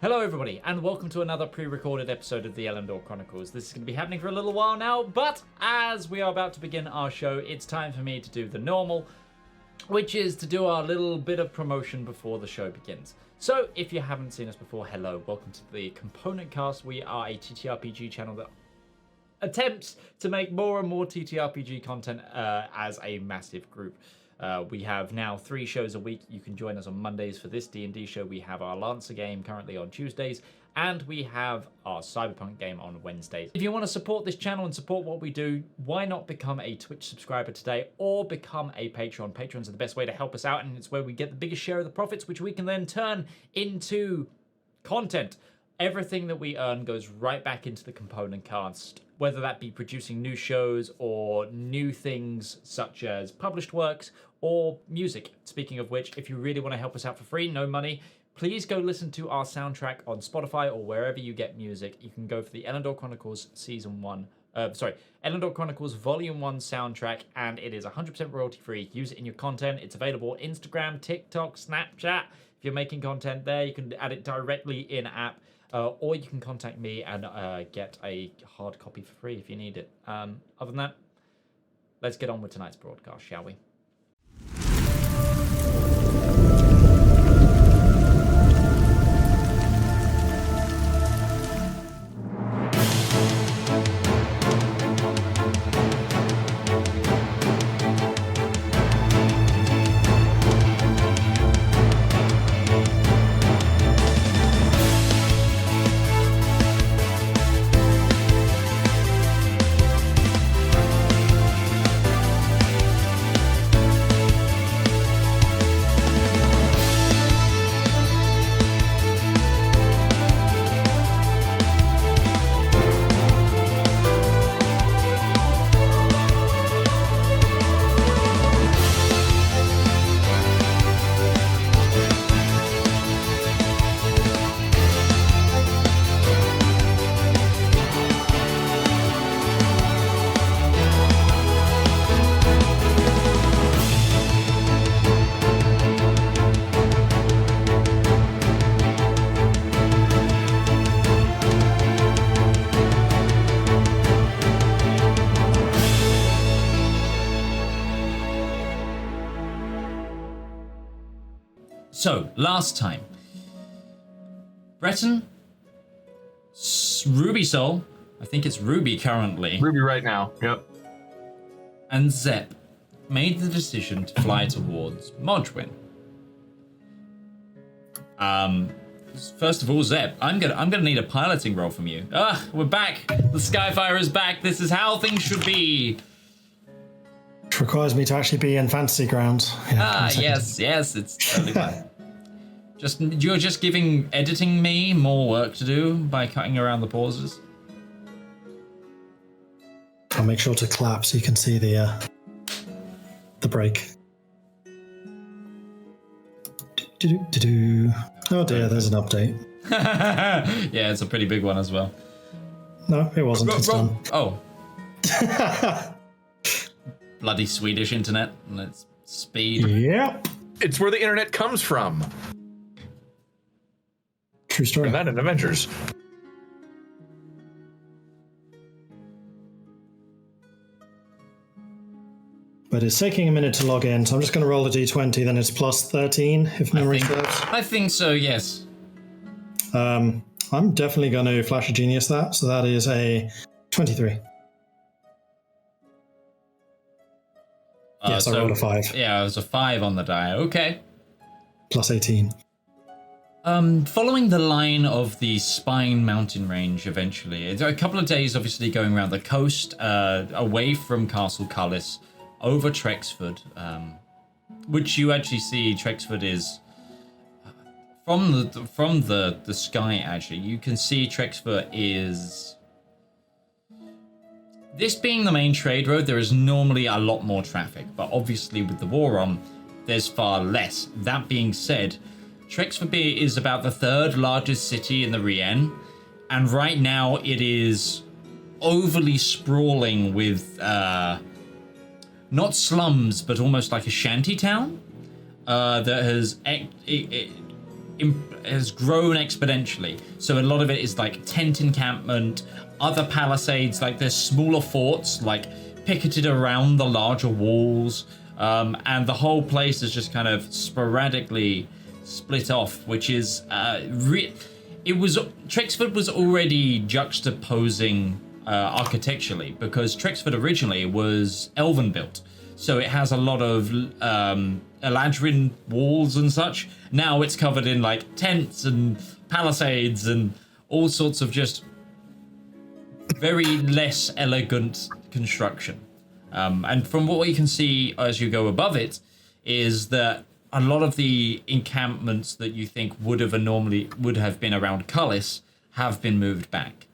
Hello everybody, and welcome to another pre-recorded episode of the Elendor Chronicles. This is going to be happening for a little while now, but as we are about to begin our show, it's time for me to do the normal, which is to do our little bit of promotion before the show begins. So, if you haven't seen us before, hello, welcome to the Component Cast. We are a TTRPG channel that attempts to make more and more TTRPG content as a massive group. We have now 3 shows a week. You can join us on Mondays for this D&D show. We have our Lancer game currently on Tuesdays, and we have our Cyberpunk game on Wednesdays. If you want to support this channel and support what we do, why not become a Twitch subscriber today or become a Patreon? Patreons are the best way to help us out, and it's where we get the biggest share of the profits, which we can then turn into content. Everything that we earn goes right back into the Component Cast, whether that be producing new shows or new things such as published works or music. Speaking of which, if you really want to help us out for free, no money, please go listen to our soundtrack on Spotify or wherever you get music. You can go for the Elendor Chronicles Elendor Chronicles Volume 1 soundtrack, and it is 100% royalty free. Use it in your content. It's available on Instagram, TikTok, Snapchat. If you're making content there, you can add it directly in-app. Or you can contact me and get a hard copy for free if you need it. Other than that, let's get on with tonight's broadcast, shall we? So, last time, Breton, Ruby Soul, I think it's Ruby currently. Ruby right now, yep. And Zep made the decision to fly towards Modgwin. First of all, Zep, I'm gonna need a piloting role from you. We're back. The Skyfire is back. This is how things should be. Which requires me to actually be in fantasy grounds. Yeah, yes, it's totally fine. You're just editing me more work to do by cutting around the pauses. I'll make sure to clap so you can see the break. Oh dear, there's an update. Yeah, it's a pretty big one as well. No, it wasn't. It's done. Oh. Bloody Swedish internet and its speed. Yep. It's where the internet comes from. True story. And that in Avengers. But it's taking a minute to log in, so I'm just going to roll a d20, then it's plus 13, if memory serves. I think so, yes. I'm definitely going to Flash of Genius that, so that is a 23. Yes, I rolled a 5. Yeah, it was a 5 on the die. Okay. Plus 18. Following the line of the Spine mountain range eventually, it's a couple of days obviously going around the coast, away from Castle Cullis, over Trexford, which you actually see Trexford is from the sky. Actually, you can see Trexford is, this being the main trade road, there is normally a lot more traffic, but obviously with the war on, there's far less. That being said, Trexford is about the 3rd largest city in the Rien, and right now it is overly sprawling with not slums, but almost like a shanty town that has has grown exponentially. So a lot of it is like tent encampment, other palisades, like there's smaller forts like picketed around the larger walls, and the whole place is just kind of sporadically split off, which is Trexford was already juxtaposing architecturally, because Trexford originally was elven built, so it has a lot of Eladrin walls and such. Now it's covered in like tents and palisades and all sorts of just very less elegant construction. And from what you can see as you go above it, is that a lot of the encampments that you think would have been around Cullis have been moved back.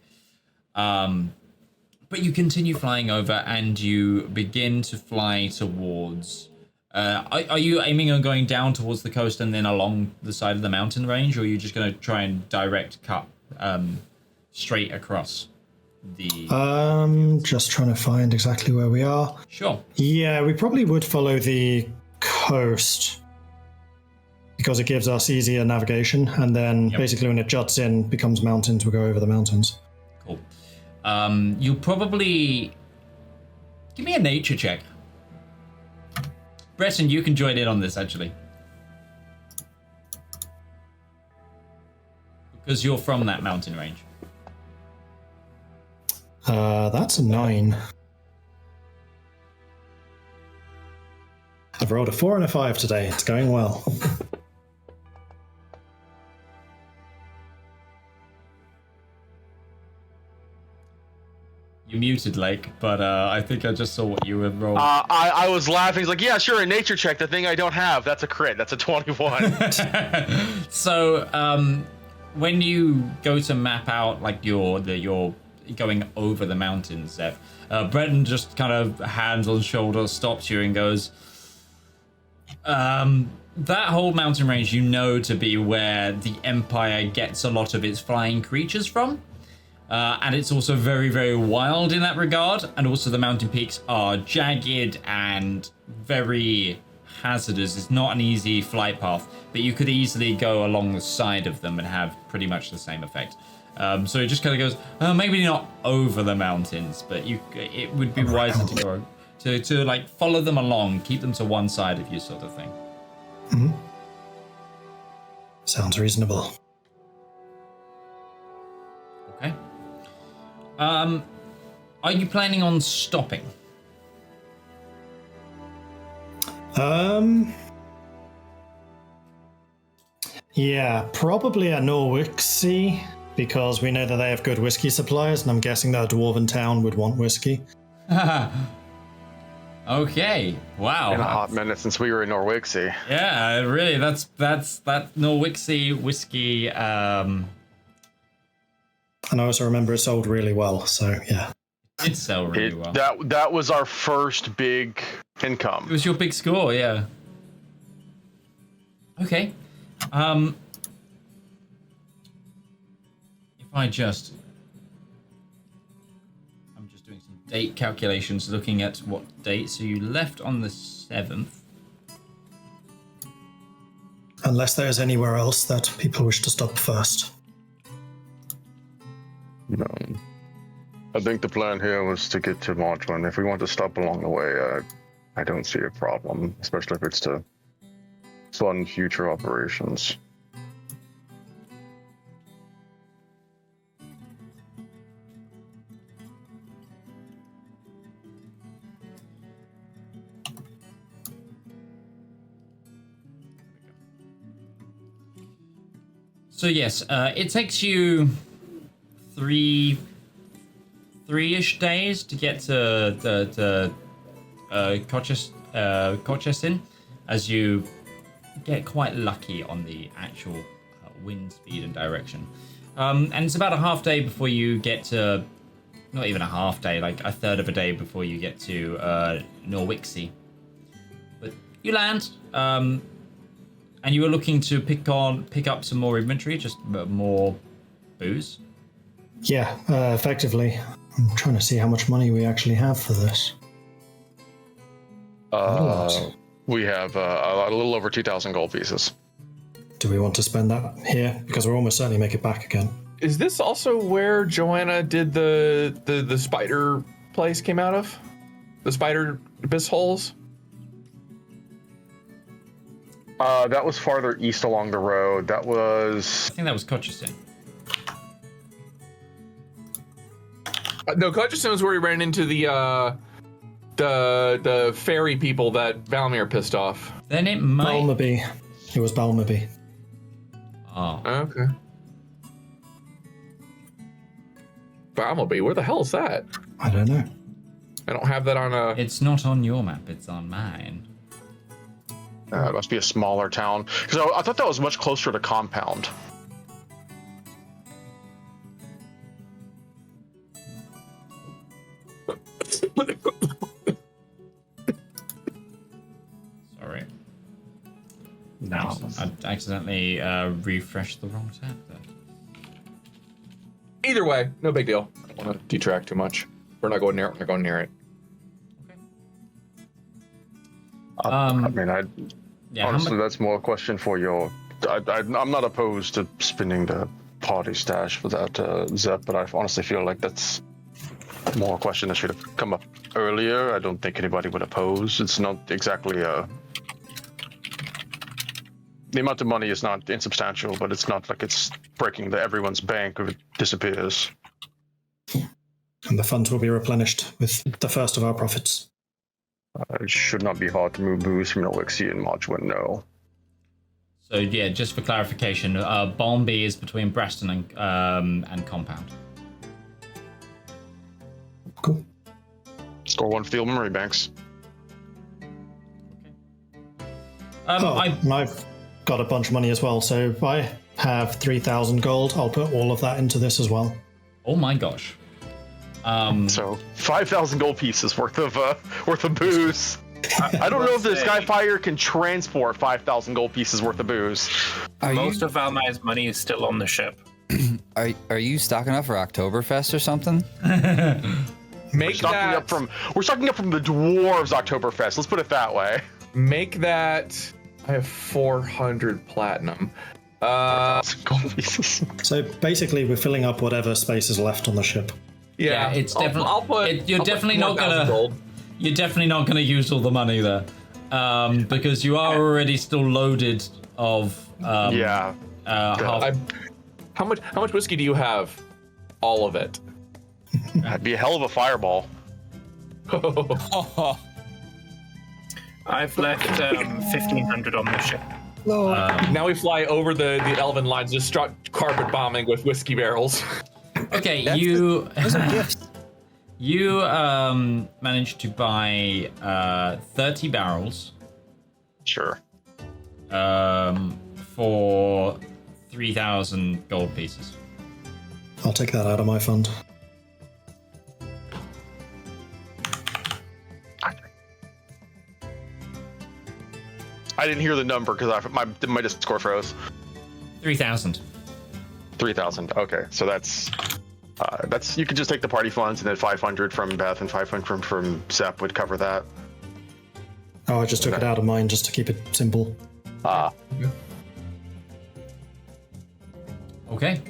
But you continue flying over, and you begin to fly towards... Are you aiming on going down towards the coast and then along the side of the mountain range, or are you just going to try and direct cut straight across the... Just trying to find exactly where we are. Sure. Yeah, we probably would follow the coast, because it gives us easier navigation, and then basically when it juts in, becomes mountains, we'll go over the mountains. Cool. You'll probably... Give me a nature check. Breton, you can join in on this, actually. Because you're from that mountain range. That's a 9. I've rolled a 4 and a 5 today. It's going well. You muted, Lake, but I think I just saw what you were rolling. I was laughing. He's like, yeah, sure, a nature check. The thing I don't have. That's a crit. That's a 21. So, when you go to map out, like, you're going over the mountains, Zep, Breton just kind of hands on shoulder stops you and goes, that whole mountain range you know to be where the Empire gets a lot of its flying creatures from. And it's also very, very wild in that regard. And also the mountain peaks are jagged and very hazardous. It's not an easy flight path, but you could easily go along the side of them and have pretty much the same effect. So it just kind of goes, maybe not over the mountains, but it would be wiser to go to like follow them along, keep them to one side of you, sort of thing. Mm-hmm. Sounds reasonable. Okay. Are you planning on stopping? Yeah, probably at Norwixie, because we know that they have good whiskey suppliers, and I'm guessing that a dwarven town would want whiskey. Okay. Wow. Been a hot minute since we were in Norwixie. Yeah, really. That's that Norwixie whiskey. And I also remember it sold really well, so yeah. It did sell really well. That was our first big income. It was your big score, yeah. Okay. If I'm just doing some date calculations, looking at what date. So you left on the 7th. Unless there's anywhere else that people wish to stop first. No. I think the plan here was to get to Marchland. If we want to stop along the way, I don't see a problem, especially if it's to fund future operations. So yes, it takes you three-ish days to get to the Colchester, as you get quite lucky on the actual wind speed and direction. And it's about a half day before you get to, not even a half day, like a third of a day before you get to Norwixie. But you land, and you were looking to pick up some more inventory, just more booze. Yeah, effectively. I'm trying to see how much money we actually have for this. We have a little over 2,000 gold pieces. Do we want to spend that here? Because we'll almost certainly make it back again. Is this also where Joanna did the spider place came out of? The spider abyss holes? That was farther east along the road. That was... I think that was Cochison. No, Cochistone's where he ran into the fairy people that Valymr pissed off. Then it might... Valymr. It was Valymr. Oh. Okay. Valymr, where the hell is that? I don't know. I don't have that on a... It's not on your map, it's on mine. it must be a smaller town. Because I thought that was much closer to Compound. Sorry. No. I accidentally refreshed the wrong tab there. Either way, no big deal. I don't want to detract too much. We're not going near it. We're going near it. I mean, Yeah, honestly, that's more a question for your... I'm not opposed to spending the party stash for that, Zep, but I honestly feel like that's more a question that should have come up earlier. I don't think anybody would oppose. It's not exactly a... The amount of money is not insubstantial, but it's not like it's breaking everyone's bank if it disappears. And the funds will be replenished with the first of our profits. It should not be hard to move booze from Elixir and Marchwin, no. So yeah, just for clarification, Balmby is between Breton and Compound. Cool. Score one for the old memory banks. I've got a bunch of money as well, so if I have 3,000 gold, I'll put all of that into this as well. Oh my gosh. So 5,000 gold pieces worth of booze. I don't know if the Skyfire can transport 5,000 gold pieces worth of booze. Most of Valmyr's money is still on the ship. Are you stocking up for Oktoberfest or something? We're stocking up from the dwarves Oktoberfest. Let's put it that way. Make that. I have 400 platinum. Gold pieces. So basically, we're filling up whatever space is left on the ship. Yeah, it's definitely. You're definitely not gonna. Gold. You're definitely not gonna use all the money there, because you are already still loaded of. Yeah. Half... How much whiskey do you have? All of it. That'd be a hell of a fireball. I've left 1,500 on the ship. Now we fly over the elven lines, just start carpet bombing with whiskey barrels. Okay, Those are gifts. you managed to buy 30 barrels. Sure. For 3,000 gold pieces. I'll take that out of my fund. I didn't hear the number because my Discord froze. 3,000. 3,000. Okay, so that's you could just take the party funds and then 500 from Beth and 500 from Zep would cover that. Oh, I just took it out of mine just to keep it simple. Okay.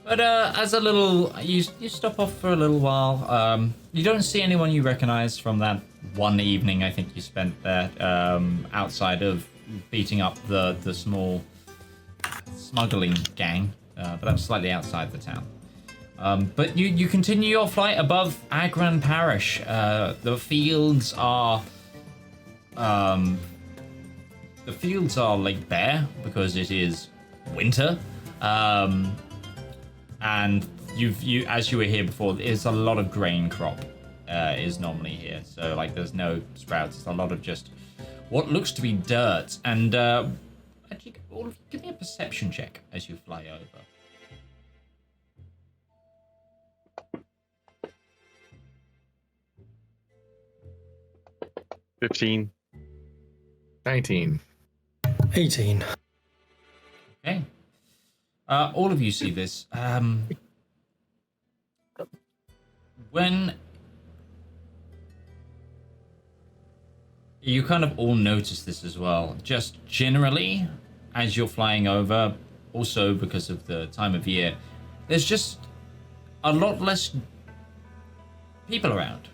But as a little, you stop off for a little while. You don't see anyone you recognize from that one evening I think you spent there, outside of beating up the small smuggling gang, but that's slightly outside the town. But you continue your flight above Anrayne Parish. The fields are like bare because it is winter. And you as you were here before, there's a lot of grain crop is normally here. So like there's no sprouts. It's a lot of just what looks to be dirt. And actually, give me a perception check as you fly over. $15. 19. 18. Okay. All of you see this. When you kind of all notice this as well, just generally, as you're flying over, also because of the time of year, there's just a lot less people around.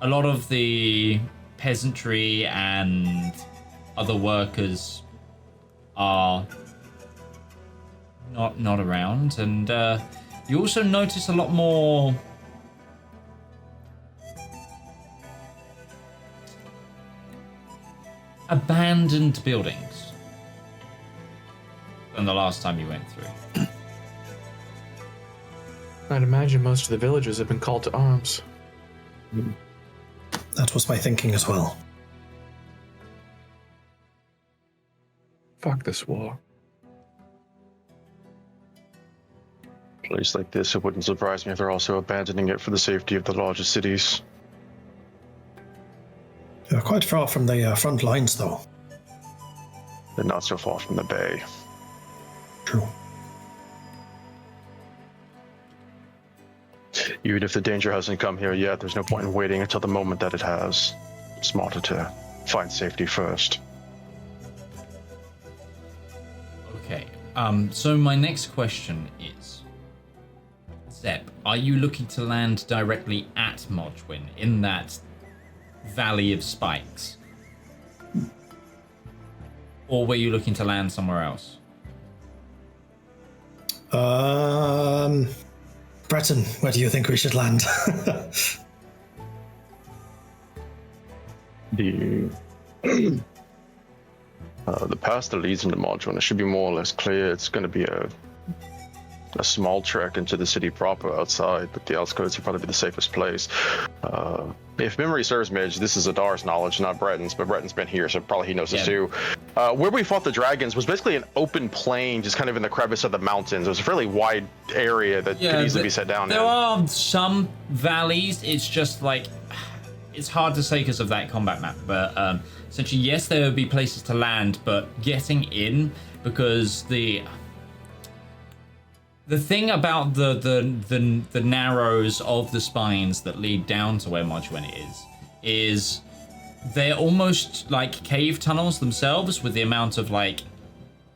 A lot of the peasantry and other workers are not around, and you also notice a lot more abandoned buildings than the last time you went through. I'd imagine most of the villages have been called to arms. That was my thinking as well. Fuck this war. A place like this, it wouldn't surprise me if they're also abandoning it for the safety of the largest cities. You're quite far from the front lines, though. They're not so far from the bay. True. Even if the danger hasn't come here yet, there's no point in waiting until the moment that it has. It's smarter to find safety first. Okay, so my next question is, Zep, are you looking to land directly at Modgwin in that Valley of Spikes? Or were you looking to land somewhere else? Breton, where do you think we should land? The path that leads into Modron, it should be more or less clear. It's going to be a small trek into the city proper outside, but the outskirts would probably be the safest place. If memory serves me, this is Zedaar's knowledge, not Breton's, but Breton's been here, so probably he knows this too. Where we fought the dragons was basically an open plain, just kind of in the crevice of the mountains. It was a fairly wide area that could easily be set down. There are some valleys, it's just like, it's hard to say because of that combat map, but essentially, yes, there would be places to land, but getting in, because the thing about the narrows of the spines that lead down to where Modgwin is they're almost like cave tunnels themselves, with the amount of like...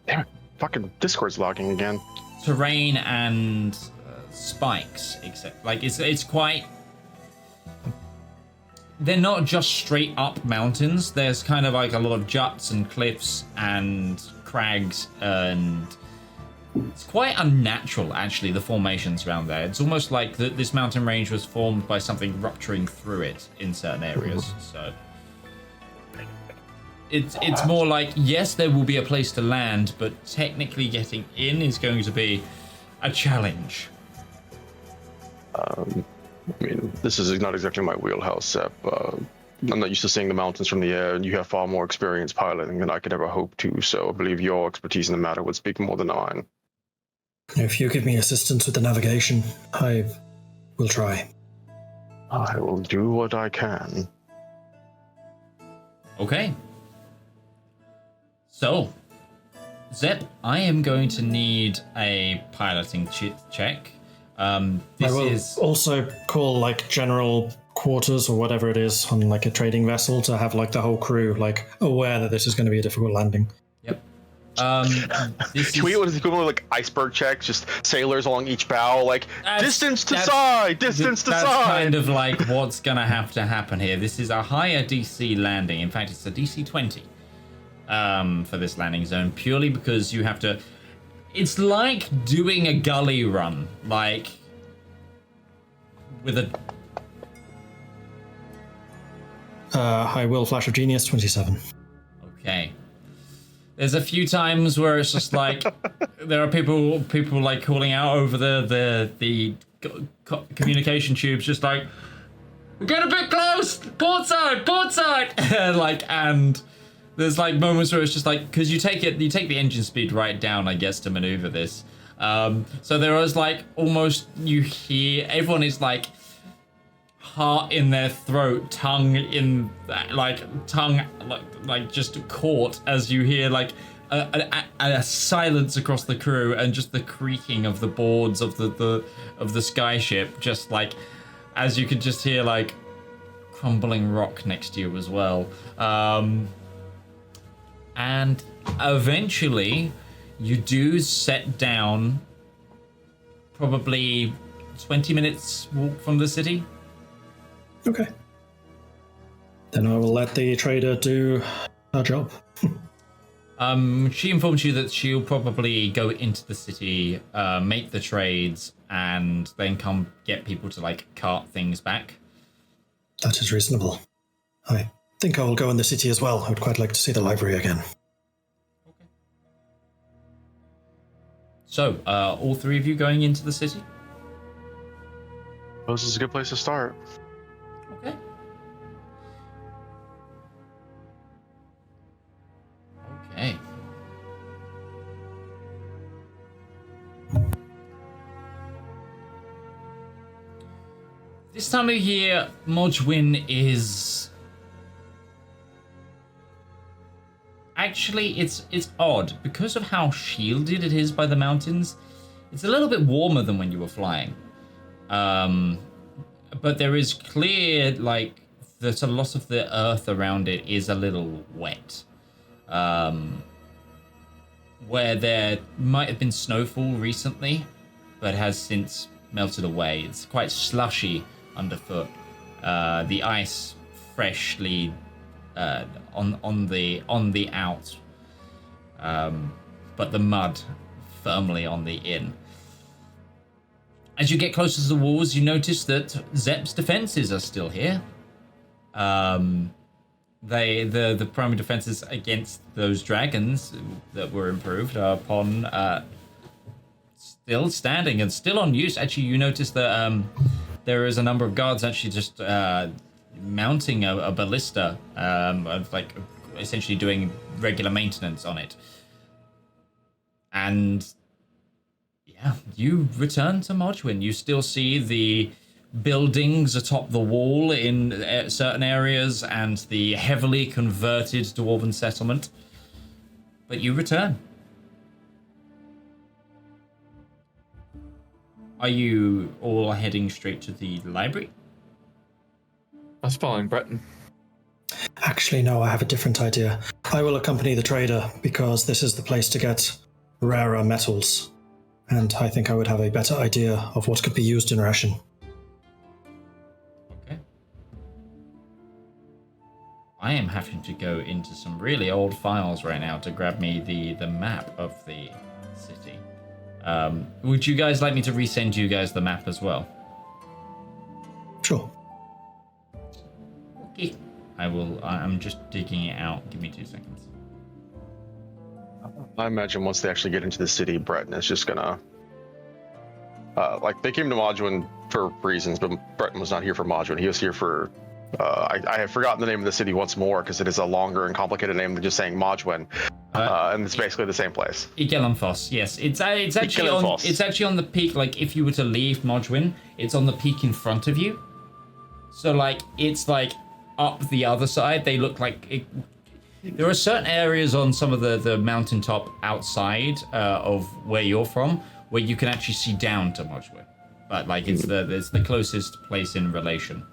Damn it, fucking Discord's logging again. Terrain and spikes, except like it's quite... They're not just straight up mountains. There's kind of like a lot of juts and cliffs and crags, and it's quite unnatural, actually, the formations around there. It's almost like this mountain range was formed by something rupturing through it in certain areas. So it's more like, yes, there will be a place to land, but technically getting in is going to be a challenge. I mean, this is not exactly my wheelhouse, Sep. I'm not used to seeing the mountains from the air, and you have far more experience piloting than I could ever hope to, so I believe your expertise in the matter would speak more than mine. If you give me assistance with the navigation, I will try. I will do what I can. Okay. So, Zep, I am going to need a piloting check. I will also call like general quarters or whatever it is on like a trading vessel to have like the whole crew like aware that this is going to be a difficult landing. Yep. Can we use the equivalent of like iceberg checks, just sailors along each bow, like distance to side. That's kind of like what's gonna have to happen here. This is a higher DC landing. In fact, it's a DC 20 for this landing zone, purely because you have to. It's like doing a gully run, like with a. I will flash of genius 27. Okay. There's a few times where it's just like there are people like calling out over the communication tubes, just like, we're getting a bit close, port side, like, and there's like moments where it's just like, because you take the engine speed right down, I guess, to maneuver this. So there was like almost, you hear everyone is like heart in their throat, tongue just caught, as you hear like a silence across the crew, and just the creaking of the boards of the skyship, just like as you could just hear like crumbling rock next to you as well. And eventually, you do set down probably 20 minutes walk from the city. Okay. Then I will let the trader do her job. She informs you that she'll probably go into the city, make the trades, and then come get people to, like, cart things back. That is reasonable. I think I will go in the city as well. I would quite like to see the library again. Okay. So, all three of you going into the city? Well, this is a good place to start. Okay. Okay. This time of year, Modgwyn is... Actually, it's odd. Because of how shielded it is by the mountains, it's a little bit warmer than when you were flying. But there is clear, like, that a lot of the earth around it is a little wet. Where there might have been snowfall recently, but has since melted away. It's quite slushy underfoot. The ice freshly on the out, but the mud firmly on the in. As you get closer to the walls, you notice that Zep's defenses are still here. The primary defenses against those dragons that were improved are upon still standing and still on use. Actually, you notice that there is a number of guards actually just mounting a ballista, like essentially doing regular maintenance on it. And yeah, you return to Modgwyn. You still see the buildings atop the wall in certain areas and the heavily converted dwarven settlement. But you return. Are you all heading straight to the library? I was following Breton. Actually, no, I have a different idea. I will accompany the trader because this is the place to get rarer metals. And I think I would have a better idea of what could be used in ration. Okay. I am having to go into some really old files right now to grab me the map of the city. Would you guys like me to resend you guys the map as well? Sure. Okay. I'm just digging it out. Give me 2 seconds. I imagine once they actually get into the city, Breton is just gonna... like, they came to Modgwyn for reasons, but Breton was not here for Modgwyn. He was here for... I have forgotten the name of the city once more, because it is a longer and complicated name than just saying Modgwyn. And it's basically the same place. Igelanfoss, yes. It's actually on the peak, like, if you were to leave Modgwyn, it's on the peak in front of you. So, like, it's, like, up the other side. They look like... There are certain areas on some of the mountaintop outside of where you're from where you can actually see down to Modgwyn. But, like, it's the closest place in relation.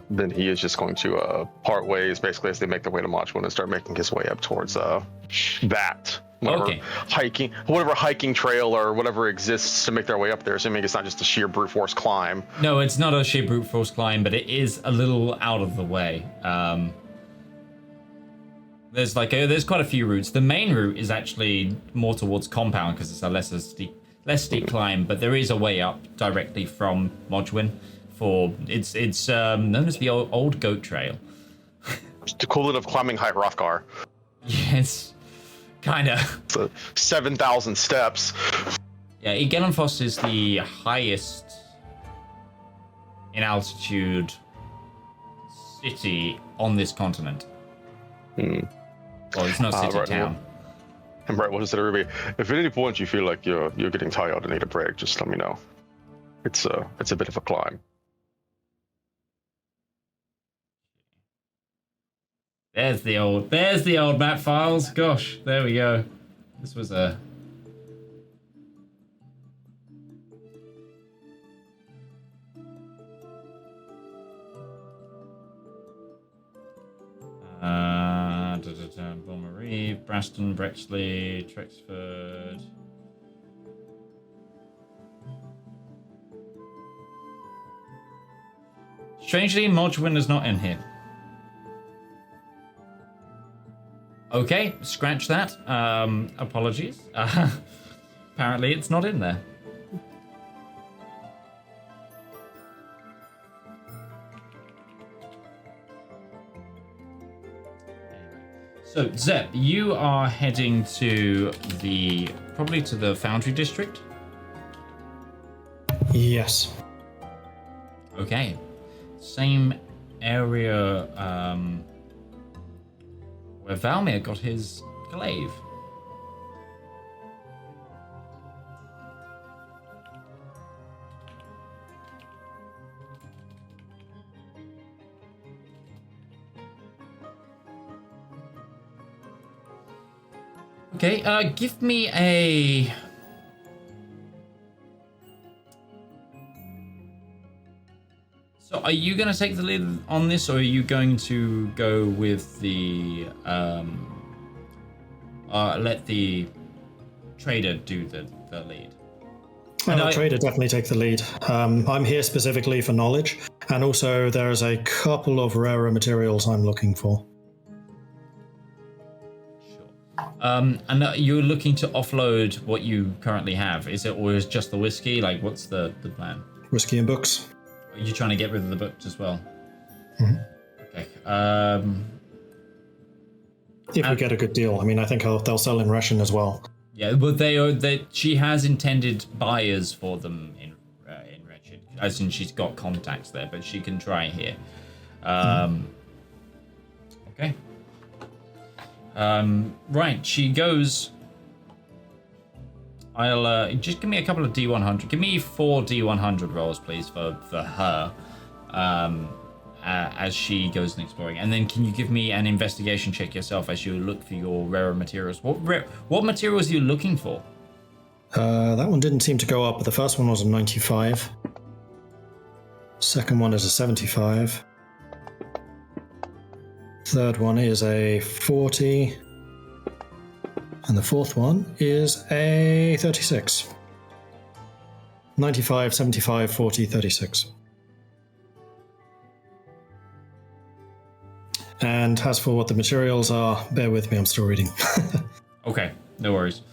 Then he is just going to part ways, basically, as they make their way to Modgwyn and start making his way up towards that. Whatever hiking trail or whatever exists to make their way up there, assuming it's not just a sheer brute force climb. No, it's not a sheer brute force climb, but it is a little out of the way. There's quite a few routes. The main route is actually more towards Compound because it's a less steep climb, but there is a way up directly from Modgwyn. It's known as the old Goat Trail. It's the equivalent of climbing High Hrothgar. Yes, kinda. 7,000 steps. Yeah, Igelanfoss is the highest in altitude city on this continent. Well, it's not city, town. And Brett, what is it, Ruby? If at any point you feel like you're getting tired and need a break, just let me know. It's a bit of a climb. There's the old map files. Gosh, there we go. This was a... Reeve, Braston, Brexley, Trexford. Strangely, Modgewin is not in here. Okay, scratch that. Apologies. Apparently it's not in there. So, Zep, you are heading to probably to the Foundry District? Yes. Okay. Same area where Valymr got his glaive. Okay, give me a... So are you going to take the lead on this, or are you going to go with the... let the trader do the lead? The trader definitely take the lead. I'm here specifically for knowledge, and also there's a couple of rarer materials I'm looking for. And you're looking to offload what you currently have, is it, or is just the whiskey? Like, what's the plan? Whiskey and books. Are you trying to get rid of the books as well? Mm-hmm. Okay. If we get a good deal, I mean, I think they'll sell in ration as well. Yeah, but she has intended buyers for them in Wretched, as in she's got contacts there, but she can try here. Okay. Right, she goes. I'll just give me a couple of D100. Give me 4 D100 rolls, please, for her, as she goes and exploring. And then, can you give me an investigation check yourself as you look for your rarer materials? What materials are you looking for? That one didn't seem to go up, but the first one was a 95. Second one is a 75. Third one is a 40. And the fourth one is a 36. 95, 75, 40, 36. And as for what the materials are, bear with me, I'm still reading. Okay, no worries.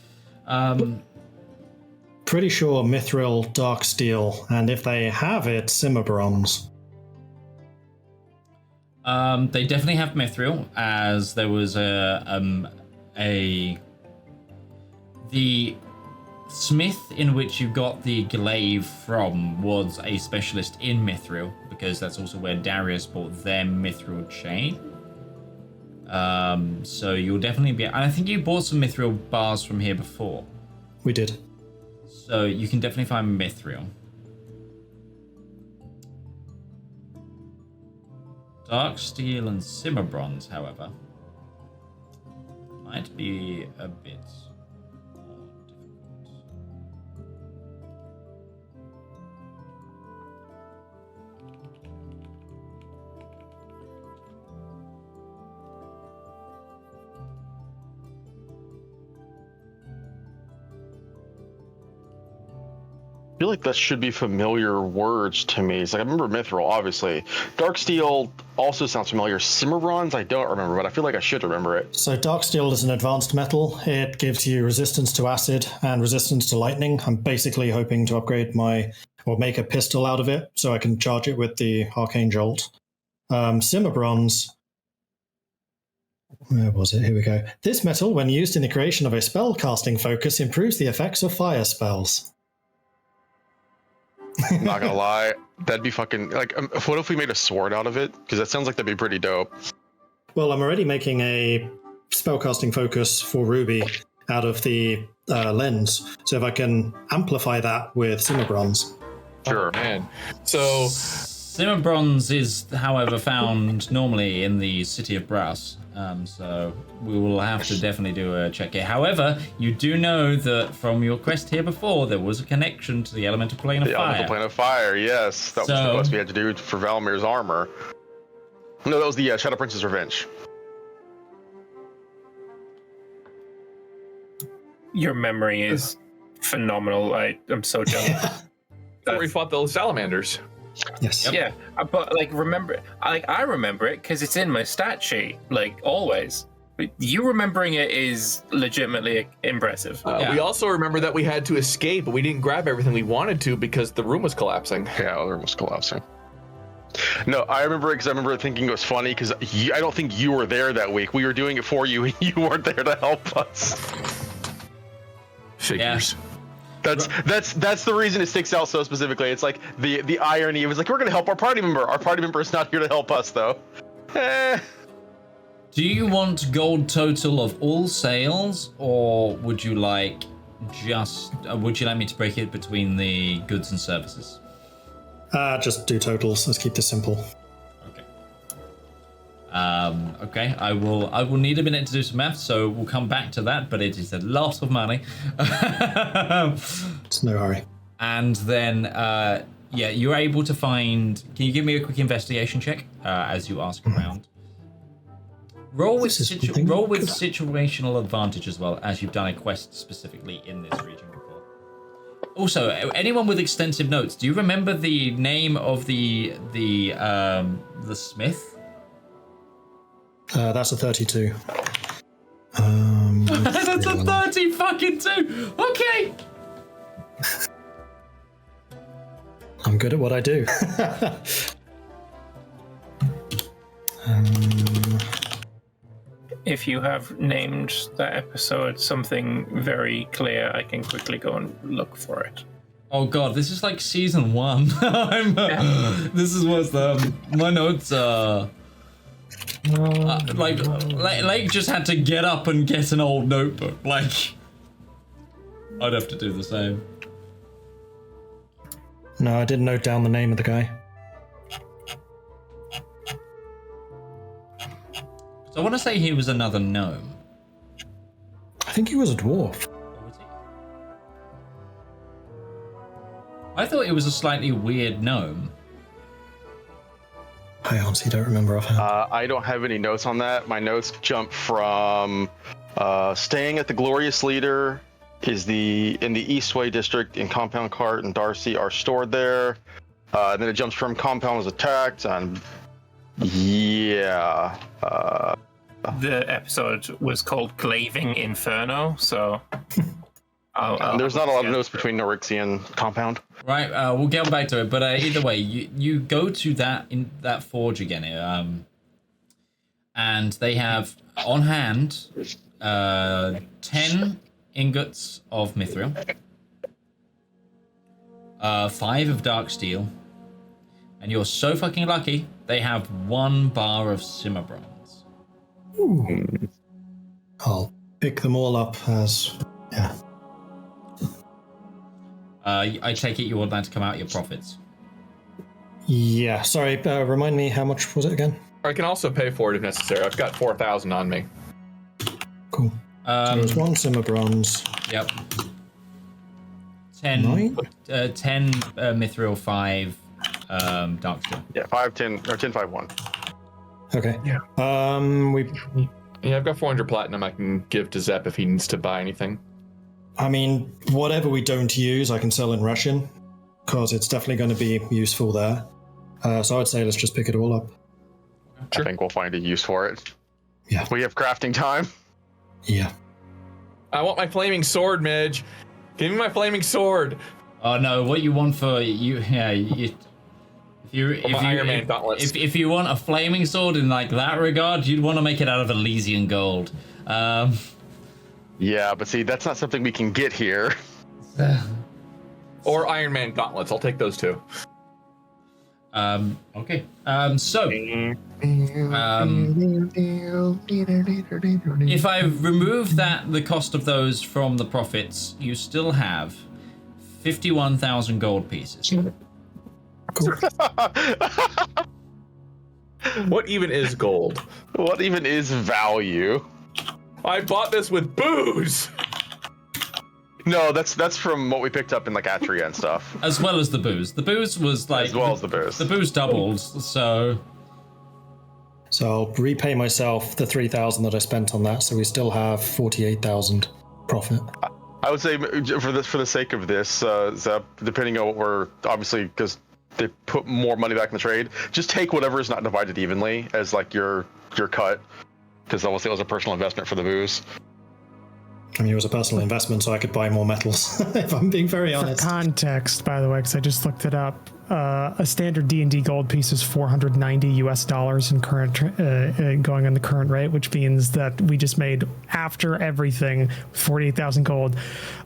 Pretty sure mithril, dark steel, and if they have it, simmer bronze. They definitely have mithril, as there was the smith in which you got the glaive from was a specialist in mithril, because that's also where Darius bought their mithril chain. So you'll definitely be... And I think you bought some mithril bars from here before. We did. So you can definitely find mithril. Dark steel and simmer bronze, however, might be a bit more difficult. I feel like that should be familiar words to me. It's like, I remember mithril, obviously. Dark steel also sounds familiar. Simmer bronze, I don't remember, but I feel like I should remember it. So dark steel is an advanced metal. It gives you resistance to acid and resistance to lightning. I'm basically hoping to upgrade or make a pistol out of it so I can charge it with the arcane jolt. Simmer bronze. Where was it? Here we go. This metal, when used in the creation of a spell casting focus, improves the effects of fire spells. I'm not gonna lie, that'd be fucking like. What if we made a sword out of it? Because that sounds like that'd be pretty dope. Well, I'm already making a spellcasting focus for Ruby out of the lens, so if I can amplify that with simmer bronze. Sure, man. So simmer bronze is, however, found normally in the city of Brass. So we will have to definitely do a check here. However, you do know that from your quest here before, there was a connection to the elemental plane of fire. The elemental plane of fire, yes. That was the quest we had to do for Valymr's armor. No, that was the Shadow Prince's Revenge. Your memory is phenomenal. I'm so jealous. Where we fought those salamanders. Yes. Yeah, but like I remember it because it's in my stat sheet, like always. But you remembering it is legitimately impressive. We also remember that we had to escape, but we didn't grab everything we wanted to because the room was collapsing. Yeah, the room was collapsing. No, I remember it because I remember thinking it was funny because I don't think you were there that week. We were doing it for you, and you weren't there to help us. Figures. Yeah. That's the reason it sticks out so specifically. It's like the irony. It was like, we're gonna help our party member. Our party member is not here to help us, though. Do you want gold total of all sales, or would you like would you like me to break it between the goods and services? Just do totals. Let's keep this simple. Okay. Okay. I will need a minute to do some math, so we'll come back to that. But it is a lot of money. It's no hurry. And then, you're able to find. Can you give me a quick investigation check as you ask around? Roll with situational advantage as well, as you've done a quest specifically in this region before. Also, anyone with extensive notes, do you remember the name of the smith? That's a 32. That's a 30 fucking 2. Okay. I'm good at what I do. If you have named that episode something very clear, I can quickly go and look for it. Oh god, this is like season 1. This is what's my notes are. Lake just had to get up and get an old notebook. Like, I'd have to do the same. No, I didn't note down the name of the guy. So I want to say he was another gnome. I think he was a dwarf. Or was he? I thought it was a slightly weird gnome. I honestly don't remember offhand. I don't have any notes on that. My notes jump from staying at the Glorious Leader is in the Eastway district in Compound Cart and Darcy are stored there. Then it jumps from Compound was attacked and yeah. The episode was called Glaving Inferno, so there's not a lot of notes between Norixie and Compound. Right, we'll get back to it, but either way, you go to that forge again, and they have on hand 10 ingots of mithril, 5 of dark steel, and you're so fucking lucky they have 1 bar of simmer bronze. Ooh. I'll pick them all up as I take it you want that to come out your profits. Yeah, sorry, remind me, how much was it again? I can also pay for it if necessary. I've got 4,000 on me. Cool. So there's 1 simmer bronze. Yep. 10 mithril, 5 dark steel. Yeah, 5, 10, or 10, 5, 1. Okay. Yeah. Yeah, I've got 400 platinum I can give to Zep if he needs to buy anything. I mean, whatever we don't use, I can sell in Russian, because it's definitely going to be useful there. So I would say let's just pick it all up. Sure. I think we'll find a use for it. Yeah. We have crafting time. Yeah. I want my flaming sword, Midge. Give me my flaming sword. Oh no! What you want for you? Yeah, if you want a flaming sword in like that regard, you'd want to make it out of Elysian gold. Yeah, but see, that's not something we can get here. Or Iron Man gauntlets. I'll take those too. Okay. If I remove the cost of those from the profits, you still have 51,000 gold pieces. Cool. What even is gold? What even is value? I bought this with booze. No, that's from what we picked up in like Atria and stuff. As well as the booze. The booze was like... As well as the booze. The booze doubled, so... So I'll repay myself the 3,000 that I spent on that, so we still have 48,000 profit. I would say for the sake of this, Zep, depending on what we're obviously because they put more money back in the trade, just take whatever is not divided evenly as like your cut, because obviously it was a personal investment for the booze. I mean, it was a personal investment, so I could buy more metals. If I'm being very honest. For context, by the way, because I just looked it up, a standard D&D gold piece is $490 in current, going on the current rate, which means that we just made, after everything, 48,000 gold,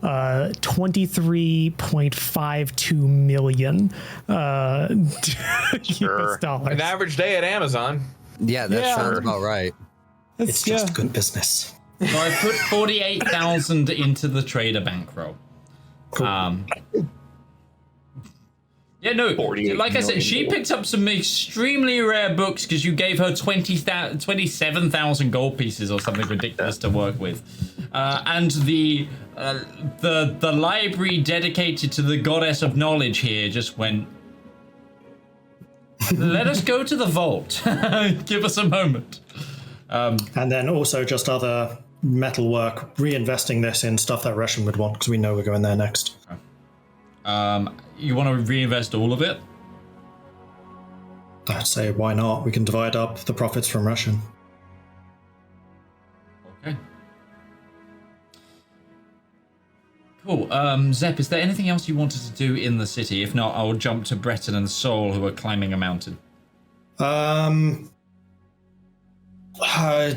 23.52 million US dollars. An average day at Amazon. Yeah, that sounds about right. It's just good business. So I put 48,000 into the trader bankroll. Cool. Yeah, no, like I said, she picked up some extremely rare books because you gave her 27,000 gold pieces or something ridiculous to work with. And the library dedicated to the goddess of knowledge here just went, let us go to the vault. Give us a moment. And then also just other metal work, reinvesting this in stuff that Russian would want, because we know we're going there next. You want to reinvest all of it? I'd say, why not? We can divide up the profits from Russian. Okay. Cool. Zep, is there anything else you wanted to do in the city? If not, I'll jump to Breton and Soul, who are climbing a mountain. I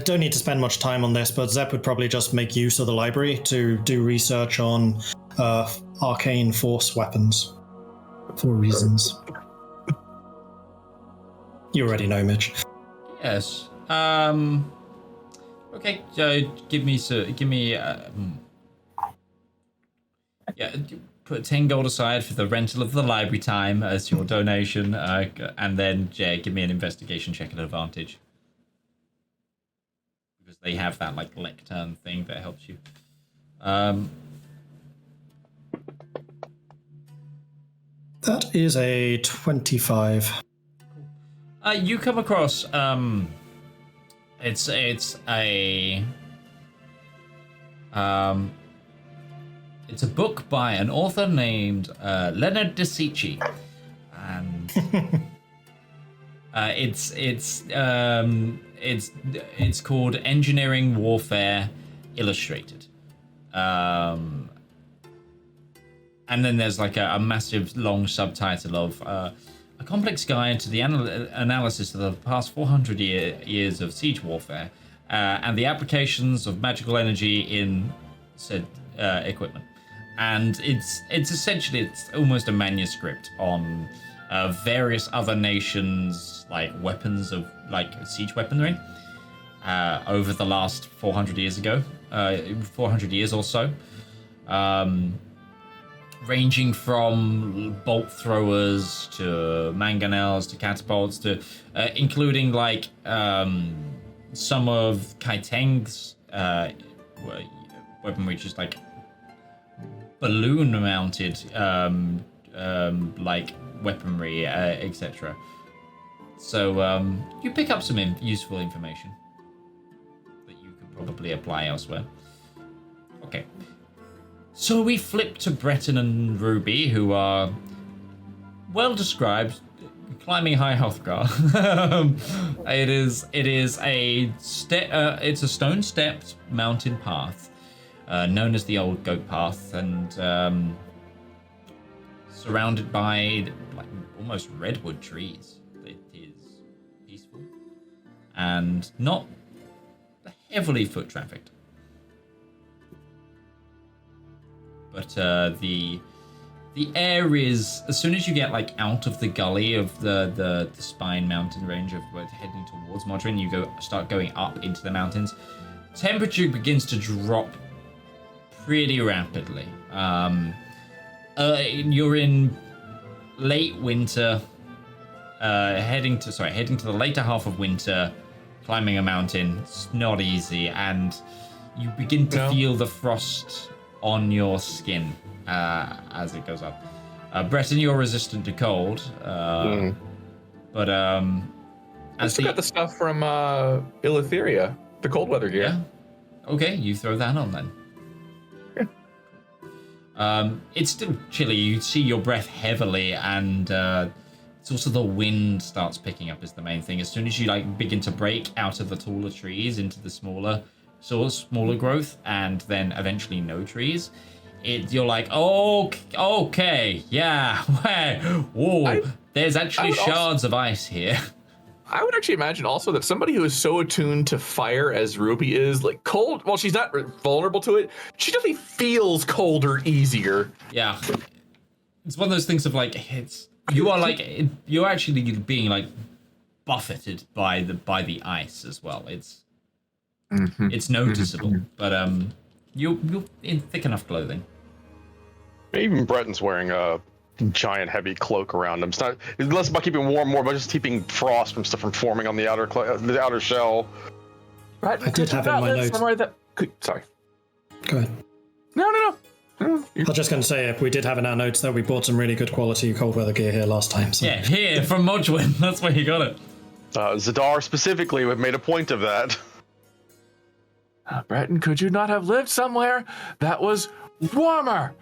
don't need to spend much time on this, but Zep would probably just make use of the library to do research on arcane force weapons for reasons. You already know, Mitch. Yes. Okay. Give me. Yeah. Put 10 gold aside for the rental of the library time as your donation, and then give me an investigation check at advantage. Because they have that like lectern thing that helps you. That is a 25. You come across it's a book by an author named Leonard Desici, and it's called Engineering Warfare Illustrated. And then there's like a massive long subtitle of a complex guide to the analysis of the past 400 years of siege warfare and the applications of magical energy in said equipment. And it's essentially, it's almost a manuscript on various other nations' like weapons of like siege weaponry over the last 400 years or so. Ranging from bolt throwers to mangonels to catapults to including like some of Kaiteng's weaponry, just like balloon mounted like weaponry, etc. So you pick up some useful information that you could probably apply elsewhere. Okay. So we flip to Breton and Ruby, who are well described, climbing high Hrothgar. It's a stone-stepped mountain path, known as the Old Goat Path, and surrounded by like almost redwood trees. It is peaceful and not heavily foot trafficked. But the air is, as soon as you get like out of the gully of the Spine mountain range of heading towards Modrin, you start going up into the mountains. Temperature begins to drop pretty rapidly. You're in late winter, heading to the later half of winter, climbing a mountain. It's not easy, and you begin to feel the frost on your skin as it goes up. Breton, you're resistant to cold, but I still got the stuff from Illytheria, the cold weather gear. Yeah. Okay, you throw that on then. Yeah. It's still chilly. You see your breath heavily, and it's also the wind starts picking up is the main thing. As soon as you like begin to break out of the taller trees into the smaller growth, and then eventually no trees, you're like, oh, okay, yeah, whoa, there's actually shards of ice here. I would actually imagine also that somebody who is so attuned to fire as Ruby is, like cold, while she's not vulnerable to it, she definitely feels colder easier. Yeah. It's one of those things of like, you're actually being like buffeted by the ice as well. It's noticeable, but you're in thick enough clothing. Even Breton's wearing a giant heavy cloak around him. It's less about keeping warm, more about just keeping frost from forming on the outer shell. Right, I did have in my notes. Sorry. Go ahead. No. I was just going to say, if we did have in our notes that we bought some really good quality cold weather gear here last time. So. Yeah, here from Modgewin. That's where you got it. Zedaar specifically made a point of that. Breton, could you not have lived somewhere that was warmer?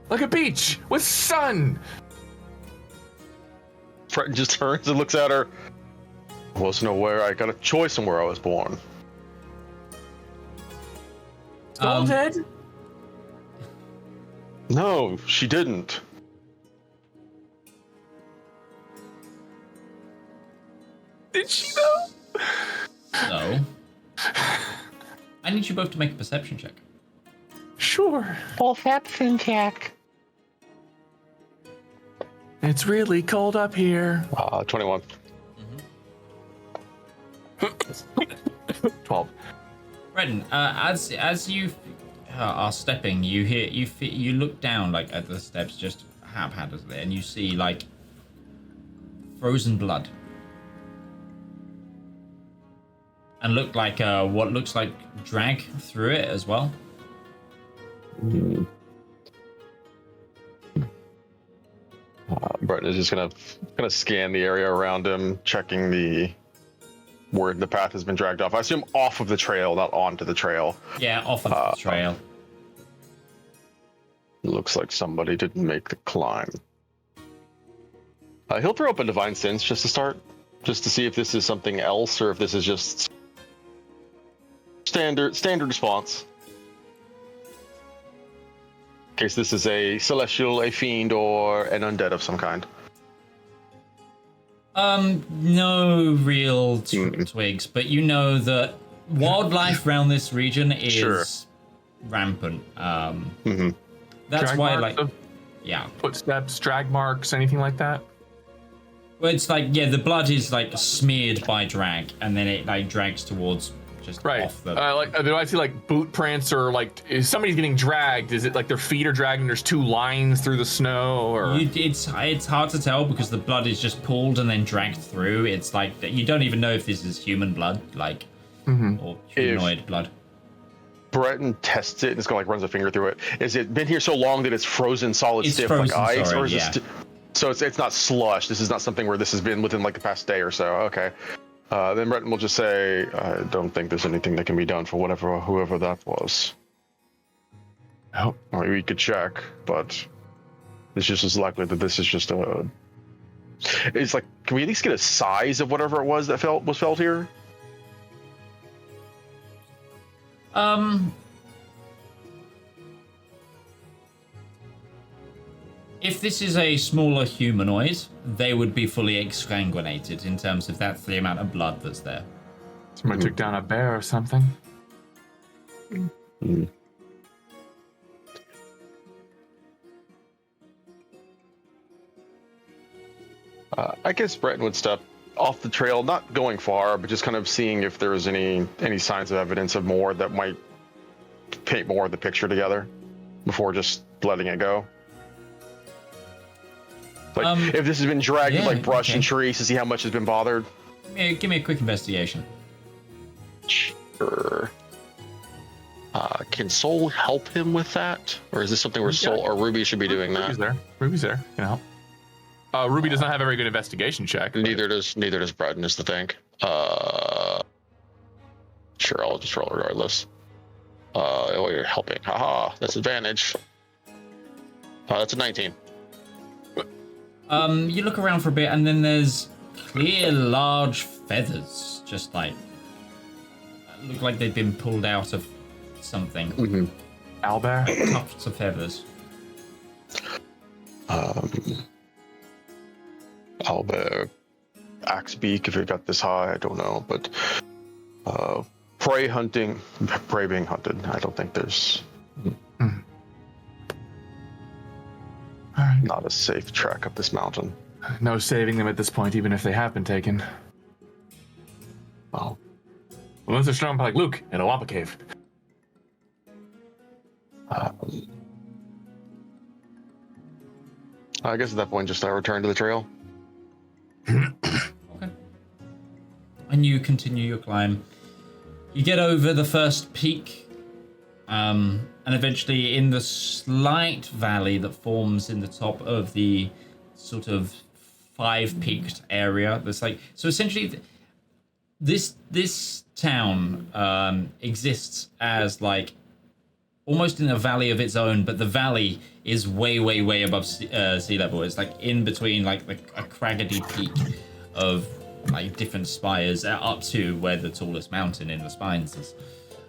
Like a beach with sun. Breton just turns and looks at her. I wasn't aware I got a choice in where I was born. Dead? No, she didn't. Did she though? No. I need you both to make a perception check. Sure. Perception check. It's really cold up here. 21. 12. Breton, as you are stepping, you look down like at the steps just haphazardly, and you see like frozen blood, and look like what looks like drag through it as well. Breton is just gonna scan the area around him, checking where the path has been dragged off. I assume off of the trail, not onto the trail. Yeah, off of the trail. Looks like somebody didn't make the climb. He'll throw up a divine sense just to start, just to see if this is something else or if this is just standard response. In case this is a celestial, a fiend, or an undead of some kind. No real twigs, but you know that wildlife around this region is rampant. That's Drag why, marks like, yeah. Footsteps, drag marks, anything like that? Well, it's like, yeah, the blood is like smeared by drag, and then it like drags towards just off the. Do I see like boot prints, or like if somebody's getting dragged? Is it like their feet are dragging? There's two lines through the snow, or it's hard to tell because the blood is just pulled and then dragged through. It's like you don't even know if this is human blood, like, or humanoid blood. Breton tests it and it's runs a finger through it. Is it been here so long that it's frozen solid stiff like ice, or is it? So it's not slush. This is not something where this has been within like the past day or so. Okay. Then Breton will just say, I don't think there's anything that can be done for whoever that was. Oh. I mean, we could check, but it's just as likely that this is just a... It's like, can we at least get a size of whatever it was that was felt here? If this is a smaller humanoid, they would be fully exsanguinated in terms of that's the amount of blood that's there. Somebody took down a bear or something. I guess Breton would step off the trail, not going far, but just kind of seeing if there was any signs of evidence of more that might paint more of the picture together before just letting it go. Like, if this has been dragged with like brush and trees to see how much has been bothered. Give me a quick investigation. Sure. Can Soul help him with that? Or is this something where Soul or Ruby should be doing that? Ruby's there. You know. Ruby does not have a very good investigation check. Neither does Breton, is the thing. Sure, I'll just roll regardless. Oh, you're helping. Haha, that's advantage. That's a 19. You look around for a bit, and then there's clear, large feathers, just like look like they've been pulled out of something. Mm-hmm. Owlbear? Tufts of feathers. Owlbear, axebeak, if it got this high, I don't know, but prey being hunted. I don't think there's not a safe track up this mountain. No saving them at this point, even if they have been taken. Well, unless they're strong like Luke in a Wampa cave. I guess at that point, just return to the trail. Okay. And you continue your climb. You get over the first peak, and eventually in the slight valley that forms in the top of the sort of 5-peaked area. That's like, so essentially this town exists as like almost in a valley of its own, but the valley is way above sea level. It's like in between like a craggedy peak of like different spires up to where the tallest mountain in the spines is.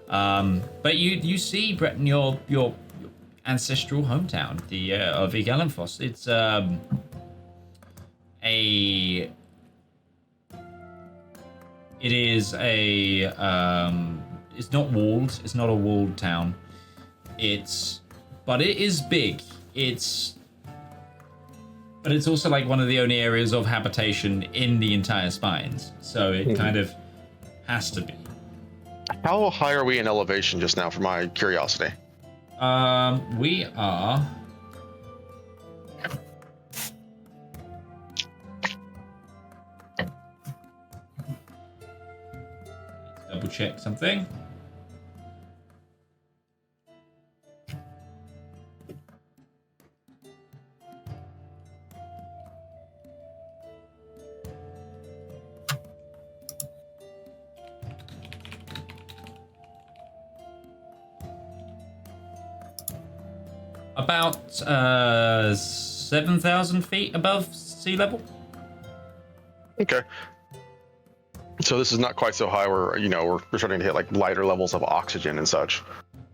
But you see, Breton, your ancestral hometown, the of Igalenfoss. It's it's not walled. It's not a walled town. But it is big. But it's also like one of the only areas of habitation in the entire spines. So it kind of has to be. How high are we in elevation just now, for my curiosity? We are. Double check something. About 7,000 feet above sea level. Okay. So this is not quite so high where, we're starting to hit like lighter levels of oxygen and such.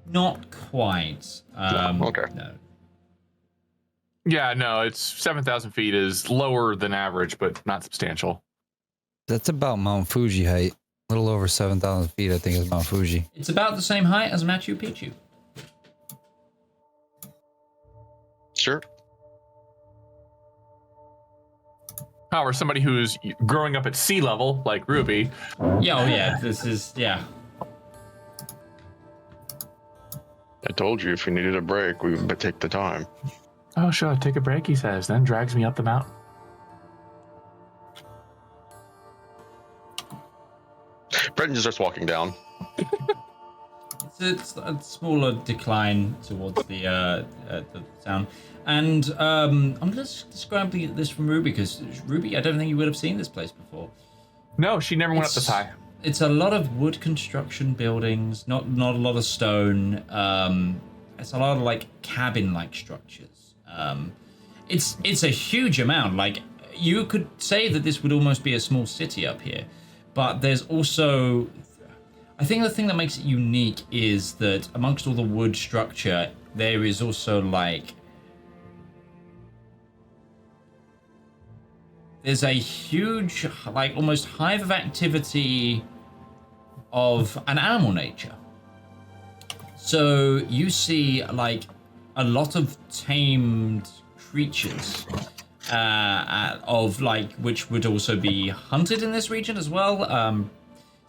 Not quite. Okay. No. Yeah, no, it's 7,000 feet is lower than average, but not substantial. That's about Mount Fuji height. A little over 7,000 feet, I think, is Mount Fuji. It's about the same height as Machu Picchu. Sure. However, somebody who's growing up at sea level, like Ruby. Yeah, this is. I told you if you needed a break, we would take the time. Oh, sure, take a break, he says, then drags me up the mountain. Breton just starts walking down. It's a smaller decline towards the town. And I'm going to describe this from Ruby, because Ruby, I don't think you would have seen this place before. No, she never went up this high. It's a lot of wood construction buildings, not a lot of stone. It's a lot of like cabin-like structures. It's a huge amount. Like, you could say that this would almost be a small city up here, but there's also, I think the thing that makes it unique is that amongst all the wood structure, there is also like, there's a huge, like almost hive of activity of an animal nature. So you see like a lot of tamed creatures of like, which would also be hunted in this region as well.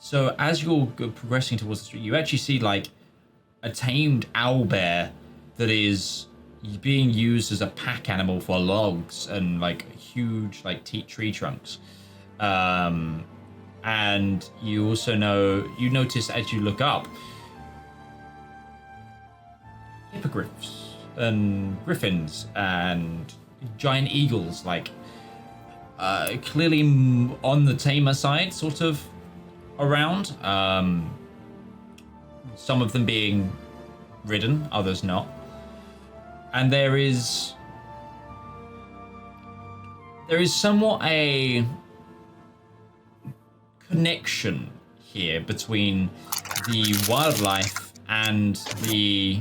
So as you're progressing towards the street, you actually see like a tamed owlbear that is being used as a pack animal for logs and like huge like tree trunks. And you also notice as you look up, hippogriffs and griffins and giant eagles, like clearly on the tamer side, sort of around. Some of them being ridden, others not. And there is there is somewhat a connection here between the wildlife and the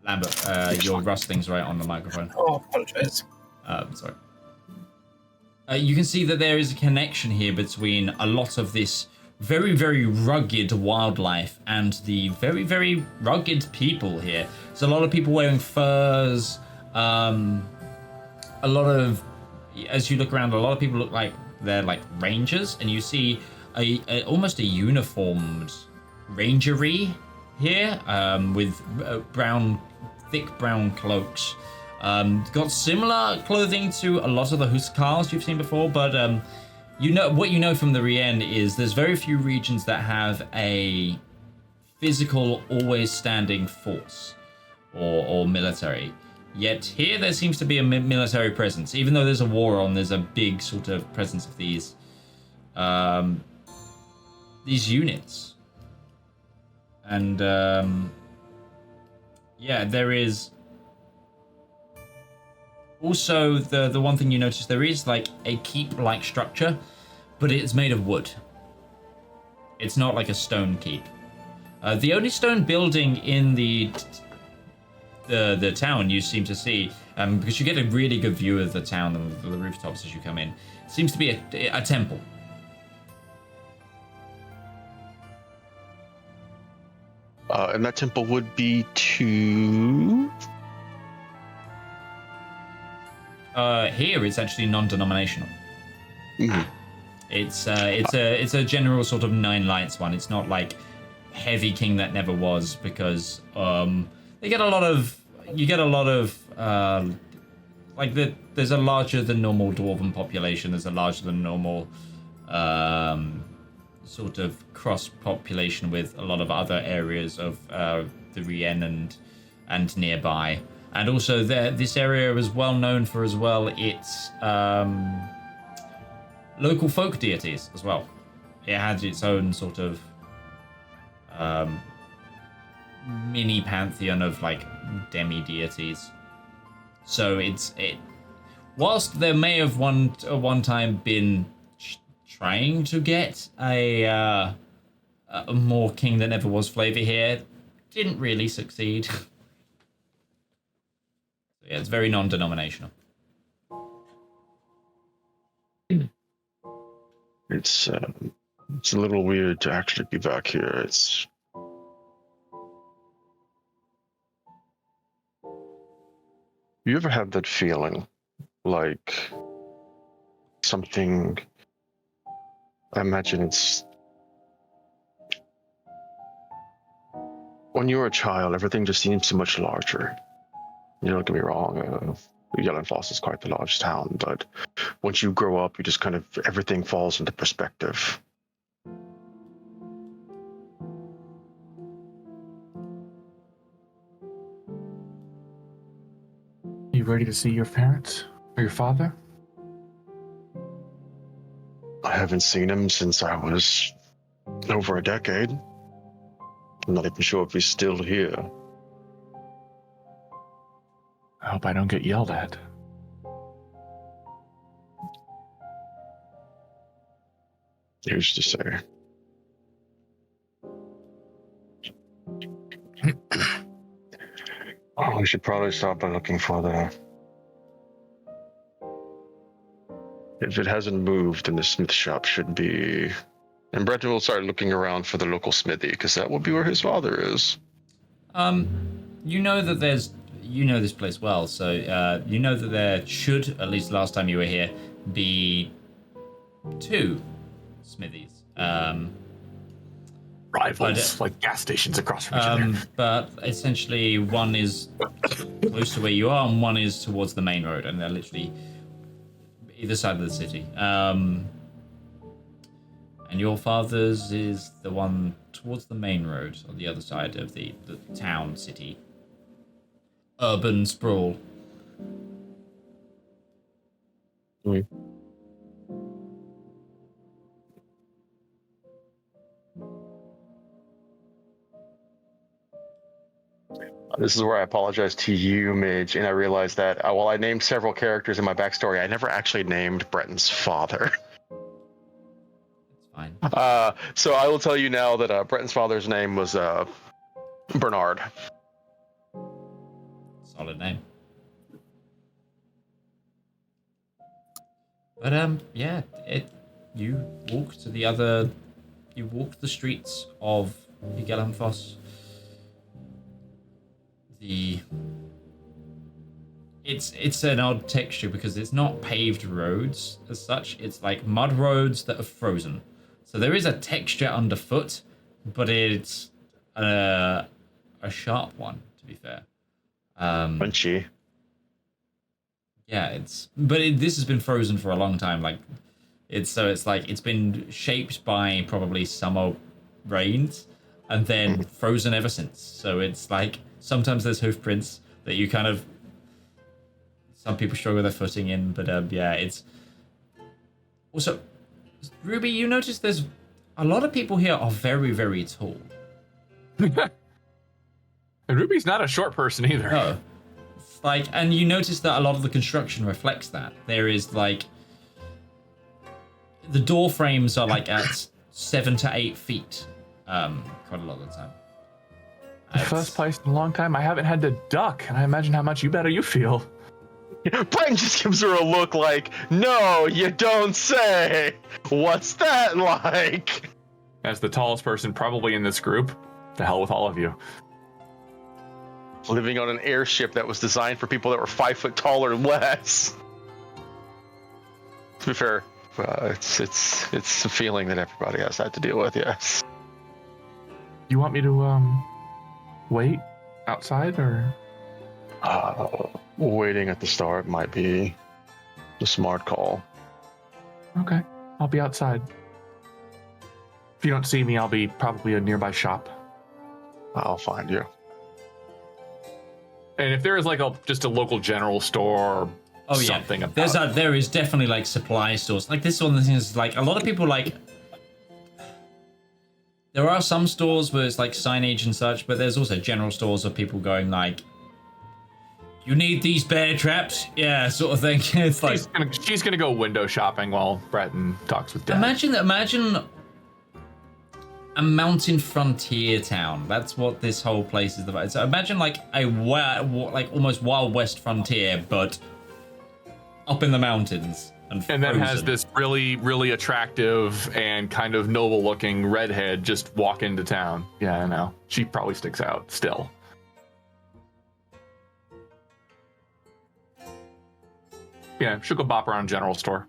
Lambert. Your rustling's right on the microphone. Oh, apologize. Sorry. You can see that there is a connection here between a lot of this very, very rugged wildlife and the very, very rugged people here. There's a lot of people wearing furs. A lot of, as you look around, a lot of people look like they're like rangers, and you see almost a uniformed rangery here with thick brown cloaks. Got similar clothing to a lot of the Huskarls you've seen before, but what you know from the Rien is there's very few regions that have a physical, always standing force or military. Yet here there seems to be a military presence. Even though there's a war on, there's a big sort of presence of these units. And yeah, there is also the one thing you notice, there is like a keep-like structure, but it's made of wood. It's not like a stone keep. The only stone building in the town you seem to see, because you get a really good view of the town and the rooftops as you come in, seems to be a temple. And that temple would be to... Here it's actually non-denominational. Mm-hmm. It's a general sort of 9 lights one. It's not like heavy king that never was, because you get a lot of there's a larger than normal dwarven population. There's a larger than normal sort of cross population with a lot of other areas of the Rien and nearby. And also this area is well known for as well its local folk deities as well. It has its own sort of mini pantheon of like demi-deities. So whilst there may have one time been trying to get a more king than ever was flavor here, didn't really succeed. Yeah, it's very non-denominational. It's a little weird to actually be back here. You ever have that feeling like something? I imagine it's when you're a child, everything just seems so much larger. You don't get me wrong, Yellenfoss is quite a large town, but once you grow up, you just kind of, everything falls into perspective. You ready to see your parents? Or your father? I haven't seen him since I was over a decade. I'm not even sure if he's still here. I hope I don't get yelled at. Who's to say? Oh, we should probably start by looking for the... If it hasn't moved, then the smith shop should be... And Breton will start looking around for the local smithy, because that will be where his father is. You know that you know this place well, so you know that there should, at least last time you were here, be 2 smithies. Rivals, like gas stations across from each other. But essentially, one is close to where you are, and one is towards the main road, and they're literally either side of the city. And your father's is the one towards the main road, on the other side of the town, city. Urban sprawl. Mm. This is where I apologize to you, Midge, and I realized that while I named several characters in my backstory, I never actually named Breton's father. It's fine. So I will tell you now that Breton's father's name was Bernard. Solid name. But yeah, you walk the streets of Gellamfoss. It's an odd texture because it's not paved roads as such. It's like mud roads that are frozen. So there is a texture underfoot, but it's a sharp one, to be fair. Punchy. Yeah, this has been frozen for a long time. Like, it's been shaped by probably summer rains and then frozen ever since. So it's like sometimes there's hoof prints that you kind of. Some people struggle with their footing in, but yeah, it's. Also, Ruby, you notice there's a lot of people here are very, very tall. And Ruby's not a short person either. No. Like, and you notice that a lot of the construction reflects that. There is like the door frames are like at 7 to 8 feet, quite a lot of the time. The first place in a long time I haven't had to duck, and I imagine how much better you feel. Breton just gives her a look like, no, you don't say. What's that like? As the tallest person probably in this group, the hell with all of you. Living on an airship that was designed for people that were 5 foot tall or less. To be fair, it's a feeling that everybody has had to deal with. Yes. You want me to wait outside or? Waiting at the start might be the smart call. Okay, I'll be outside. If you don't see me, I'll be probably a nearby shop. I'll find you. And if there is like just a local general store or something about there is definitely like supply stores. Like this one of the things is like a lot of people like there are some stores where it's like signage and such, but there's also general stores of people going like, you need these bear traps? Yeah, sort of thing. It's like she's gonna go window shopping while Breton talks with Dad. Imagine a mountain frontier town. That's what this whole place is about. So imagine like like almost Wild West frontier, but up in the mountains and then has this really, really attractive and kind of noble-looking redhead just walk into town. Yeah, I know. She probably sticks out still. Yeah, she'll go bop around a general store.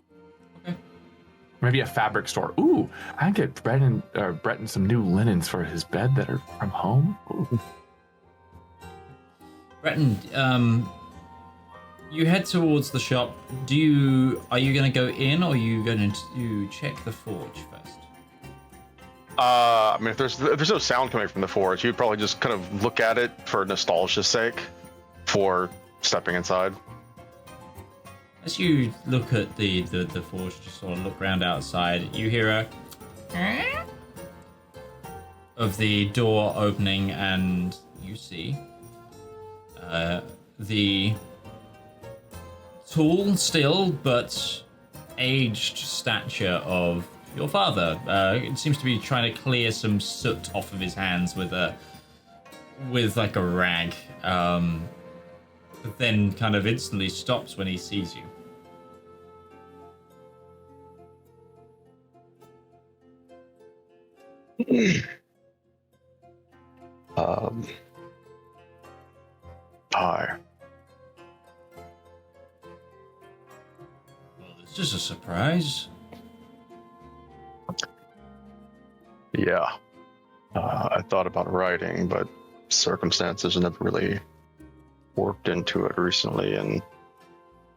Okay. Maybe a fabric store. Ooh, I can get Breton some new linens for his bed that are from home. Ooh. Breton, you head towards the shop. Are you going to go in, or are you going to check the forge first? I mean, if there's no sound coming from the forge, you'd probably just kind of look at it for nostalgia's sake, for stepping inside. As you look at the forge, just sort of look around outside, you hear a of the door opening, and you see the tall still but aged stature of your father. It seems to be trying to clear some soot off of his hands with like a rag. But then kind of instantly stops when he sees you. Hi. Well, it's just a surprise. Yeah. I thought about writing, but circumstances never really worked into it recently, and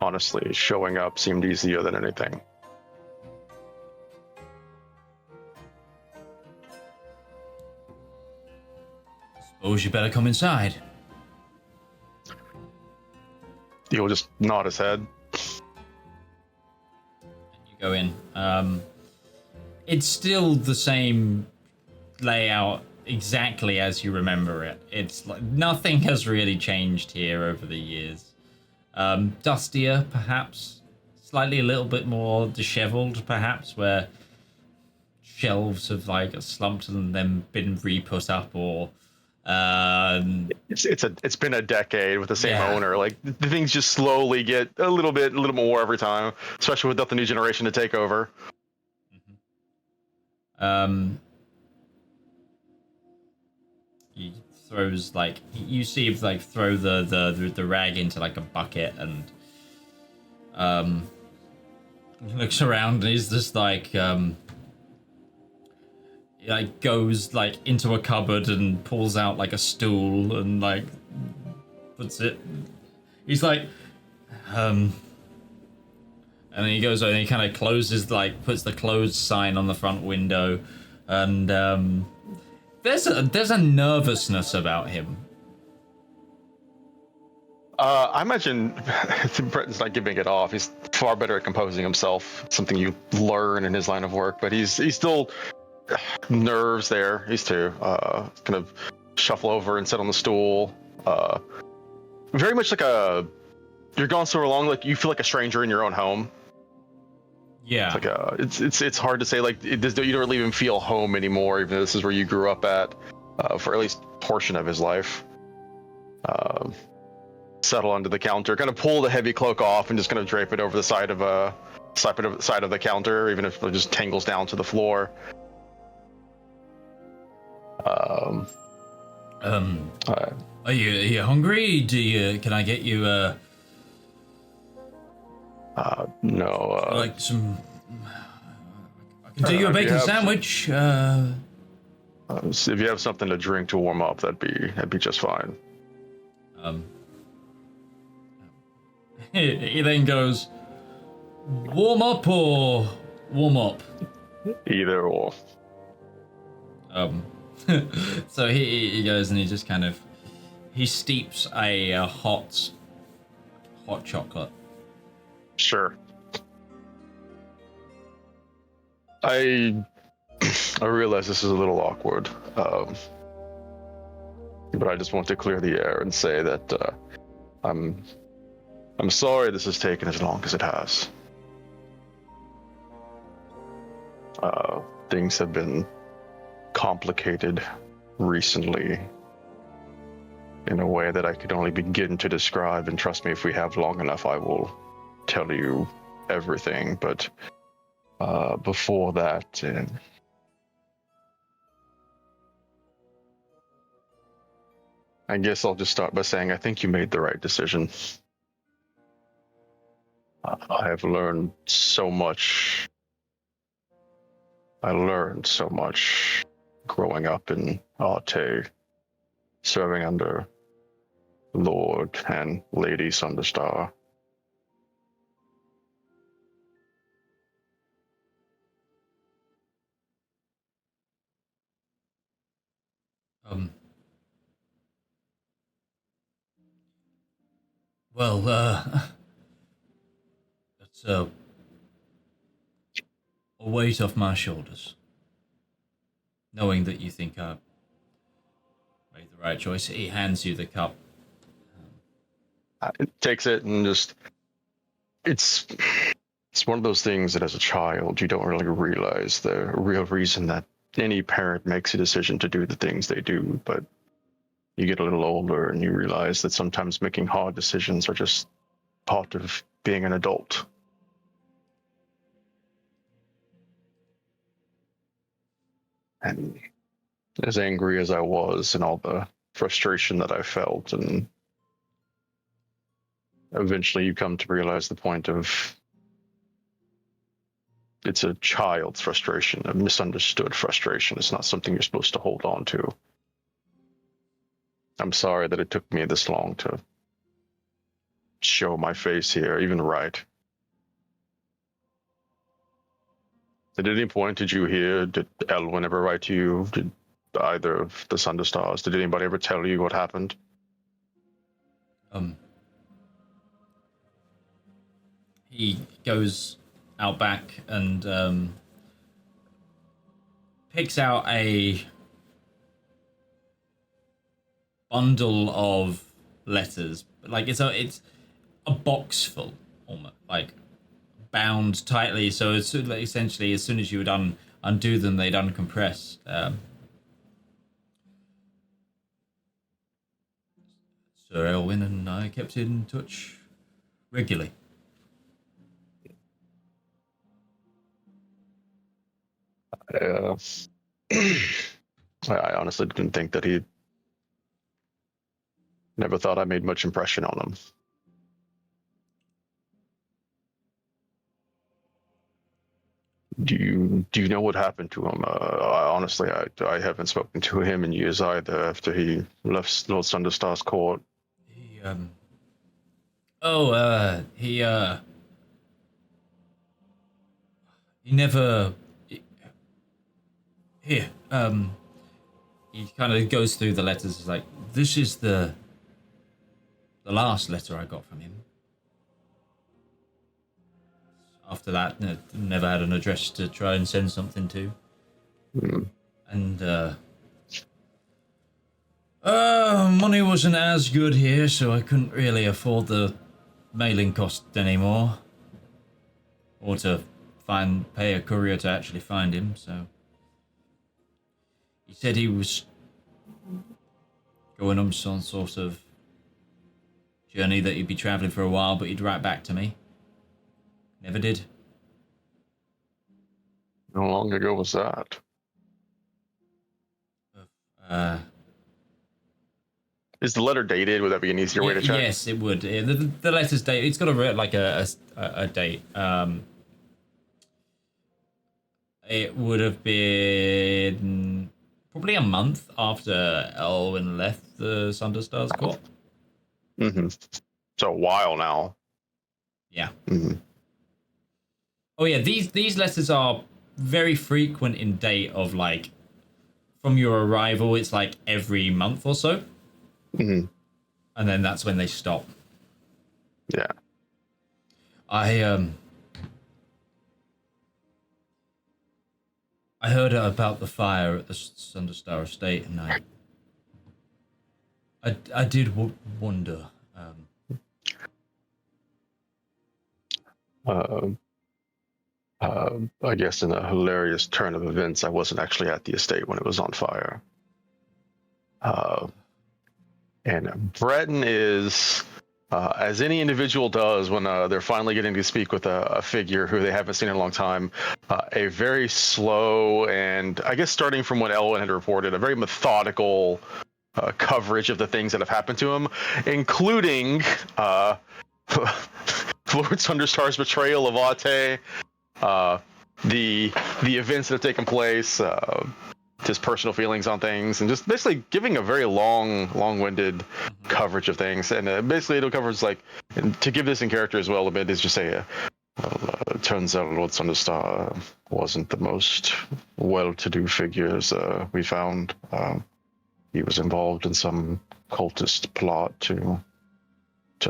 honestly, showing up seemed easier than anything. Suppose you better come inside. He'll just nod his head. And you go in. It's still the same layout exactly as you remember it. It's like nothing has really changed here over the years. Dustier, perhaps. Slightly a little bit more disheveled, perhaps, where shelves have like slumped and then been re-put up, or it's been a decade with the same owner. Like the things just slowly get a little more every time, especially without the new generation to take over. He throws like you see him like throw the rag into like a bucket, and he looks around and he's just like goes like into a cupboard and pulls out like a stool and like puts it. He's like and then he goes over and he kind of closes, like puts the closed sign on the front window, and there's a nervousness about him. I imagine Breton's not giving it off. He's far better at composing himself, something you learn in his line of work, but he's still nerves there. He's too kind of shuffle over and sit on the stool. Very much like you're gone so long, like you feel like a stranger in your own home. Yeah, it's like it's hard to say, like you don't really even feel home anymore, even though this is where you grew up at for at least a portion of his life. Settle onto the counter, kind of pull the heavy cloak off and just kind of drape it over the side of the counter, even if it just tangles down to the floor. Are you hungry? Can I get you no. Like some? I can do you a bacon sandwich. If you have something to drink to warm up, that'd be just fine. He then goes, warm up or warm up? Either or. So he goes and he just kind of steeps a hot chocolate. Sure. I realize this is a little awkward, but I just want to clear the air and say that I'm sorry this has taken as long as it has. Things have been complicated recently in a way that I could only begin to describe, and trust me, if we have long enough, I will tell you everything. But before that, I guess I'll just start by saying I think you made the right decision. I have learned so much. I learned so much growing up in Arte, serving under Lord and Lady Sunderstar. Well, that's a weight off my shoulders, knowing that you think I made the right choice. He hands you the cup. Takes it and just it's one of those things that as a child you don't really realize the real reason that any parent makes a decision to do the things they do, but you get a little older and you realize that sometimes making hard decisions are just part of being an adult. And as angry as I was and all the frustration that I felt, and eventually you come to realize the point of it's a child's frustration, a misunderstood frustration. It's not something you're supposed to hold on to. I'm sorry that it took me this long to show my face here, even right. At any point did you hear, did Elwyn ever write to you? Did either of the Sunderstars, did anybody ever tell you what happened? He goes out back and picks out a bundle of letters. Like it's a box full, almost like bound tightly. So it's essentially as soon as you would undo them, they'd uncompress. Sir Elwyn and I kept in touch regularly. I honestly didn't think that he. Never thought I made much impression on him. Do you know what happened to him? Honestly, I haven't spoken to him in years either. After he left Lord Sunderstar's court. He never. Here, he kind of goes through the letters. He's like, this is the last letter I got from him. After that, never had an address to try and send something to. Mm. And, money wasn't as good here, so I couldn't really afford the mailing cost anymore. Or to pay a courier to actually find him, so... He said he was going on some sort of journey that he'd be travelling for a while, but he'd write back to me. Never did. How long ago was that? Is the letter dated? Would that be an easier way to check? Yes, it would. The letter's dated. It's got a date. It would have been probably a month after Elwyn left the Sunderstar's court. Mm-hmm. So a while now. Yeah. Mm-hmm. Oh yeah, these letters are very frequent in date of like from your arrival. It's like every month or so. Mm-hmm. And then that's when they stop. Yeah. I heard about the fire at the Sunderstar estate, and I did wonder. I guess in a hilarious turn of events, I wasn't actually at the estate when it was on fire. And Breton is, as any individual does when they're finally getting to speak with a figure who they haven't seen in a long time, a very slow and, I guess starting from what Elwyn had reported, a very methodical coverage of the things that have happened to him, including Lord Sunderstar's betrayal of Ate, the events that have taken place, his personal feelings on things, and just basically giving a very long-winded coverage of things. And basically it covers like, and to give this in character as well a bit, is just say, it turns out Lord Sunderstar wasn't the most well-to-do figures we found. He was involved in some cultist plot to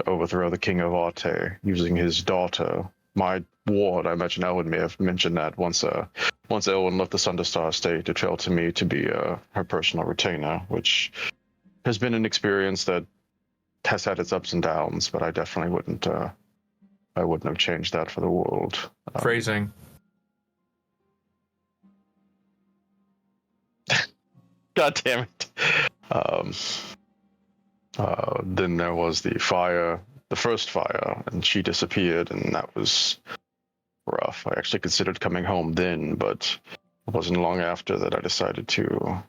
overthrow the King of Ate using his daughter. My ward, I imagine Elwyn may have mentioned that once Elwyn left the Sunderstar estate, it fell to me to be her personal retainer, which has been an experience that has had its ups and downs, but I definitely wouldn't have changed that for the world. Phrasing. God damn it. Then there was the fire, the first fire, and she disappeared, and that was rough. I actually considered coming home then, but it wasn't long after that I decided to.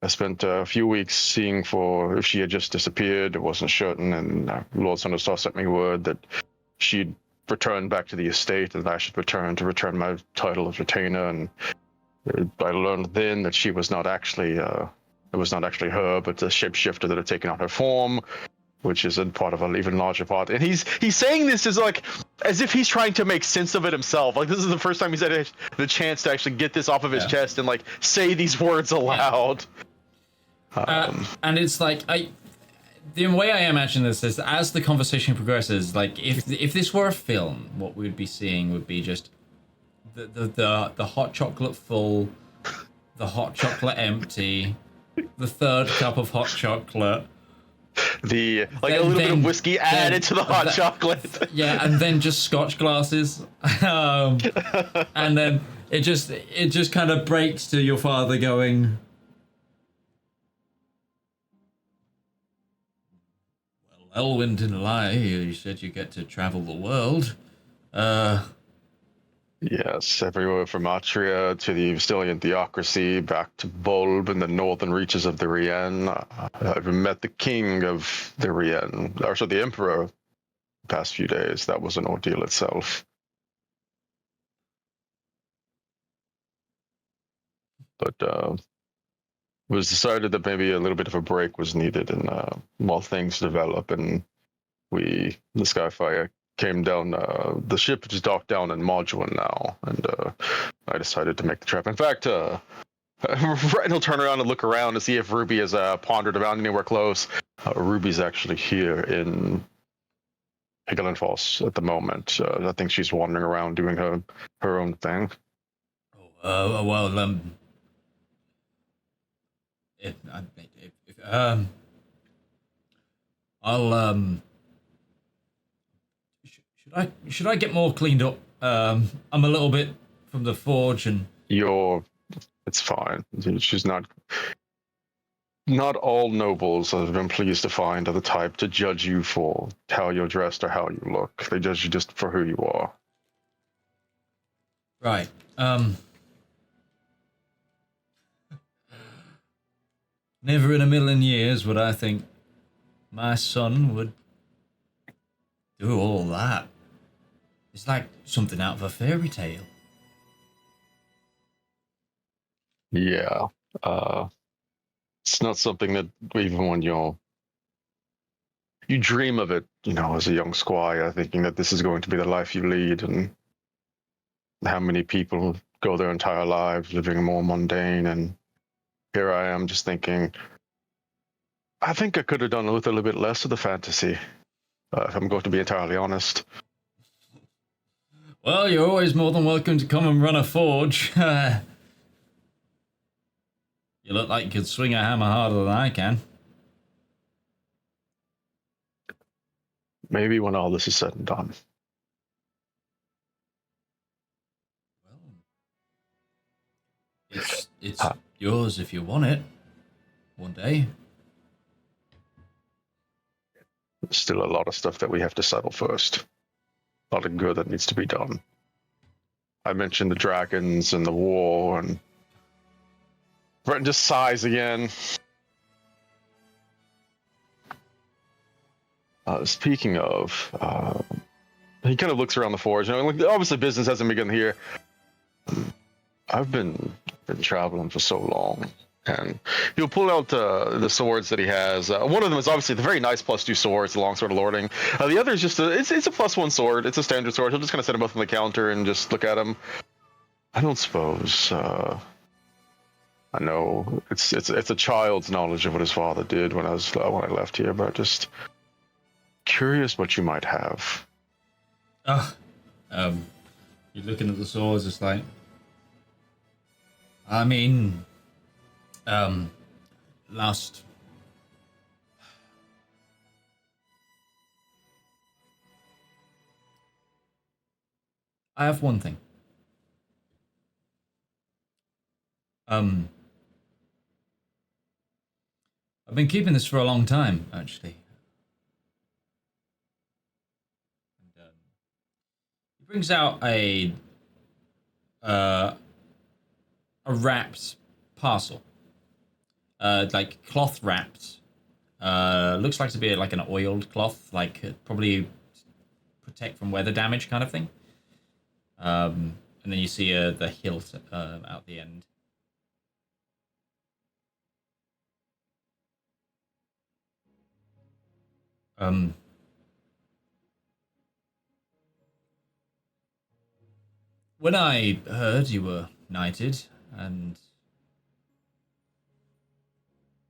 I spent a few weeks seeing for if she had just disappeared. It wasn't certain, and Lord Sunderstar sent me word that she'd returned back to the estate, and I should return my title of retainer. And I learned then that she was not actually. It was not actually her, but the shapeshifter that had taken on her form, which is a part of an even larger part. And he's saying this as if he's trying to make sense of it himself. Like, this is the first time he's had the chance to actually get this off of his chest and like say these words aloud. And it's like the way I imagine this is, as the conversation progresses, like if this were a film, what we would be seeing would be just the hot chocolate full, the hot chocolate empty, the third cup of hot chocolate. A little bit of whiskey added to the hot chocolate. Yeah, and then just scotch glasses. And then it just kind of breaks to your father going, well, Elwyn didn't lie. You said you get to travel the world. Yes, everywhere from Atria to the Vestalian theocracy, back to Bulb and the northern reaches of the Rien. I've met the king of the Rien, or the emperor, the past few days. That was an ordeal itself. But it was decided that maybe a little bit of a break was needed, and while things develop, and the Skyfire came down, the ship just docked down in Moduin now, and I decided to make the trip. In fact, Breton will turn around and look around to see if Ruby has pondered around anywhere close. Ruby's actually here in Higgelenfoss at the moment. I think she's wandering around doing her own thing. Should I get more cleaned up? I'm a little bit from the forge and... It's fine. She's not all nobles have been pleased to find are the type to judge you for how you're dressed or how you look. They judge you just for who you are. Right. Never in a million years would I think my son would do all that. It's like something out of a fairy tale. Yeah. It's not something that even when you dream of it, as a young squire, thinking that this is going to be the life you lead, and how many people go their entire lives living more mundane, and here I am just thinking, I think I could have done with a little bit less of the fantasy, if I'm going to be entirely honest. Well, you're always more than welcome to come and run a forge. You look like you could swing a hammer harder than I can. Maybe when all this is said and done. Well, it's yours if you want it. One day. There's still a lot of stuff that we have to settle first. A lot of good that needs to be done. I mentioned the dragons and the war, and Breton just sighs again. Speaking of, he kind of looks around the forge. Obviously business hasn't begun here. I've been traveling for so long, and he'll pull out the swords that he has. One of them is obviously the very nice +2 swords, the longsword of lording. The other is just it's a +1 sword. It's a standard sword. He'll just kind of set them both on the counter and just look at them. I don't suppose. I know it's a child's knowledge of what his father did when I left here, but just curious what you might have. You're looking at the swords. It's like, I mean, last. I have one thing. I've been keeping this for a long time, actually. And, he brings out a wrapped parcel, like cloth wrapped. Looks like to be like an oiled cloth, like probably protect from weather damage kind of thing. And then you see the hilt out the end. When I heard you were knighted, and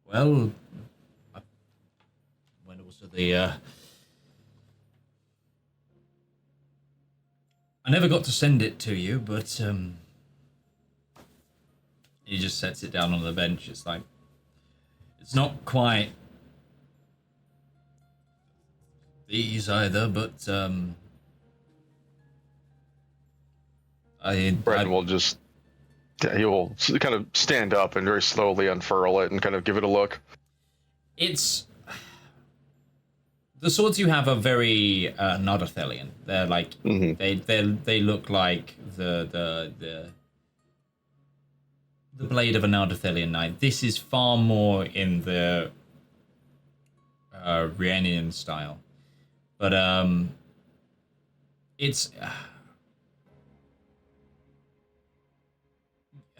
well, when also I never got to send it to you, but he just sets it down on the bench. It's like, It's not quite these either, but Breton will just he will kind of stand up and very slowly unfurl it and kind of give it a look. It's the swords you have are very Nardathelian. They're like they look like the blade of a Nardathelian knight. This is far more in the Rhiannian style, but it's.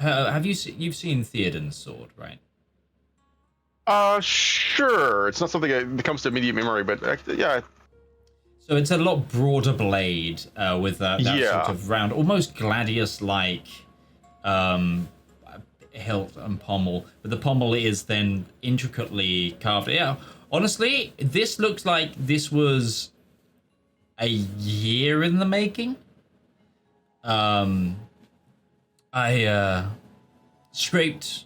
You've seen Theoden's sword, right? Sure. It's not something that comes to immediate memory, but yeah. So it's a lot broader blade with that sort of round, almost gladius-like hilt and pommel. But the pommel is then intricately carved. Yeah, honestly, this looks like this was a year in the making. I scraped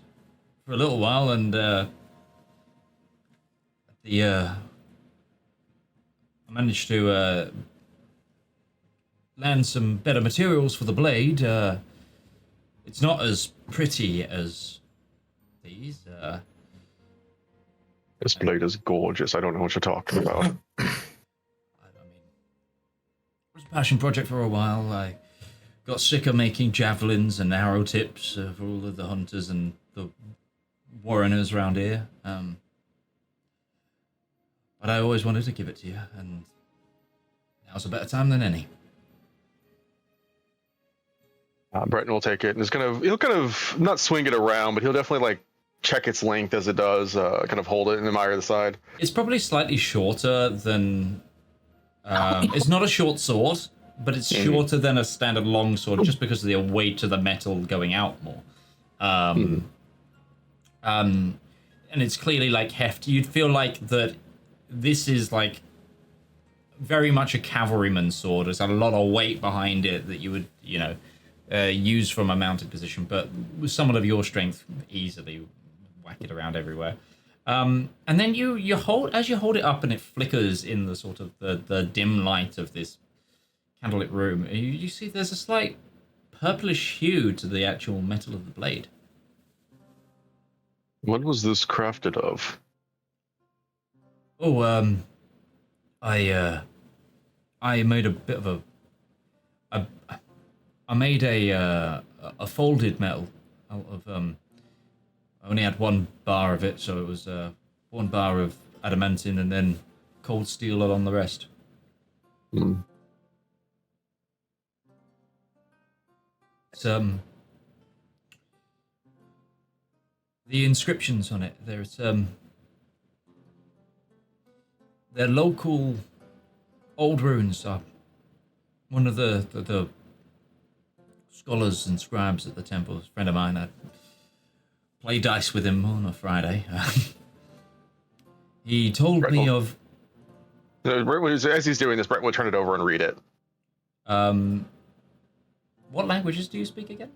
for a little while and I managed to land some better materials for the blade. It's not as pretty as these. This blade is gorgeous. I don't know what you're talking about. I mean, it was a passion project for a while. I got sick of making javelins and arrow tips for all of the hunters and the warreners around here. But I always wanted to give it to you, and now's a better time than any. Breton will take it and he'll kind of not swing it around, but he'll definitely like check its length as it does, kind of hold it and admire the side. It's probably slightly shorter than. It's not a short sword, but it's shorter than a standard long sword just because of the weight of the metal going out more. And it's clearly like hefty. You'd feel like that this is like very much a cavalryman's sword. There's a lot of weight behind it that you would, use from a mounted position, but with someone of your strength, easily whack it around everywhere. And then you hold it up and it flickers in the sort of the dim light of this candlelit room. You see there's a slight purplish hue to the actual metal of the blade. What was this crafted of? Oh, I made a bit of I made a folded metal out of I only had one bar of it, so it was one bar of adamantine and then cold steel along the rest. It's the inscriptions on it. There's they're local old runes. One of the scholars and scribes at the temple, a friend of mine, I play dice with him on a Friday. He told me of. As he's doing this, Brett will turn it over and read it. What languages do you speak again?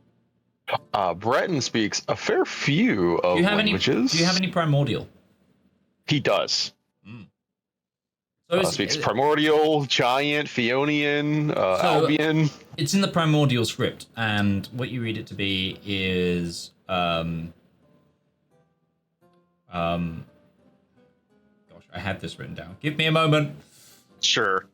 Breton speaks a fair few of languages. Do you have any primordial? He does. So speaks Primordial, Giant, Fionian, Albion. It's in the Primordial script, and what you read it to be is gosh, I had this written down. Give me a moment. Sure.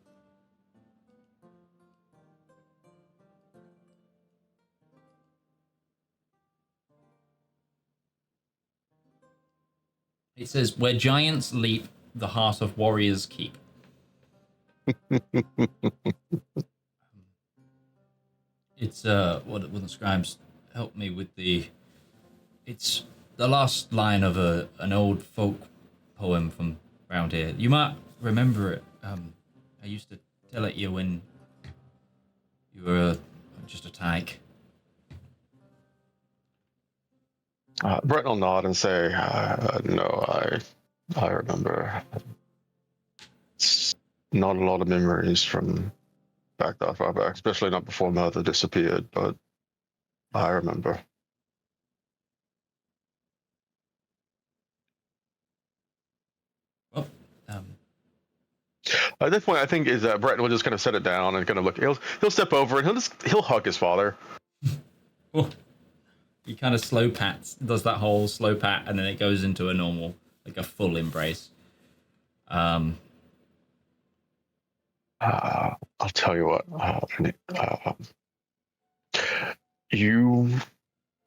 It says, "Where giants leap, the heart of warriors keep." It's what the scribes helped me with it's the last line of an old folk poem from around here. You might remember it. I used to tell it you when you were just a tyke. Brett will nod and say, "No, I remember. It's not a lot of memories from back that far back, especially not before Mother disappeared, but I remember." At this point, I think is Breton will just kind of set it down and kind of look. He'll step over and he'll hug his father. Oh. He kind of slow pats, does that whole slow pat, and then it goes into a normal, like a full embrace. I'll tell you what. You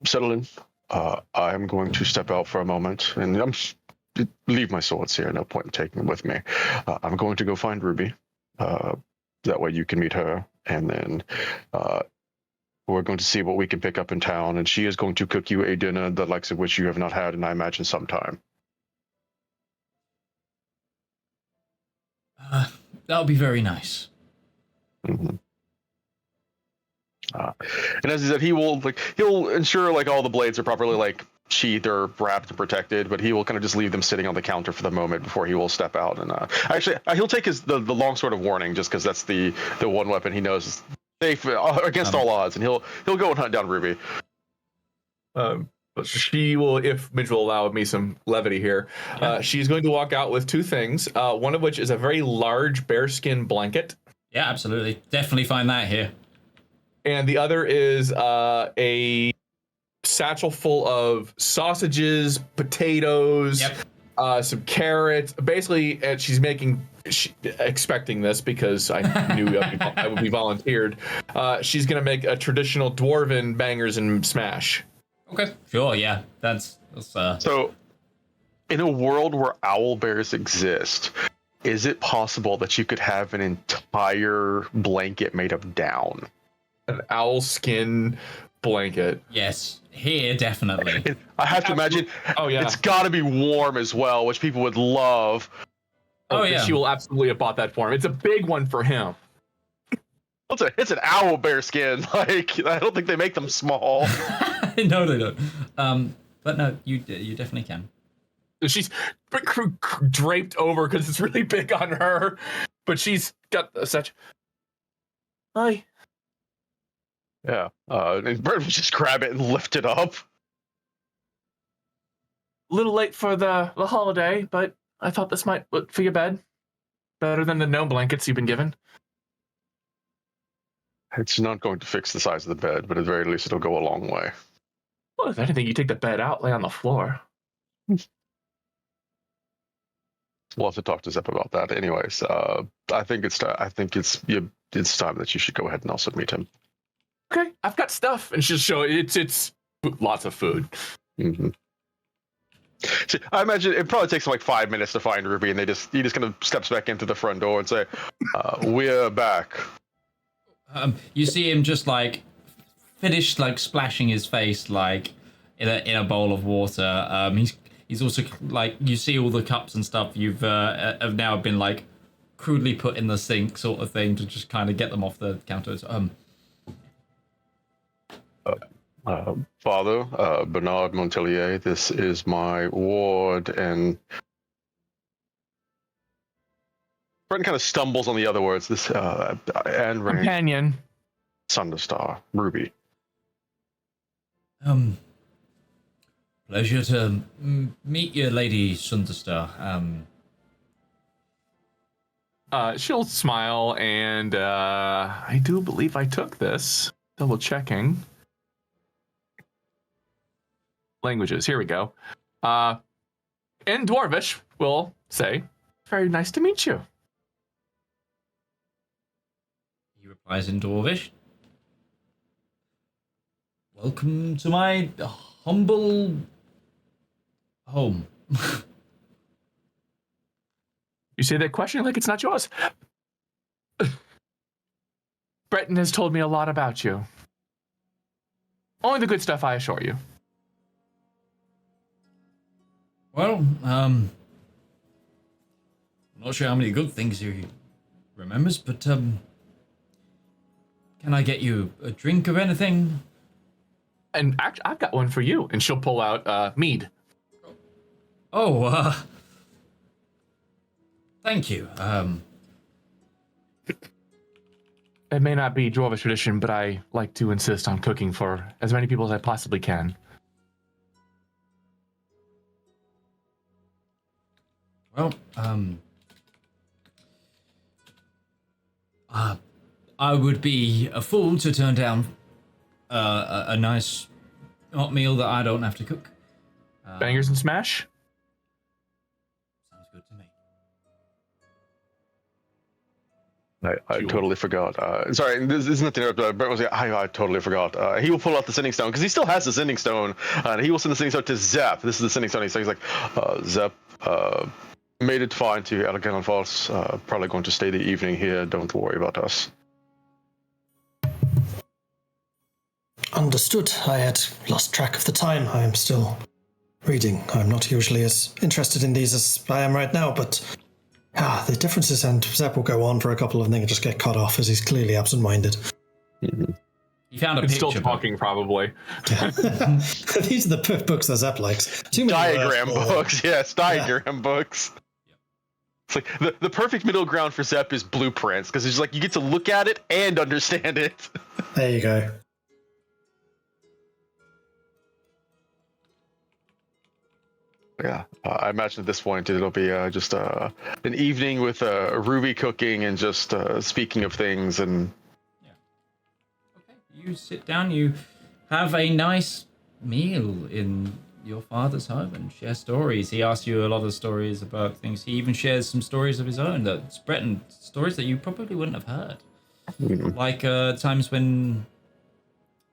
settle in. I'm going to step out for a moment, and leave my swords here. No point in taking them with me. I'm going to go find Ruby. That way you can meet her, and then we're going to see what we can pick up in town. And she is going to cook you a dinner the likes of which you have not had in, I imagine, some time. That'll be very nice. Mm-hmm. And as he said, he'll ensure all the blades are properly sheathed or wrapped and protected, but he will kind of just leave them sitting on the counter for the moment before he will step out. And he'll take the long sword of warning, just because that's the one weapon he knows is safe against all odds, and he'll go and hunt down Ruby. She will, if Midge will allow me some levity here, she's going to walk out with two things, one of which is a very large bearskin blanket. Yeah, absolutely. Definitely find that here. And the other is a satchel full of sausages, potatoes, some carrots. Basically, she's expecting this because I knew I would be volunteered. She's going to make a traditional dwarven bangers and smash. Okay, sure, yeah. That's So, in a world where owl bears exist, is it possible that you could have an entire blanket made of down? An owl skin blanket. Yes, here definitely. I have to imagine. Oh yeah, it's got to be warm as well, which people would love. Oh yeah, she will absolutely have bought that for him. It's a big one for him. It's an owl bear skin. I don't think they make them small. No, they don't. But no, you definitely can. She's draped over because it's really big on her, but she's got such. Hi. Yeah, and Bert would just grab it and lift it up. A little late for the holiday, but I thought this might look for your bed. Better than the gnome blankets you've been given. It's not going to fix the size of the bed, but at the very least it'll go a long way. Well, if anything, you take the bed out, lay on the floor. We'll have to talk to Zep about that. Anyways, I think it's time that you should go ahead and also meet him. Okay, I've got stuff, and she'll show it's lots of food. Mm-hmm. See, I imagine it probably takes them 5 minutes to find Ruby, and he just kind of steps back into the front door and say, "We're back." You see him just finish splashing his face in a bowl of water. He's also you see all the cups and stuff you've have now been crudely put in the sink sort of thing to just kind of get them off the counters. Father, Bernard Montelier, this is my ward, and Breton kind of stumbles on the other words. This Anrayne, companion, Sunderstar, Ruby. Pleasure to meet you, Lady Sunderstar. She'll smile, and I do believe I took this. Double checking. Languages, here we go. In Dwarvish, we'll say, very nice to meet you. He replies in Dwarvish. Welcome to my humble home. You say that question like it's not yours. Breton has told me a lot about you. Only the good stuff, I assure you. Well, I'm not sure how many good things he remembers, but can I get you a drink of anything? And actually, I've got one for you. And she'll pull out mead. Oh, thank you. It may not be Dwarvish tradition, but I like to insist on cooking for as many people as I possibly can. Well, I would be a fool to turn down a nice hot meal that I don't have to cook. Bangers and smash. Sounds good to me. I totally forgot. Sorry, this isn't nothing. Brent was like, I totally forgot. He will pull out the sending stone because he still has the sending stone, and he will send the sending stone to Zep. This is the sending stone. He's like, Zep, made it fine to Elendor Falls. Probably going to stay the evening here. Don't worry about us. Understood. I had lost track of the time. I am still reading. I'm not usually as interested in these as I am right now, but the differences, and Zep will go on for a couple and then just get cut off as he's clearly absent-minded. Mm-hmm. You found a It's picture. still talking, probably. These are the books that Zep likes. Too many Diagram books, yes, diagram books. It's like the perfect middle ground for Zep is blueprints, because it's like you get to look at it and understand it. There you go. Yeah, I imagine at this point it'll be just an evening with Ruby cooking and just speaking of things and. Yeah. Okay. You sit down. You have a nice meal in your father's home and share stories. He asks you a lot of stories about things. He even shares some stories of his own. That's Breton stories that you probably wouldn't have heard. Mm-hmm. Like times when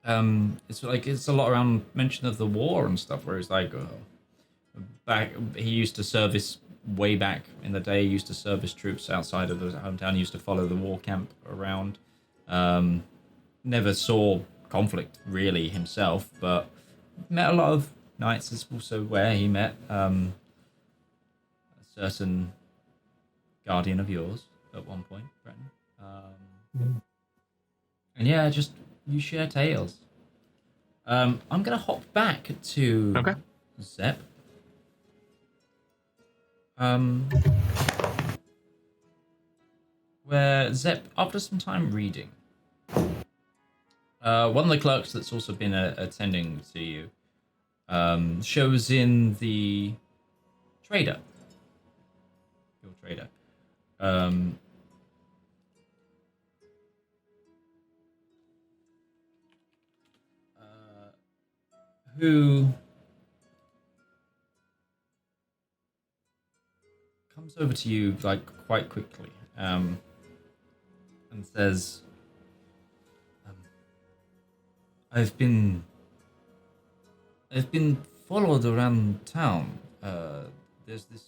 it's a lot around mention of the war and stuff, where it's like. Back, he used to service way back in the day. He used to service troops outside of the hometown. He used to follow the war camp around. Never saw conflict really himself, but met a lot of knights. Is also where he met a certain guardian of yours at one point, Breton. And yeah, just you share tales. I'm gonna hop back to Zep. Where Zep, after some time reading, one of the clerks that's also been attending to you shows in the trader, your trader, who comes over to you like quite quickly and says, I've been followed around town. There's this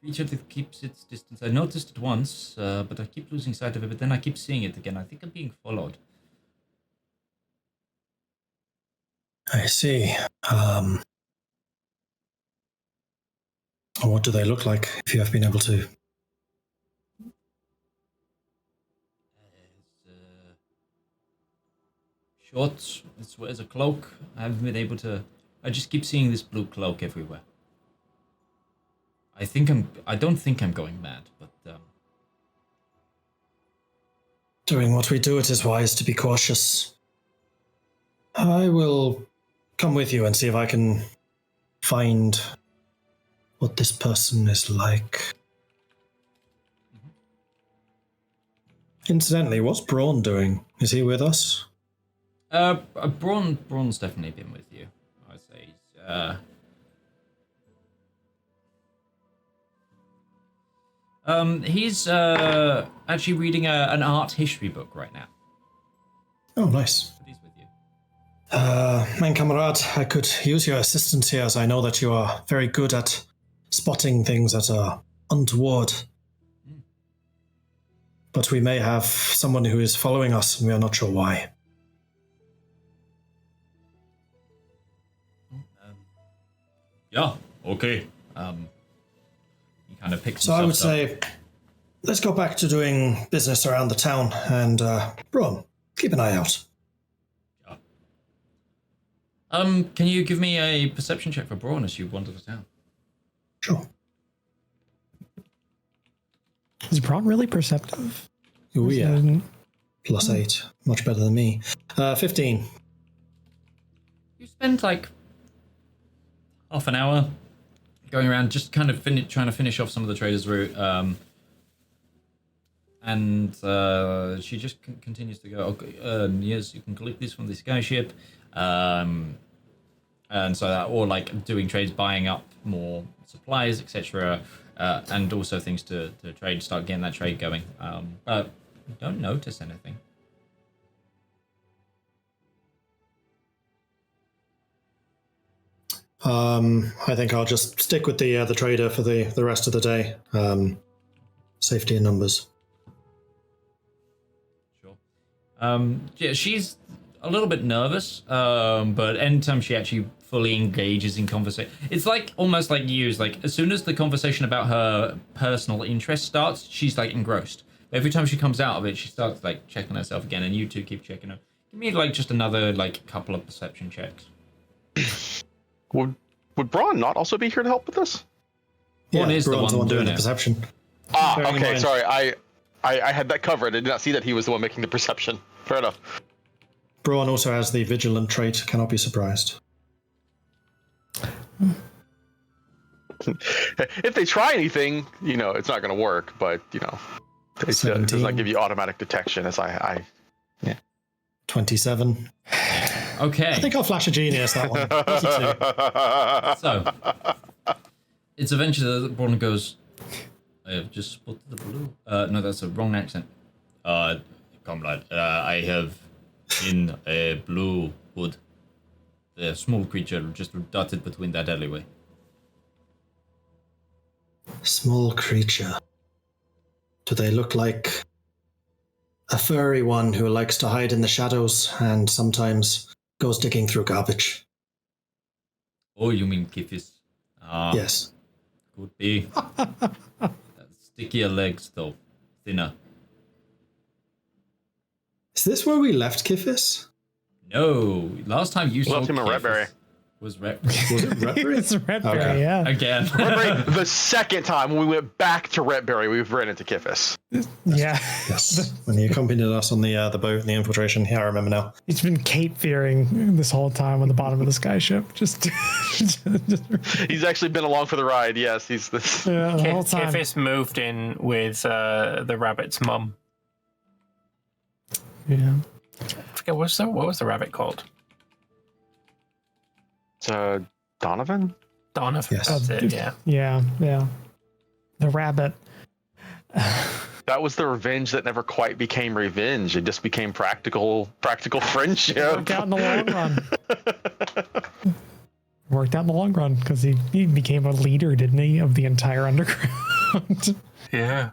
creature that keeps its distance. I noticed it once, but I keep losing sight of it, but then I keep seeing it again. I think I'm being followed. I see. What do they look like, if you have been able to? Short, it wears a cloak. I haven't been able to... I just keep seeing this blue cloak everywhere. I don't think I'm going mad, but... Doing what we do, it is wise to be cautious. I will come with you and see if I can find what this person is like. Mm-hmm. Incidentally, what's Braun doing? Is he with us? Braun's definitely been with you, I'd say. He's actually reading an art history book right now. Oh, nice. But he's with you. Mein Kamerad, I could use your assistance here, as I know that you are very good at spotting things that are untoward. Mm. But we may have someone who is following us, and we are not sure why. Yeah, okay. He kind of picks So I would say, let's go back to doing business around the town, and Braun, keep an eye out. Yeah. Can you give me a perception check for Braun as you wander the town? Sure. Is Braun really perceptive? Oh yeah. +8, much better than me. 15. You spend like half an hour going around, just kind of trying to finish off some of the trader's route, And she just continues to go, okay, yes, you can collect this from the skyship. And so that, or like doing trades, buying up more supplies, etc. And also things to trade, start getting that trade going. But don't notice anything. I think I'll just stick with the trader for the rest of the day. Safety in numbers. Sure. Yeah, she's a little bit nervous, but anytime she actually fully engages in conversation, it's like almost like you. Like as soon as the conversation about her personal interest starts, she's like engrossed. Every time she comes out of it, she starts like checking herself again, and you two keep checking her. Give me like just another like couple of perception checks. Would Braun not also be here to help with this? Braun is the one doing the it. perception. Okay, sorry. I had that covered. I did not see that he was the one making the perception. Fair enough. Braun also has the vigilant trait, cannot be surprised. If they try anything, it's not going to work, but, it does not give you automatic detection as I 27. Okay. I think I'll flash a genius, that one. 32. So, it's eventually that Braun goes, I have just spotted the blue. No, that's a wrong accent. Comrade, I have seen a blue hood. A small creature just darted between that alleyway. Small creature. Do they look like a furry one who likes to hide in the shadows and sometimes goes digging through garbage? Oh, you mean Kifis? Yes. Could be. Stickier legs, though. Thinner. Is this where we left Kifis? No. Last time you saw left him in Redberry. Was it Redberry? It's Redberry, Okay. yeah. Again. Redberry, the second time when we went back to Redberry, we've ran into Kifis. Yeah. Yes. When he accompanied us on the boat in the infiltration. Yeah, I remember now. He's been Cape fearing this whole time on the bottom of the skyship. Just He's actually been along for the ride. Yes, he's this. yeah, the whole time. Kifis moved in with the rabbit's mum. Yeah. I forget what was the rabbit called? Donovan? Donovan. Yes. That's it, yeah. Yeah. The rabbit. That was the revenge that never quite became revenge. It just became practical friendship. Worked out in the long run. Worked out in the long run because he became a leader, didn't he, of the entire underground? Yeah.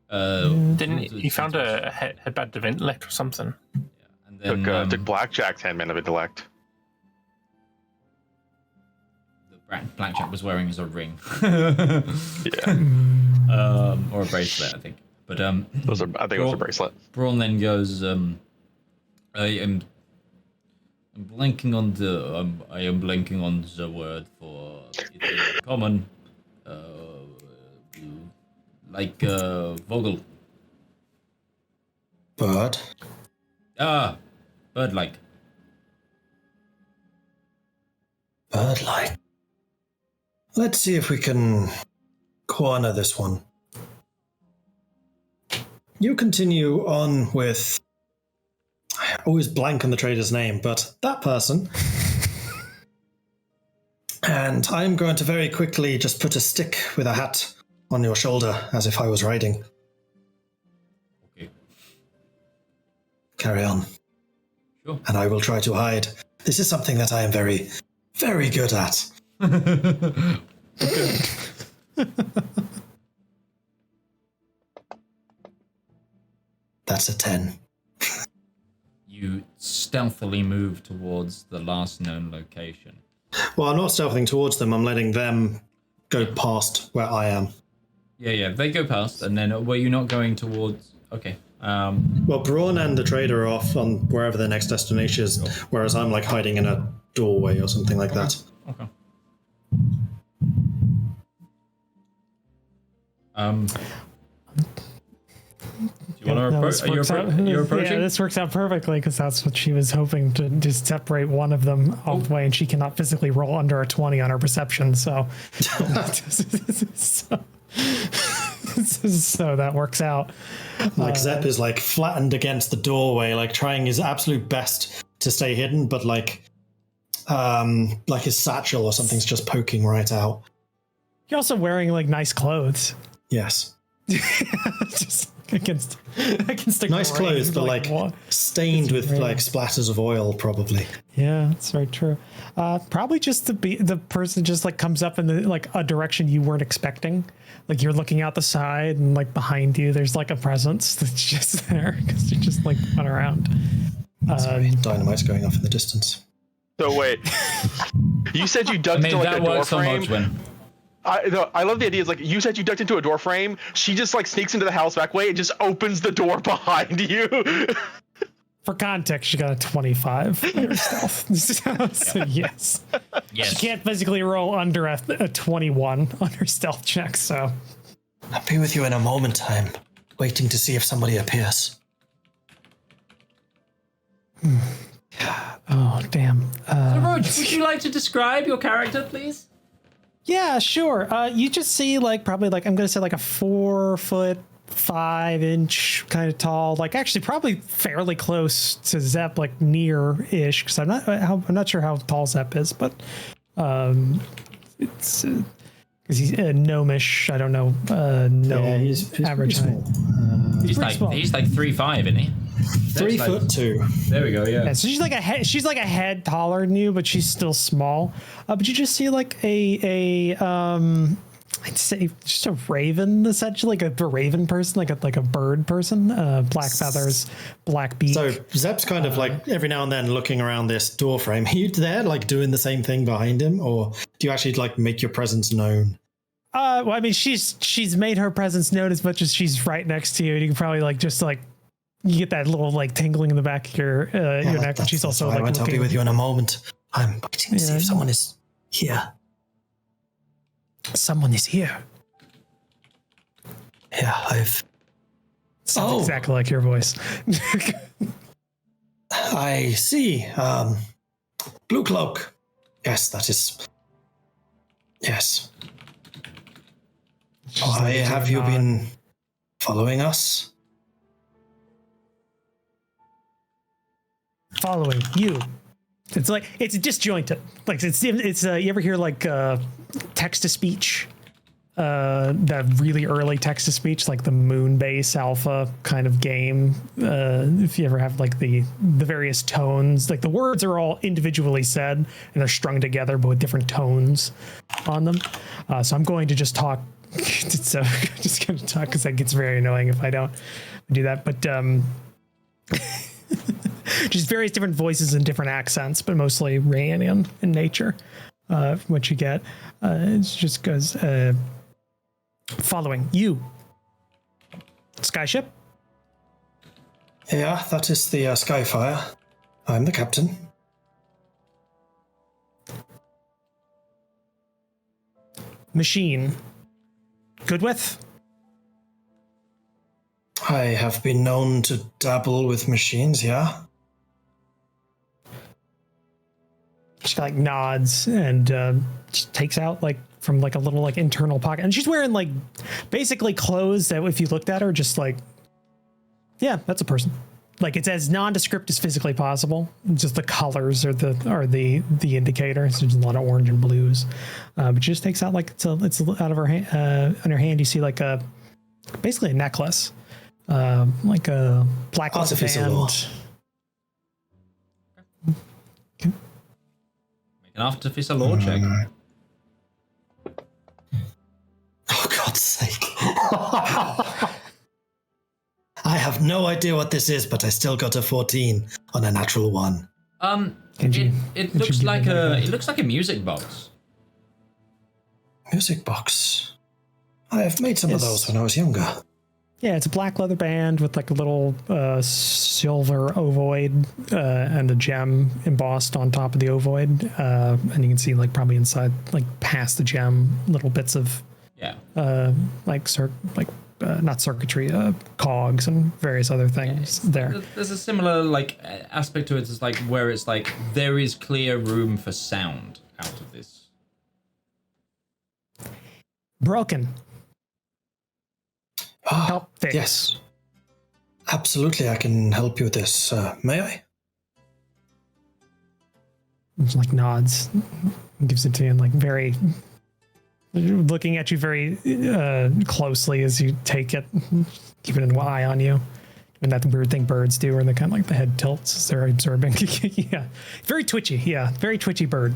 Didn't he found a headband of intellect or something? And then, Took Blackjack's handman of intellect. Blackjack was wearing as a ring. Yeah. Or a bracelet, I think. But I think it was a bracelet. Braun then goes, I am blanking on the word for it in common. Like Vogel. Bird. Bird-like. Bird-like. Let's see if we can corner this one. You continue on with... I always blank on the trader's name, but that person. And I'm going to very quickly just put a stick with a hat on your shoulder as if I was riding. Okay. Carry on. Sure. And I will try to hide. This is something that I am very, very good at. That's a 10. You stealthily move towards the last known location. Well, I'm not stealthing towards them. I'm letting them go past where I am. Yeah, they go past, and then were you not going towards... Okay. Well, Braun and the trader are off on wherever their next destination is, whereas I'm like hiding in a doorway or something like that. Okay. Do you want to approach? You're approaching? Yeah, this works out perfectly because that's what she was hoping to just separate one of them all the way, and she cannot physically roll under a 20 on her perception. So so that works out. Like Zep is like flattened against the doorway, like trying his absolute best to stay hidden, but like his satchel or something's just poking right out. You're also wearing like nice clothes. Yes. Just against the nice grain, clothes, but like stained with like splatters of oil, probably. Yeah, that's very true. Probably just the person just like comes up in the like a direction you weren't expecting. Like you're looking out the side and like behind you, there's like a presence that's just there because you just like run around. Sorry, dynamite's going off in the distance. So wait, you said you dug into like a door frame. I love the idea. It's like you said you ducked into a door frame. She just like sneaks into the house back way and just opens the door behind you. For context, she got a 25 for her stealth. So yes. She can't physically roll under a 21 on her stealth check. So I'll be with you in a moment. I'm waiting to see if somebody appears. Oh damn. So Roach, would you like to describe your character, please? Yeah, sure. You just see like probably like I'm gonna say like a 4'5" kind of tall, like actually probably fairly close to Zep, like near-ish, because I'm not sure how tall Zep is, but it's because he's gnomish. I don't know. No, he's average height. He's like 3'5", isn't he? 3'2". There we go. Yeah. So she's like a head taller than you, but she's still small. But you just see like I'd say just a raven, essentially, like a raven person, like a bird person. Black feathers, black beak. So Zep's kind of like every now and then looking around this door frame. Are you there, like doing the same thing behind him, or do you actually like make your presence known? Well, I mean, she's made her presence known as much as she's right next to you. And you can probably like just like you get that little like tingling in the back of your neck. But she's also like I'll be with you in a moment. I'm waiting to see if someone is here. Someone is here. Yeah, Sounds exactly like your voice. I see. Blue cloak. Yes, that is. Yes. Why have you been following us? Following you. It's like it's disjointed. Like it's you ever hear like text to speech? That really early text to speech, like the Moonbase alpha kind of game. If you ever have like the various tones, like the words are all individually said and they're strung together, but with different tones on them. So I'm going to just talk. So I'm just going to talk because that gets very annoying if I don't do that. But just various different voices and different accents, but mostly Rayanian in nature. What you get, it just goes. Following you. Skyship? Yeah, that is the Skyfire. I'm the captain. Machine. Good with? I have been known to dabble with machines, yeah. She like nods and just takes out like from like a little like internal pocket, and she's wearing like basically clothes that if you looked at her, just like, yeah, that's a person. Like it's as nondescript as physically possible. Just the colors are the indicator. So there's a lot of orange and blues, but she just takes out like it's out of her hand. On her hand, you see like basically a necklace, like a black leather band. Make an artificer law check. Oh, God's sake. I have no idea what this is, but I still got a 14 on a natural one. It looks like a music box. Music box. I have made some of those when I was younger. Yeah, it's a black leather band with like a little silver ovoid and a gem embossed on top of the ovoid, and you can see like probably inside, like past the gem, little bits of not circuitry, cogs and various other things there. There's a similar like aspect to it. It's like where it's like there is clear room for sound out of this. Broken. help fix. Yes. Absolutely, I can help you with this. May I? Just like nods, gives it to you, and like very looking at you very closely as you take it, keeping an eye on you. And that weird thing birds do, where they kind of like the head tilts as they're absorbing. Yeah, very twitchy. Yeah, very twitchy bird.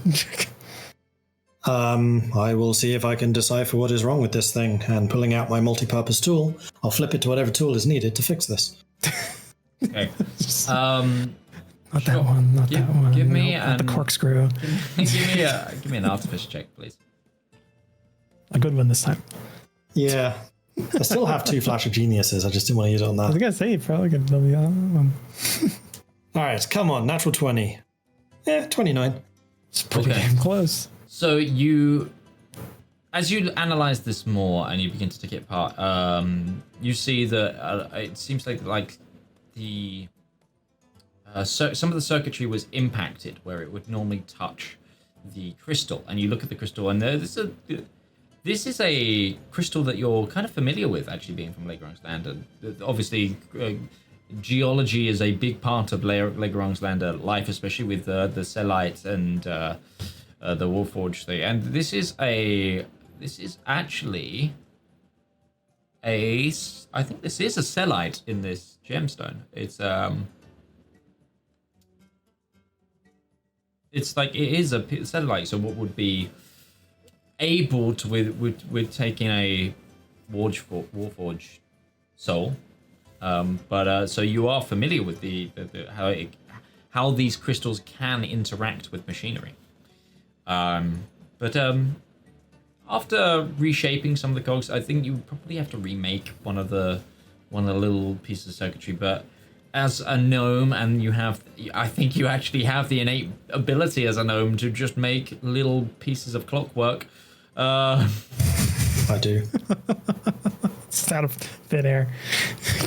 I will see if I can decipher what is wrong with this thing, and pulling out my multi-purpose tool, I'll flip it to whatever tool is needed to fix this. Okay. Not that one. Not that one. Give me not the corkscrew. give me an artifice check, please. A good one this time. Yeah. I still have 2 Flash of Geniuses. I just didn't want to use it on I was that. gonna say you probably could double the other one. All right, come on, natural 20. 29. It's pretty Okay. damn close. So as you analyze this more and you begin to take it apart, you see that it seems like the some of the circuitry was impacted where it would normally touch the crystal, and you look at the crystal, and this is a crystal that you're kind of familiar with, actually, being from Legrand's Land. And obviously, geology is a big part of Legrand's Land life, especially with the Cellite and the Warforged thing. And this is actually I think this is a Cellite in this gemstone. It's like it is a Cellite, so what would be able to with taking a Warforged soul, but so you are familiar with the how these crystals can interact with machinery. But after reshaping some of the cogs, I think you probably have to remake one of the little pieces of circuitry. But as a gnome, and I think you actually have the innate ability as a gnome to just make little pieces of clockwork. I do. It's out of thin air.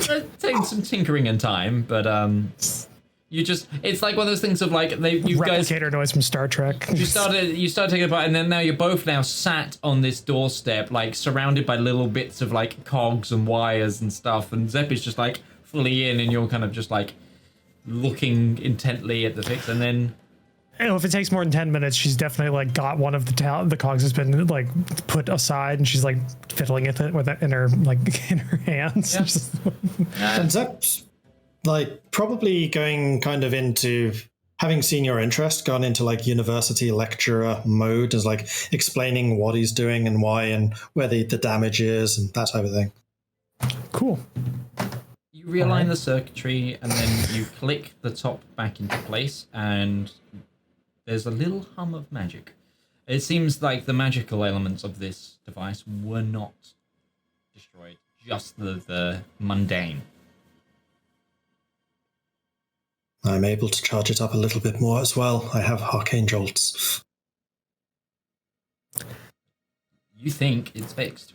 It takes some tinkering and time, but it's like one of those things of like you guys Replicator noise from Star Trek. you started taking it apart, and then now you're both now sat on this doorstep, like surrounded by little bits of like cogs and wires and stuff, and Zep is just like fully in, and you're kind of just like looking intently at the fix, and then if it takes more than 10 minutes, she's definitely like got one of the cogs has been like put aside, and she's like fiddling with it in her hands. Yeah. And Zep's like probably going kind of into, having seen your interest, gone into like university lecturer mode, as like explaining what he's doing and why and where the damage is and that type of thing. Cool. You realign the circuitry, and then you click the top back into place, and there's a little hum of magic. It seems like the magical elements of this device were not destroyed, just the mundane. I'm able to charge it up a little bit more as well. I have arcane jolts. You think it's fixed.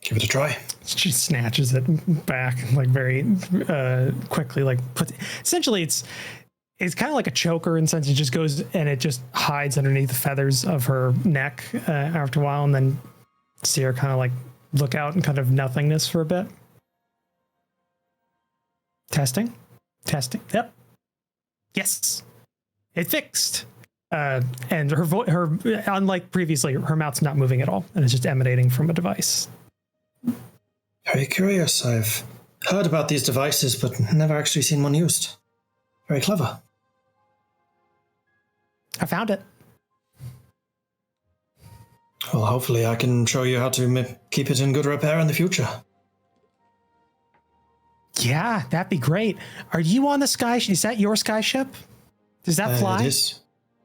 Give it a try. She snatches it back like very quickly, like essentially it's kind of like a choker in the sense it just goes and it just hides underneath the feathers of her neck after a while, and then see her kind of like look out in kind of nothingness for a bit. Testing. Yep. Yes. It fixed. And her unlike previously, her mouth's not moving at all, and it's just emanating from a device. Very curious. I've heard about these devices, but never actually seen one used. Very clever. I found it. Well, hopefully I can show you how to keep it in good repair in the future. Yeah, that'd be great. Are you on the sky? Is that your sky ship? Does that fly? It is.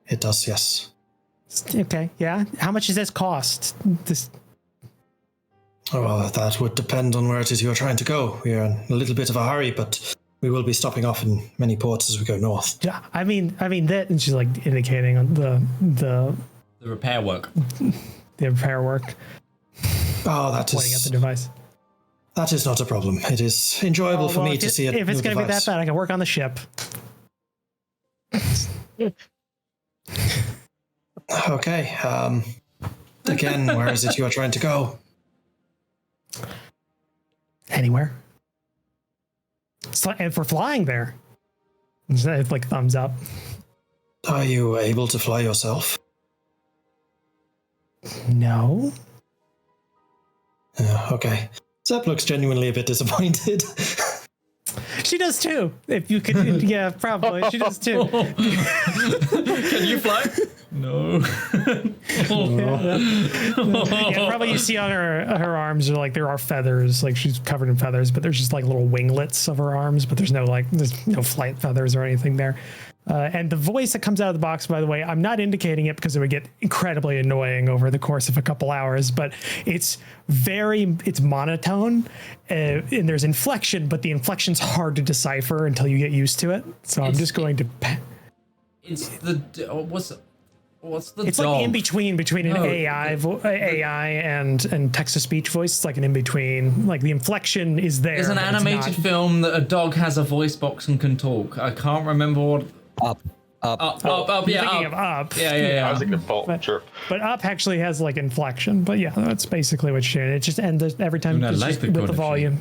It does, yes. Okay, yeah. How much does this cost? Well, that would depend on where it is you're trying to go. We are in a little bit of a hurry, but we will be stopping off in many ports as we go north. Yeah, I mean that, and she's like indicating on the repair work. The repair work. Oh, that pointing at the device. That is not a problem. It is enjoyable for me to see it. If it's going to be that bad, I can work on the ship. Okay. Again, where is it you are trying to go? Anywhere. So if we're flying there, it's like thumbs up. Are you able to fly yourself? No. Okay. Zep looks genuinely a bit disappointed. She does too. If you could, yeah, probably. She does too. Can you fly? No. Yeah, probably you see on her arms are like there are feathers, like she's covered in feathers, but there's just like little winglets of her arms, but there's no flight feathers or anything there. And the voice that comes out of the box, by the way, I'm not indicating it because it would get incredibly annoying over the course of a couple hours, but it's monotone and there's inflection, but the inflection's hard to decipher until you get used to it. So I'm just going to. It's the what's the It's dog? like in between an AI and text to speech voice. It's like an in between. Like the inflection is there. There's an but it's animated not. film that a dog has a voice box and can talk. I can't remember what. Up. You're thinking of Up. Yeah. I was thinking Bolt. Sure. But Up actually has like inflection. But yeah, that's basically what you're doing. It just ends every time I it's like just the with the chord of volume.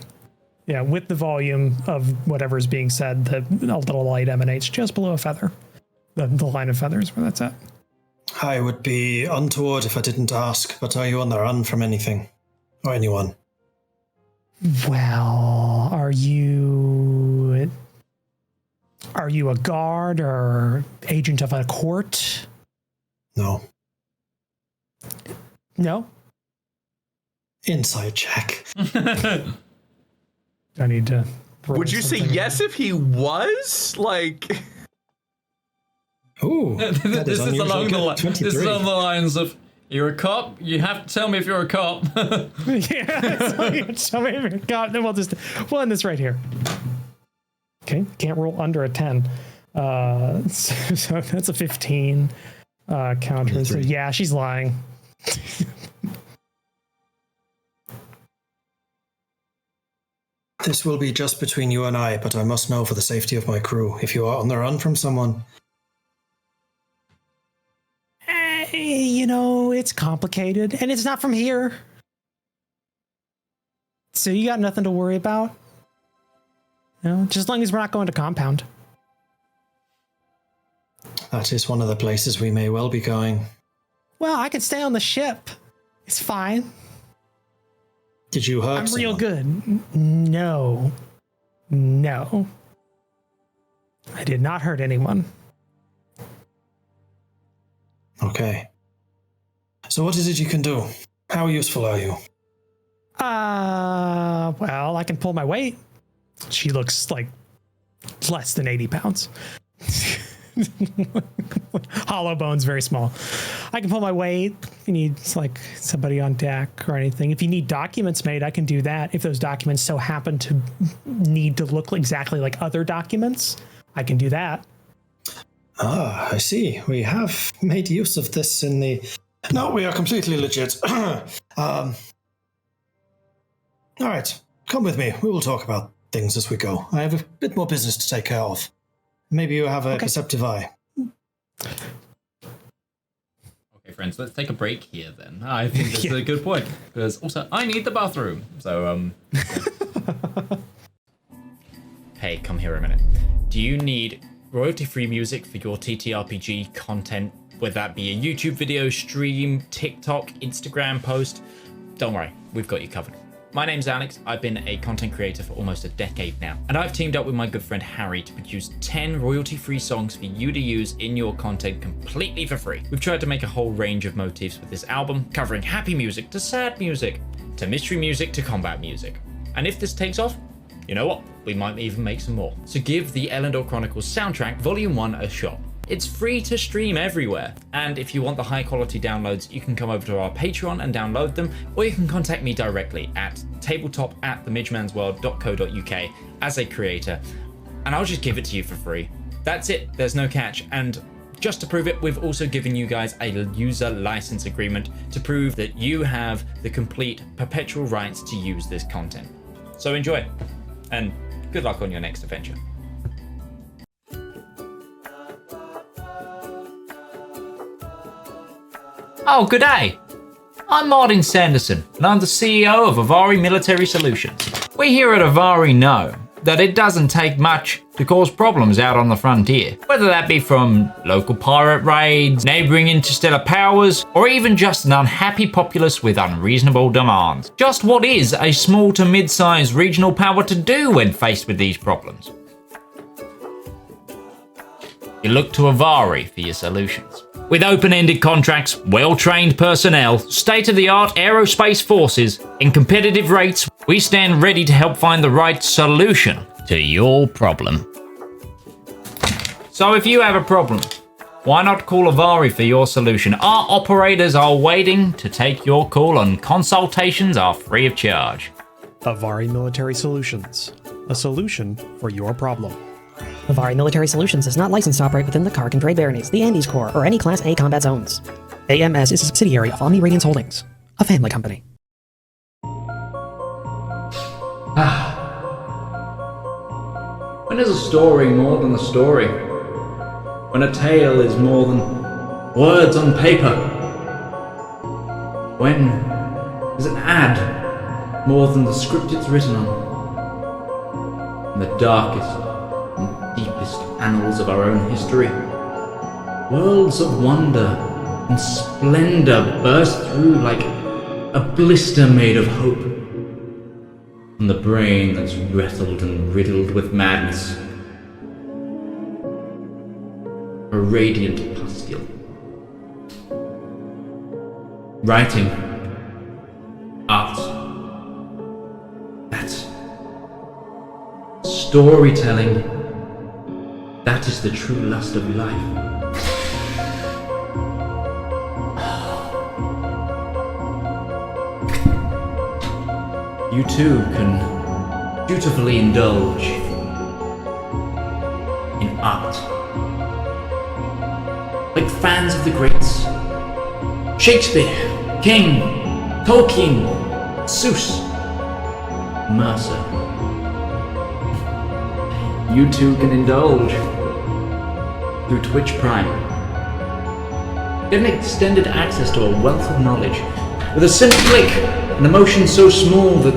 Yeah, with the volume of whatever's being said, a little light emanates just below a feather. The line of feathers where that's at. I would be untoward if I didn't ask, but are you on the run from anything? Or anyone? Well, are you a guard or agent of a court? No. No? Insight check. I need to. Would you say yes if he was? Like. Ooh. This is along the this is 23. on the lines of you're a cop. You have to tell me if you're a cop. Yeah, so maybe God, then we'll end this right here. Okay, can't roll under a 10. So that's a 15 counter. So yeah, she's lying. This will be just between you and I, but I must know for the safety of my crew. If you are on the run from someone, It's complicated, and it's not from here. So you got nothing to worry about. Just as long as we're not going to compound. that is one of the places we may well be going. Well, I could stay on the ship. It's fine. Did you hurt I'm someone? real good. No. I did not hurt anyone. Okay. So what is it you can do? How useful are you? Well, I can pull my weight. She looks like less than 80 pounds. Hollow bones, very small. I can pull my weight. If you need like somebody on deck or anything. If you need documents made, I can do that. If those documents so happen to need to look exactly like other documents, I can do that. Ah, I see. We have made use of this in the... No, we are completely legit. All right, come with me. We will talk about things as we go. I have a bit more business to take care of. Maybe you have a perceptive eye. Okay, friends, let's take a break here then. I think this is a good point because also I need the bathroom. So Hey, come here a minute. Do you need royalty-free music for your TTRPG content, whether that be a YouTube video, stream, TikTok, Instagram post? Don't worry, we've got you covered. My name's Alex, I've been a content creator for almost a decade now, and I've teamed up with my good friend Harry to produce 10 royalty-free songs for you to use in your content completely for free. We've tried to make a whole range of motifs with this album, covering happy music to sad music, to mystery music to combat music. And if this takes off, you know what? We might even make some more. So give the Elendor Chronicles soundtrack Volume 1 a shot. It's free to stream everywhere. And if you want the high quality downloads, you can come over to our Patreon and download them, or you can contact me directly at tabletop@themidgemansworld.co.uk as a creator, and I'll just give it to you for free. That's it, there's no catch. And just to prove it, we've also given you guys a user license agreement to prove that you have the complete perpetual rights to use this content. So enjoy, and good luck on your next adventure. Oh, good day. I'm Martin Sanderson, and I'm the CEO of Avari Military Solutions. We here at Avari know that it doesn't take much to cause problems out on the frontier, whether that be from local pirate raids, neighbouring interstellar powers, or even just an unhappy populace with unreasonable demands. Just what is a small to mid-sized regional power to do when faced with these problems? You look to Avari for your solutions. With open-ended contracts, well-trained personnel, state-of-the-art aerospace forces, and competitive rates, we stand ready to help find the right solution to your problem. So if you have a problem, why not call Avari for your solution? Our operators are waiting to take your call, and consultations are free of charge. Avari Military Solutions, a solution for your problem. Avari Military Solutions is not licensed to operate within the Kark and Trade Baronies, the Andes Corps, or any Class A combat zones. AMS is a subsidiary of Omni Radiance Holdings, a family company. When is a story more than a story? When a tale is more than words on paper? When is an ad more than the script it's written on? In the darkest and deepest annals of our own history, worlds of wonder and splendor burst through like a blister made of hope. From the brain that's wrestled and riddled with madness, a radiant pustule. Writing, art, that's storytelling. That is the true lust of life. You too can dutifully indulge in art. Like fans of the greats. Shakespeare, King, Tolkien, Seuss, Mercer. You too can indulge through Twitch Prime. Get an extended access to a wealth of knowledge with a simple click, an emotion so small that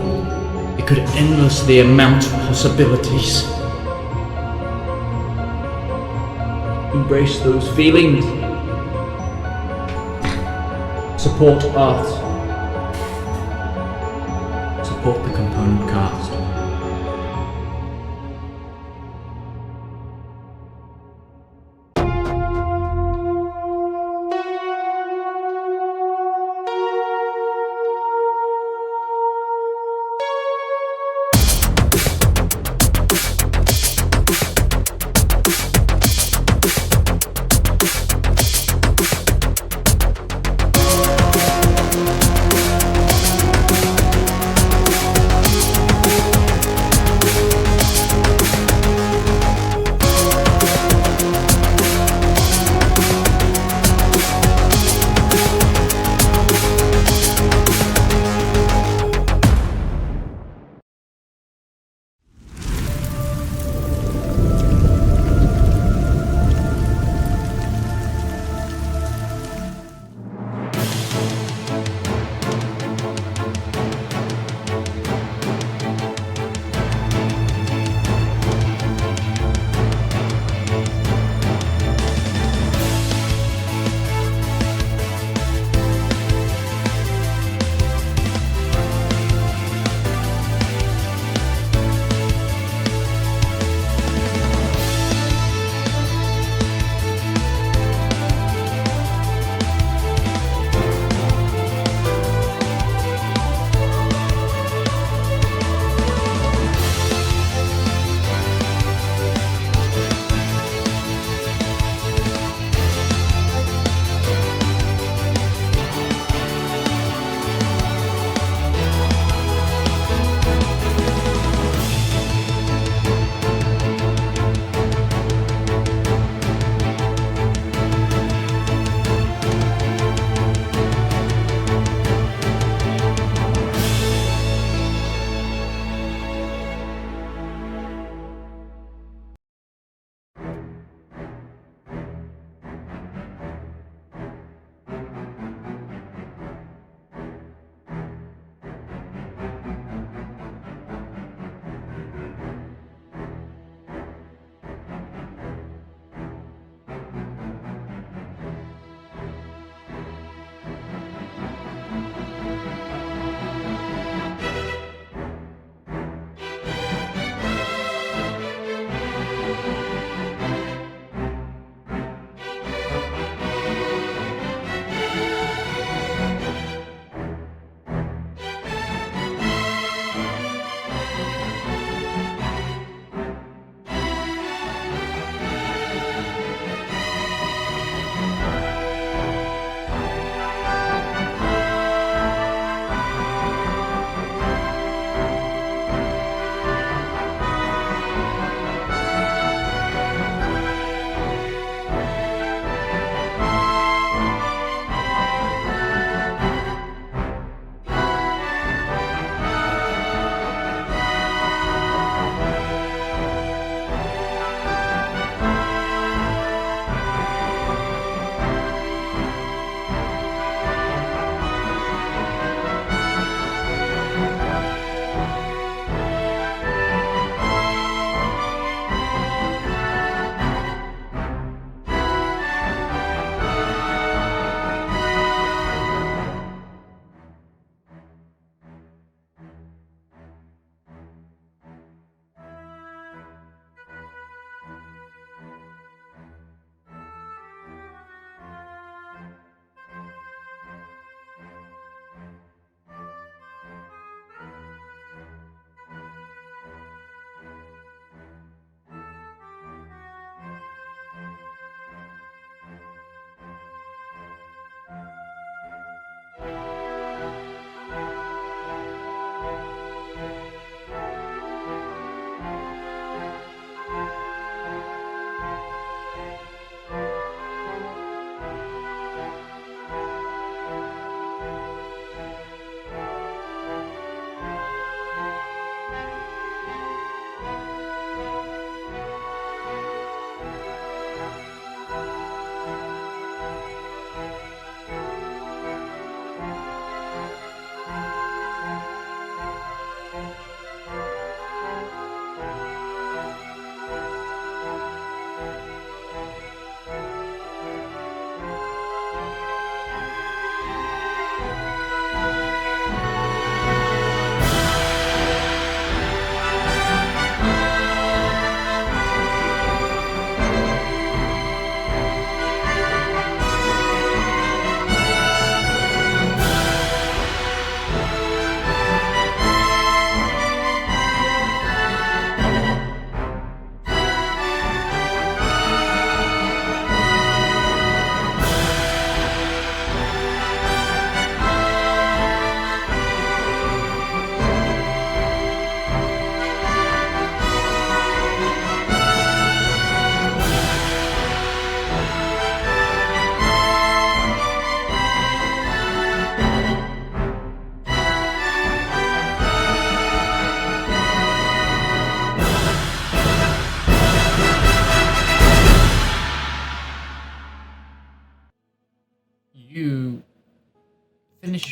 it could endlessly amount to possibilities. Embrace those feelings. Support art. Support the component cast.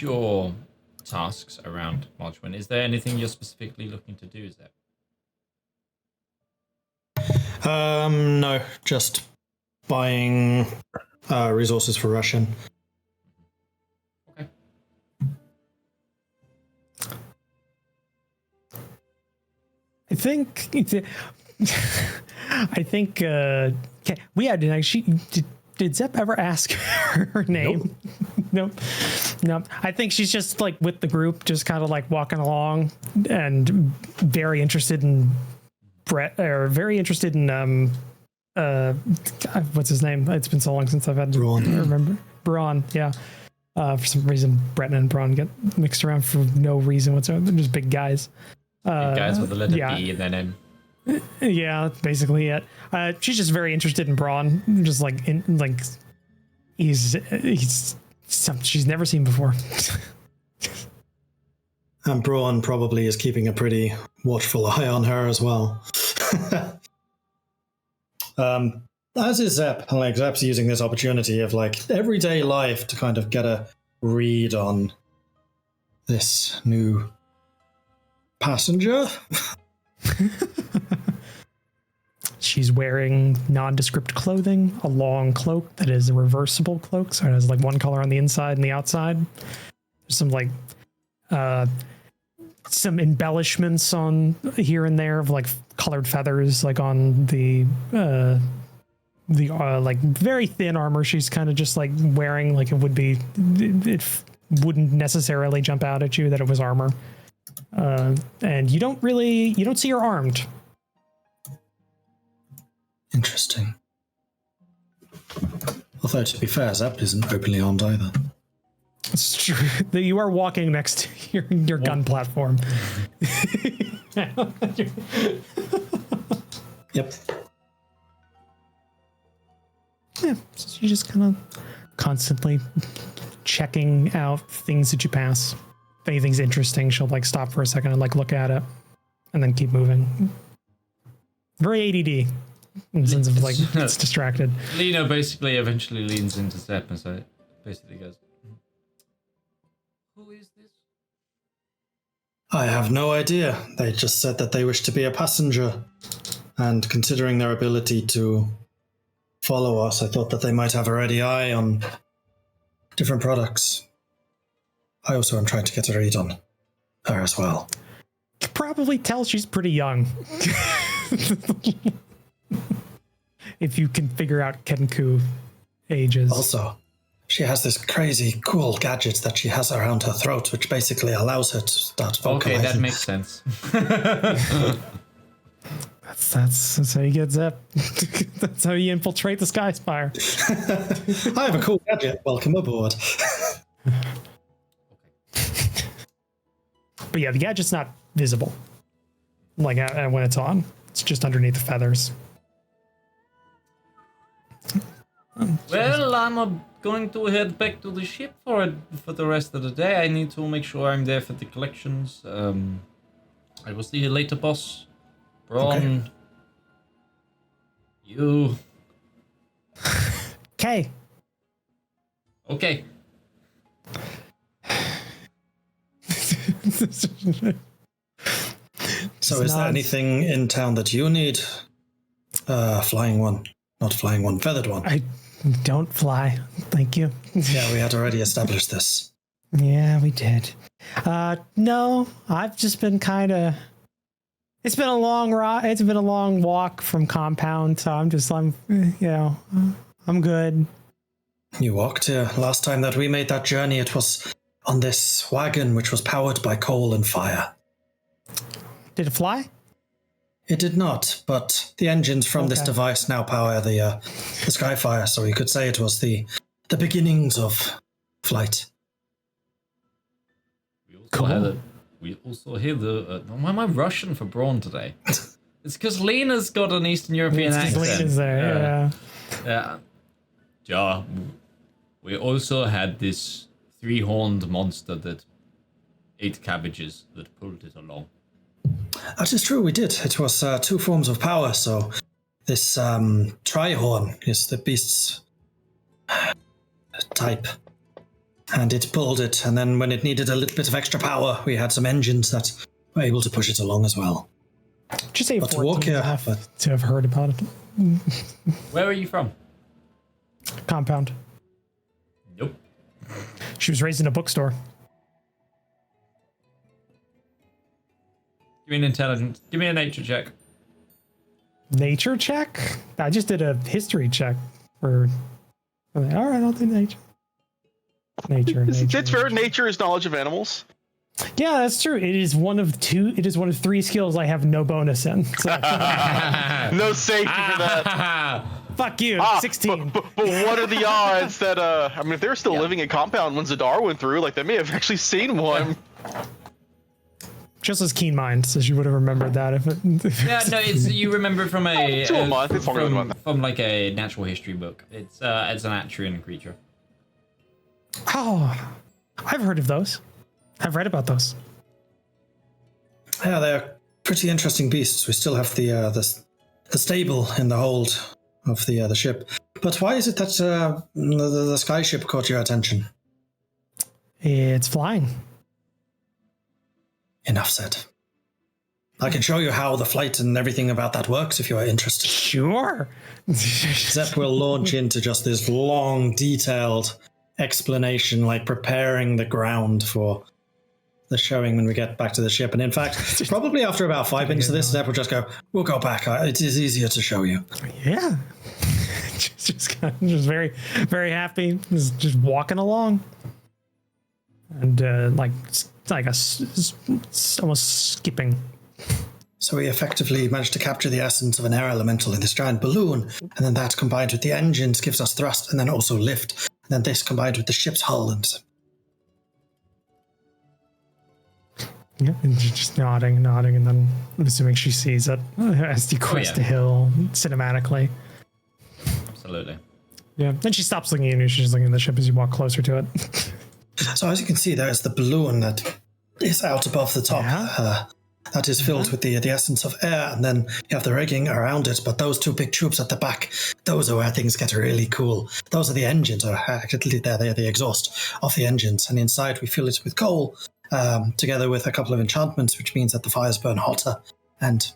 about your tasks around Marchman, is there anything you're specifically looking to do, Zep? No, just buying resources for Russian. Okay. I think. We had an actually. Did Zep ever ask her name? Nope. Nope. I think she's just like with the group, just kind of like walking along, and very interested in very interested in what's his name? It's been so long since I've had to remember. Braun, yeah. For some reason, Breton and Braun get mixed around for no reason whatsoever. They're just big guys. Big guys with the letter B in their name. Yeah, that's basically it. She's just very interested in Braun, just he's something she's never seen before. And Braun probably is keeping a pretty watchful eye on her as well. As is Zep. Like, Zep's using this opportunity of like everyday life to kind of get a read on this new passenger. She's wearing nondescript clothing, a long cloak that is a reversible cloak, so it has like one color on the inside and the outside. There's some like some embellishments on here and there of like colored feathers, like on the like very thin armor she's kind of just like wearing, like it wouldn't necessarily jump out at you that it was armor. And you don't see her armed. Interesting. Although, to be fair, Zep isn't openly armed either. It's true that you are walking next to your gun platform. Yep. Yeah, so you just kind of constantly checking out things that you pass. If anything's interesting, she'll like stop for a second and like look at it, and then keep moving. Very ADD. In the sense of like it's distracted. Lena basically eventually leans into Zep and so basically goes, "Who is this?" I have no idea. They just said that they wish to be a passenger. And considering their ability to follow us, I thought that they might have a ready eye on different products. I also am trying to get a read on her as well. You can probably tell she's pretty young. If you can figure out Kenku ages. Also, she has this crazy cool gadget that she has around her throat, which basically allows her to start vocalizing. Okay, that makes sense. That's how you get Zep. That's how you infiltrate the Skyspire. I have a cool gadget. Welcome aboard. But yeah, the gadget's not visible. Like when it's on, it's just underneath the feathers. Well, I'm going to head back to the ship for the rest of the day. I need to make sure I'm there for the collections. I will see you later, boss. Braun. Okay. You. Okay. Okay. So is there anything in town that you need? Flying one. Not flying one, feathered one. I don't fly. Thank you. Yeah, we had already established this. Yeah, we did. No, I've just been it's been a long ride. It's been a long walk from compound, so I'm good. You walked here. Last time that we made that journey, it was on this wagon, which was powered by coal and fire. Did it fly? It did not, but the engines from this device now power the Skyfire, so you could say it was the beginnings of flight. We also had why am I Russian for Braun today? It's because Lena's got an Eastern European accent. Lena's there, yeah. We also had this three-horned monster that ate cabbages that pulled it along. That is true, we did. It was two forms of power, so this trihorn is the beast's type. and it pulled it. And then when it needed a little bit of extra power, we had some engines that were able to push it along as well. Just say But to 14 walk here, to have heard about it. Where are you from? Compound. Nope. She was raised in a bookstore. Give me an intelligence. Give me a nature check. Nature check? I just did a history check for. All right, I'll do nature. Nature. It's fair. Nature is knowledge of animals. Yeah, that's true. It is one of 3 skills I have no bonus in. So. No safety for that. Fuck you. 16. But what are the odds that I mean, if they're still living in compound when Zedaar went through, like they may have actually seen one. Just as keen mind, so she would have remembered that if it. Yeah, no, it's you remember it from a To a month. It's longer than a month. from like a natural history book. It's an Atrian creature. Oh, I've heard of those. I've read about those. Yeah, they're pretty interesting beasts. We still have the stable in the hold of the ship. But why is it that the skyship caught your attention? It's flying. Enough said. I can show you how the flight and everything about that works if you are interested. Sure. Zep will launch into just this long, detailed explanation, like preparing the ground for the showing when we get back to the ship. And in fact, probably after about 5 minutes of this, Zep will just go, we'll go back. It is easier to show you. Yeah. just very, very happy. Just walking along. And almost skipping. So we effectively managed to capture the essence of an air elemental in this giant balloon. And then that combined with the engines gives us thrust and then also lift. And then this combined with the ship's hull and... Yeah, and just nodding, and then I'm assuming she sees it as you crest the hill cinematically. Absolutely. Yeah, then she stops looking at you. She's looking at the ship as you walk closer to it. So as you can see, there's the balloon that is out above the top. Yeah. That is filled with the essence of air, and then you have the rigging around it. But those two big tubes at the back, those are where things get really cool. Those are the engines, or actually they're the exhaust of the engines. And inside we fill it with coal, together with a couple of enchantments, which means that the fires burn hotter. And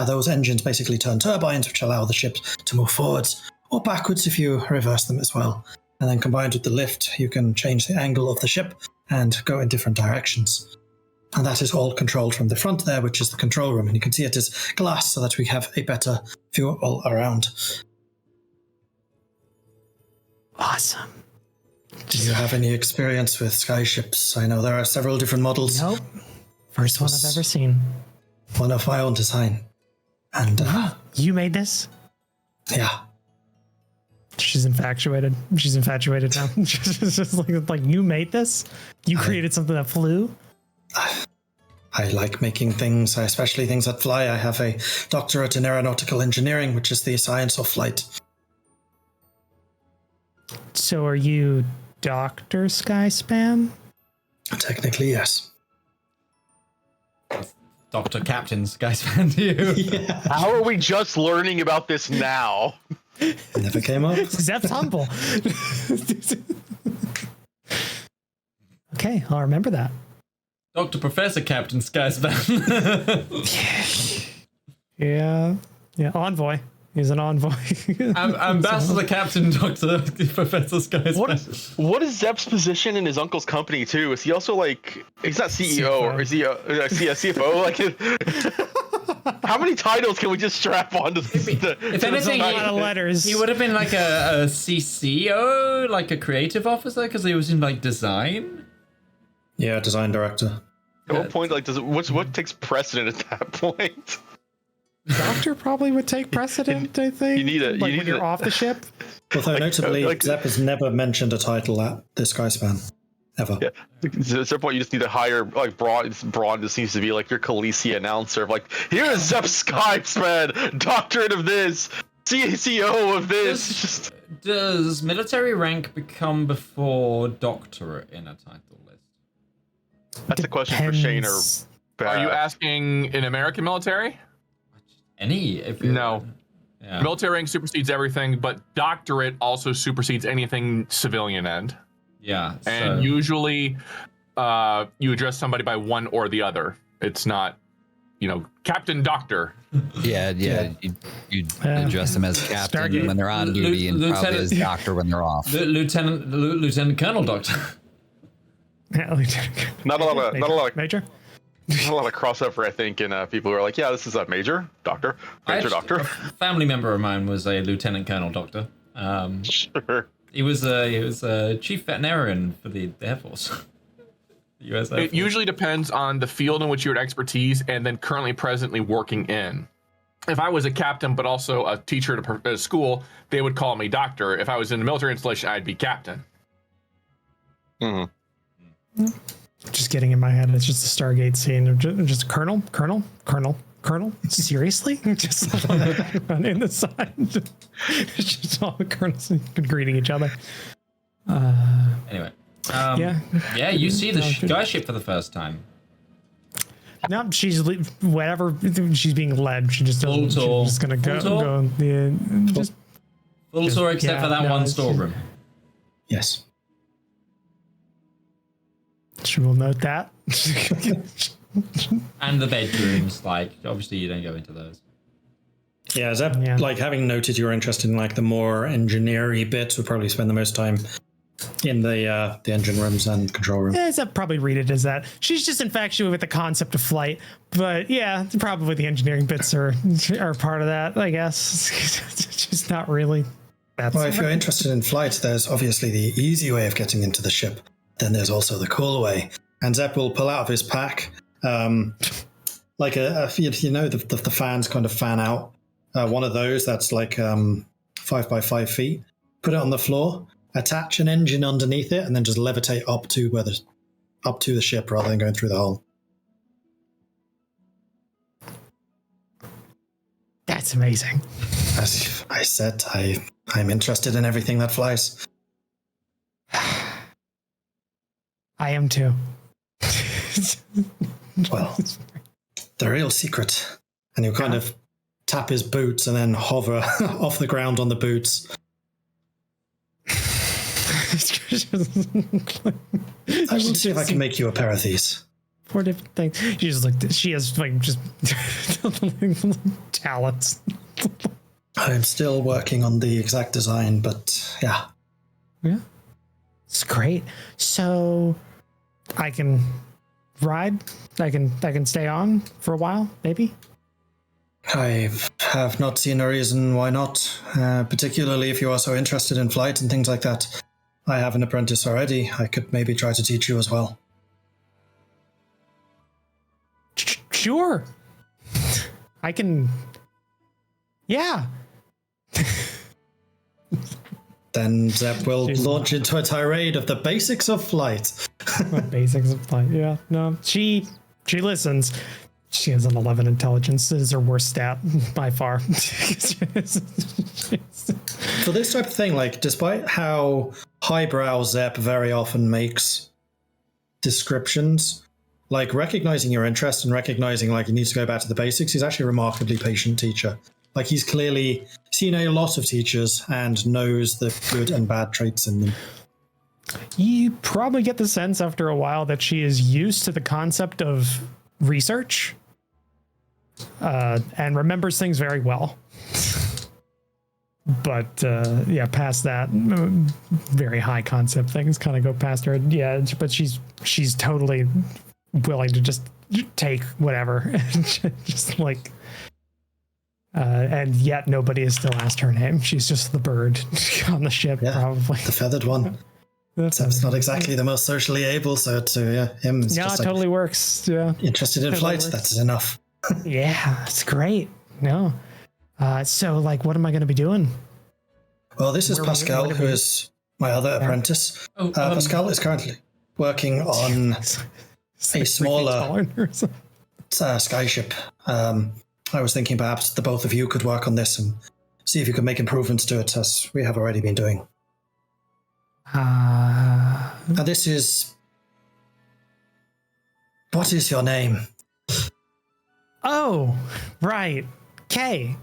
those engines basically turn turbines, which allow the ship to move forwards or backwards if you reverse them as well. And then combined with the lift, you can change the angle of the ship and go in different directions. And that is all controlled from the front there, which is the control room. And you can see it is glass so that we have a better view all around. Awesome. Do you have any experience with skyships? I know there are several different models. Nope. First one I've ever seen. One of my own design. And you made this? Yeah. She's infatuated. She's infatuated now. She's just like, you made this? You created something that flew? I like making things, especially things that fly. I have a doctorate in aeronautical engineering, which is the science of flight. So are you Dr. Skyspan? Technically, yes. Dr. Captain Skyspan to you. Yeah. How are we just learning about this now? Never came up. Zep's humble. Okay, I'll remember that. Dr. Professor Captain Skyspan. Yeah, envoy. He's an envoy. Ambassador Captain Dr. Professor Skyspan. What is Zep's position in his uncle's company too? Is he also like, he's not CEO, or is he a CFO? Like, how many titles can we just strap on to If anything, a lot of letters. He would have been like a CCO, like a creative officer, because he was in like design. Yeah, design director. At what point, like, what takes precedent at that point? Doctor probably would take precedent, I think. You need it. Like when you're off the ship. Although notably, Zep has never mentioned a title at this Skyspan. Ever. Yeah. At some point, you just need to hire, like, broad just needs to be like your Khaleesi announcer of like, here is Zep Skyspan, doctorate of this, CCO of this. Does military rank become before doctorate in a title list? That's a question for Shane or Are you asking in American military? Any? No. Yeah. Military rank supersedes everything, but doctorate also supersedes anything civilian end. Yeah. And usually you address somebody by one or the other. It's not, Captain Doctor. Yeah. You address them as captain when they're on duty and probably as doctor when they're off. Lieutenant Colonel Doctor. Yeah, Lieutenant. Not a lot of Major. Not a lot of crossover, I think, in people who are like, yeah, this is a major doctor. Doctor. A family member of mine was a Lieutenant Colonel Doctor. Sure. He was a chief veterinarian for the Air Force. US Air Force. It usually depends on the field in which you're at expertise and then presently working in. If I was a captain but also a teacher at a school, they would call me doctor. If I was in a military installation, I'd be captain. Mm-hmm. Just getting in my head, it's just a Stargate scene of just Colonel. Seriously? Just in the side. Just all the colonels greeting each other. Anyway. Yeah, you see the skyship for the first time. No, she's whatever. She's being led. She just doesn't. She's just gonna go. Just full tour except for that one storeroom. Yes. She will note that. And the bedrooms, obviously you don't go into those. Yeah, Zep, having noted your interest in the more engineering bits, would probably spend the most time in the engine rooms and control room. Yeah, Zep probably read it as that. She's just infatuated with the concept of flight, but yeah, probably the engineering bits are part of that, I guess. Just not really. Well, if you're interested in flight, there's obviously the easy way of getting into the ship. Then there's also the cool way. And Zep will pull out of his pack, the fans kind of fan out. One of those that's 5 by 5 feet. Put it on the floor, attach an engine underneath it, and then just levitate up to the ship rather than going through the hole. That's amazing. As I said, I'm interested in everything that flies. I am too. Well, the real secret. And you kind of tap his boots and then hover off the ground on the boots. I will see if I can make you a pair of these. 4 different things. She has just talents. I'm still working on the exact design, but yeah. Yeah. It's great. So I can ride. I can stay on for a while, maybe. I have not seen a reason why not, particularly if you are so interested in flight and things like that. I have an apprentice already. I could maybe try to teach you as well. Sure. I can. Yeah. Then Zep will launch into a tirade of the basics of flight. Basics of flight, yeah. No, she listens. She has an 11 intelligence. This is her worst stat by far. For this type of thing, despite how highbrow Zep very often makes descriptions, recognizing your interest and recognizing you need to go back to the basics, he's actually a remarkably patient teacher. He's clearly seen a lot of teachers and knows the good and bad traits in them. You probably get the sense after a while that she is used to the concept of research and remembers things very well. But past that, very high concept things kind of go past her. Yeah, but she's totally willing to just take whatever. Just and yet nobody has still asked her name. She's just the bird on the ship, probably. The feathered one. It's not exactly the most socially able, so to him, it's just it totally works. Yeah, interested in flight. That's enough. Yeah, it's great. No, so what am I going to be doing? Well, this is Pascal, who is my other apprentice. Pascal is currently working on a smaller skyship. I was thinking perhaps the both of you could work on this and see if you could make improvements to it, as we have already been doing. Now this is... What is your name? Oh, right. K.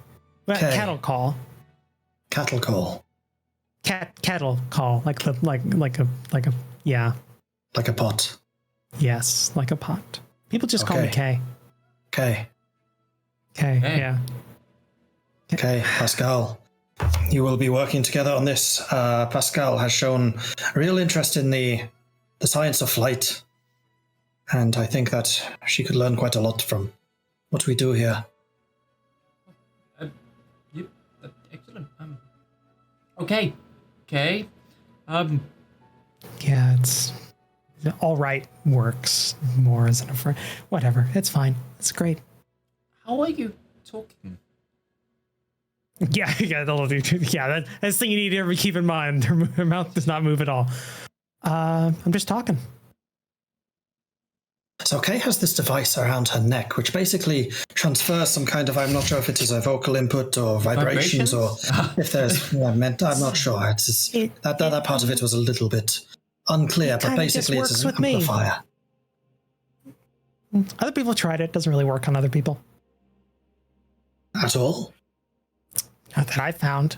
K. Cattle call. Cattle call. kettle call, like a yeah. Like a pot. Yes, like a pot. People just call me K. K. Yeah. Okay, Pascal. You will be working together on this. Pascal has shown a real interest in the science of flight. And I think that she could learn quite a lot from what we do here. Excellent. Okay. Yeah, it's all right. Works more as an friend. Whatever. It's fine. It's great. How are you talking? Yeah. That's the thing you need to keep in mind. Her mouth does not move at all. I'm just talking. So Kay has this device around her neck, which basically transfers some kind of, I'm not sure if it is a vocal input or vibrations? Or if there's, I'm not sure. That part of it was a little bit unclear, but basically it's an amplifier. Other people tried it. Doesn't really work on other people. At all? Not that I found.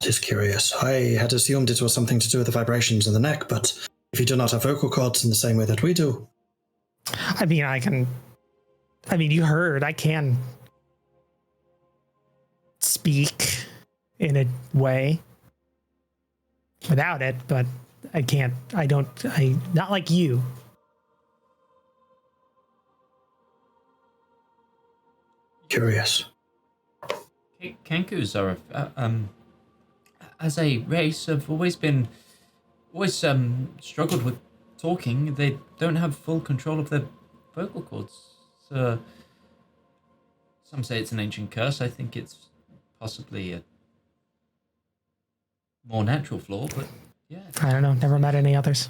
Just curious. I had assumed it was something to do with the vibrations in the neck, but if you do not have vocal cords in the same way that we do. You heard, I can speak in a way without it, but not like you. Curious. Kenkus are, as a race, have always struggled with talking. They don't have full control of their vocal cords. So, some say it's an ancient curse. I think it's possibly a more natural flaw, but yeah. I don't know. Never met any others.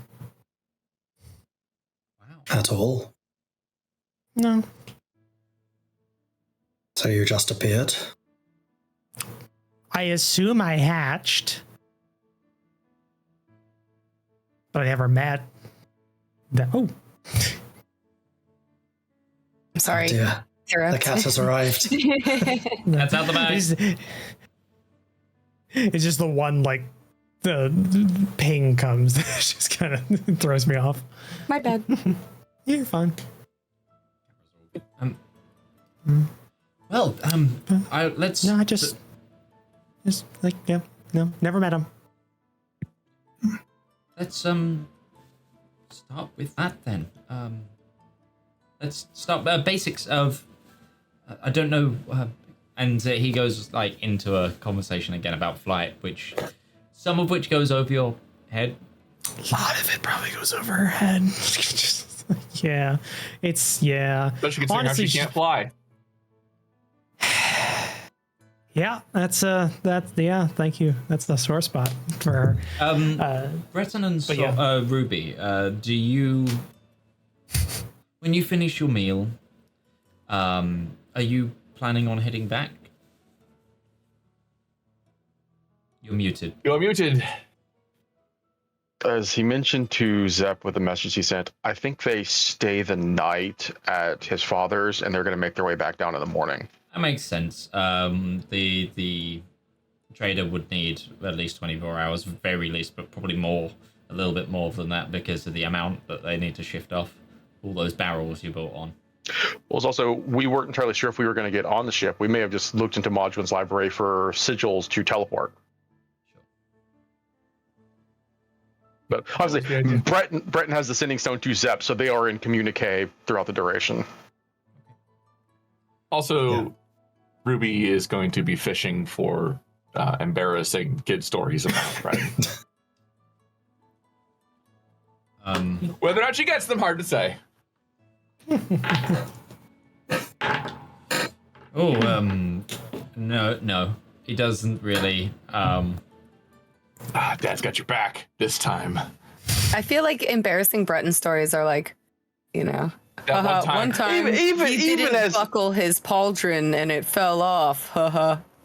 Wow. At all? No. So you just appeared? I assume I hatched. But I never met. Oh. I'm sorry. Oh dear. The cat has arrived. That's out the bag. It's just the one, like, the ping comes. It just kind of throws me off. My bad. You're fine. Let's. No, I just like, yeah, no, never met him. Let's start with that then. Let's start basics of. I don't know, and he goes like into a conversation again about flight, some of which goes over your head. A lot of it probably goes over her head. Yeah, Especially considering how she can't fly. Yeah, thank you. That's the sore spot for her. Breton and Ruby, do you, when you finish your meal, are you planning on heading back? You're muted. You're muted. As he mentioned to Zep with the message he sent, I think they stay the night at his father's and they're going to make their way back down in the morning. That makes sense. The trader would need at least 24 hours, very least, but probably a little bit more than that because of the amount that they need to shift off all those barrels you brought on. Well, it's also, we weren't entirely sure if we were going to get on the ship. We may have just looked into Modulant's library for sigils to teleport. But obviously, Breton has the sending stone to Zep, so they are in communique throughout the duration. Also, Ruby is going to be fishing for embarrassing kid stories about, right? Whether or not she gets them, hard to say. No, he doesn't really. Dad's got your back this time. I feel like embarrassing Breton stories are like, That one time even he didn't buckle his pauldron and it fell off.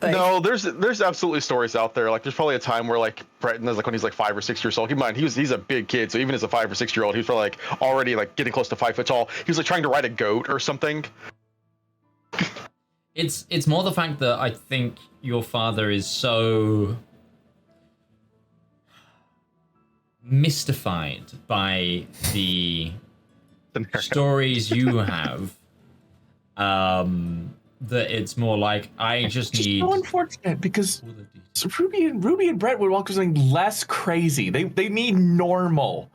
No, there's absolutely stories out there. Like, there's probably a time where like Breton is like when he's like 5 or 6 years old. Keep in mind, he's a big kid, so even as a 5 or 6 year old, he's probably like already like getting close to 5 foot tall. He was like trying to ride a goat or something. It's more the fact that I think your father is so mystified by the stories you have. That it's more like I just need. So unfortunate because Ruby and Brett would want something less crazy. They need normal.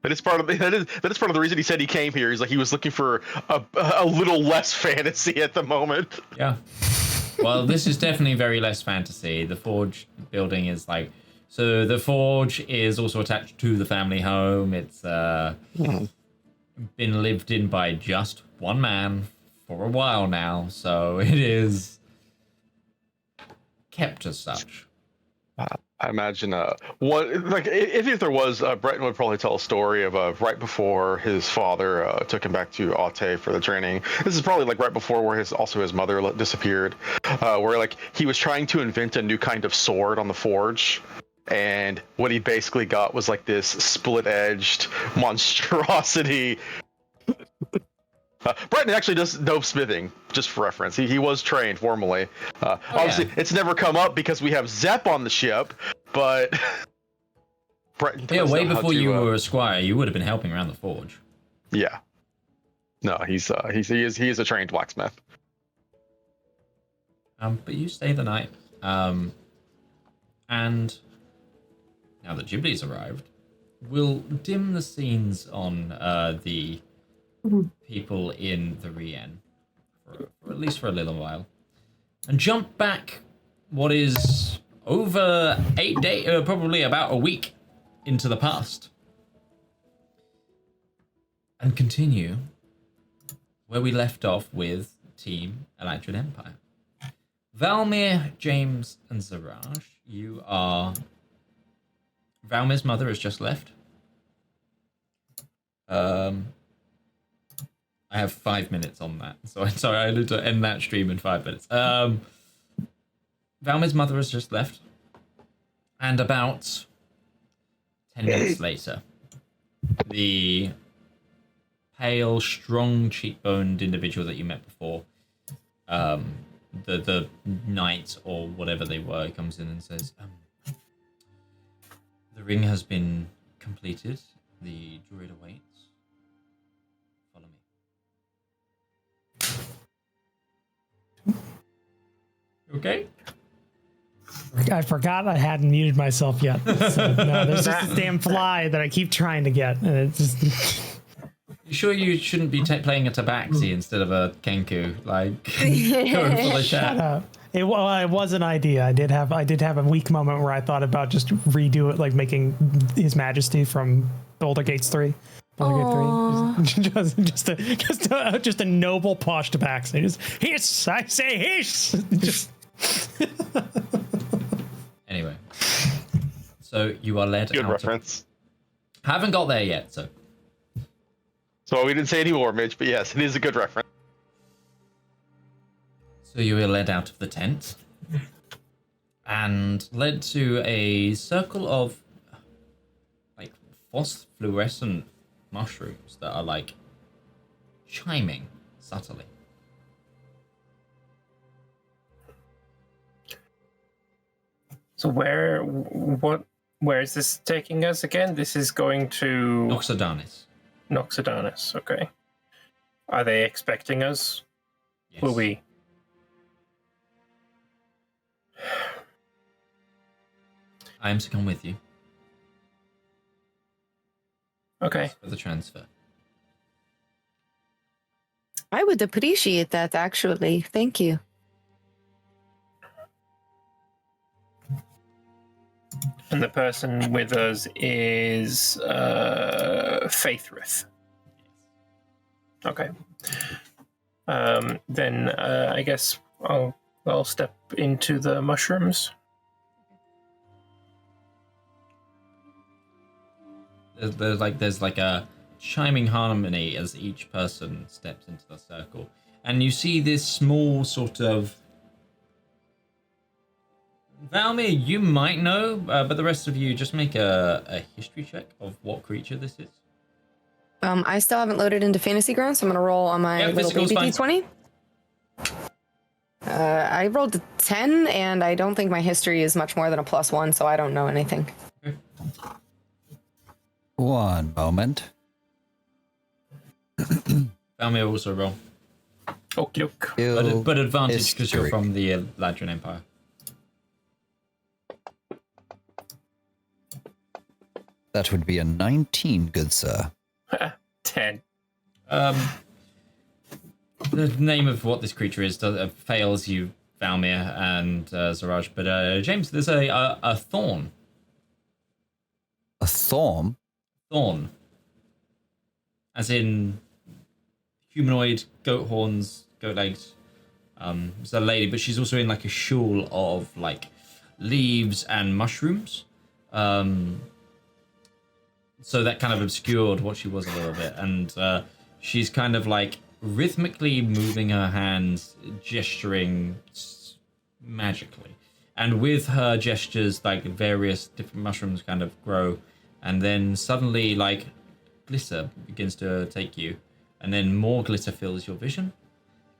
That is part of the reason he said he came here. He's like he was looking for a little less fantasy at the moment. Yeah. Well, this is definitely very less fantasy. The Forge building is like, so the Forge is also attached to the family home. It's been lived in by just one man for a while now, so it is kept as such. I imagine if there was, Breton would probably tell a story of right before his father took him back to Aute for the training. This is probably like right before where his mother disappeared, where like he was trying to invent a new kind of sword on the Forge. And what he basically got was like this split-edged monstrosity. Breton actually does know smithing, just for reference. He was trained formally. Obviously, it's never come up because we have Zep on the ship, but Breton does way know before you were a squire, you would have been helping around the Forge. Yeah. No, he is a trained blacksmith. But you stay the night. And now that Ghibli's arrived, we'll dim the scenes on the people in the Rien, for at least for a little while, and jump back what is over 8 days, probably about a week into the past, and continue where we left off with Team Electric Empire. Valymr, James, and Zedaar, you are... Valmyr's mother has just left. I have 5 minutes on that, so I'm sorry, I need to end that stream in 5 minutes. Valmyr's mother has just left, and about 10 minutes later, the pale, strong, cheekboned individual that you met before, the knight or whatever they were, comes in and says, "The ring has been completed. The druid awaits. Follow me." Okay. I forgot I hadn't muted myself yet. So, no, there's just this damn fly that I keep trying to get, and it just. You sure you shouldn't be playing a tabaxi instead of a kenku? Like, going for the chat. Shut up. It was an idea. I did have a weak moment where I thought about just redo it, like making His Majesty from Boulder Gates 3. Boulder Gate 3. just a noble posh tabaxi. Just hiss, I say hiss. Just. Anyway, so you are led. Good reference. Haven't got there yet, so. So we didn't say any more, Mitch, but yes, it is a good reference. So you were led out of the tent and led to a circle of like phosphorescent mushrooms that are like chiming subtly. So where is this taking us again? This is going to Noxodanis. Noxodanis, okay. Are they expecting us? Yes. Will we? I am to come with you. Okay. For the transfer. I would appreciate that, actually. Thank you. And the person with us is Faithrith. Okay. Then I guess I'll step into the mushrooms. There's like a chiming harmony as each person steps into the circle, and you see this small sort of. Valymr, you might know, but the rest of you just make a history check of what creature this is. I still haven't loaded into Fantasy Ground, so I'm gonna roll on my little baby D20. I rolled a 10, and I don't think my history is much more than a +1, so I don't know anything. Okay. One moment. Valymr also roll. Okay. But advantage because you're history. from the Ladrin Empire. That would be a 19, good sir. 10. The name of what this creature is fails you, Valymr and Zaraj. But James, there's a thorn. A thorn? Thorn. As in humanoid, goat horns, goat legs. It's a lady, but she's also in like a shawl of like leaves and mushrooms. So that kind of obscured what she was a little bit. And she's kind of like rhythmically moving her hands, gesturing magically. And with her gestures, like various different mushrooms kind of grow. And then suddenly, like, glitter begins to take you. And then more glitter fills your vision.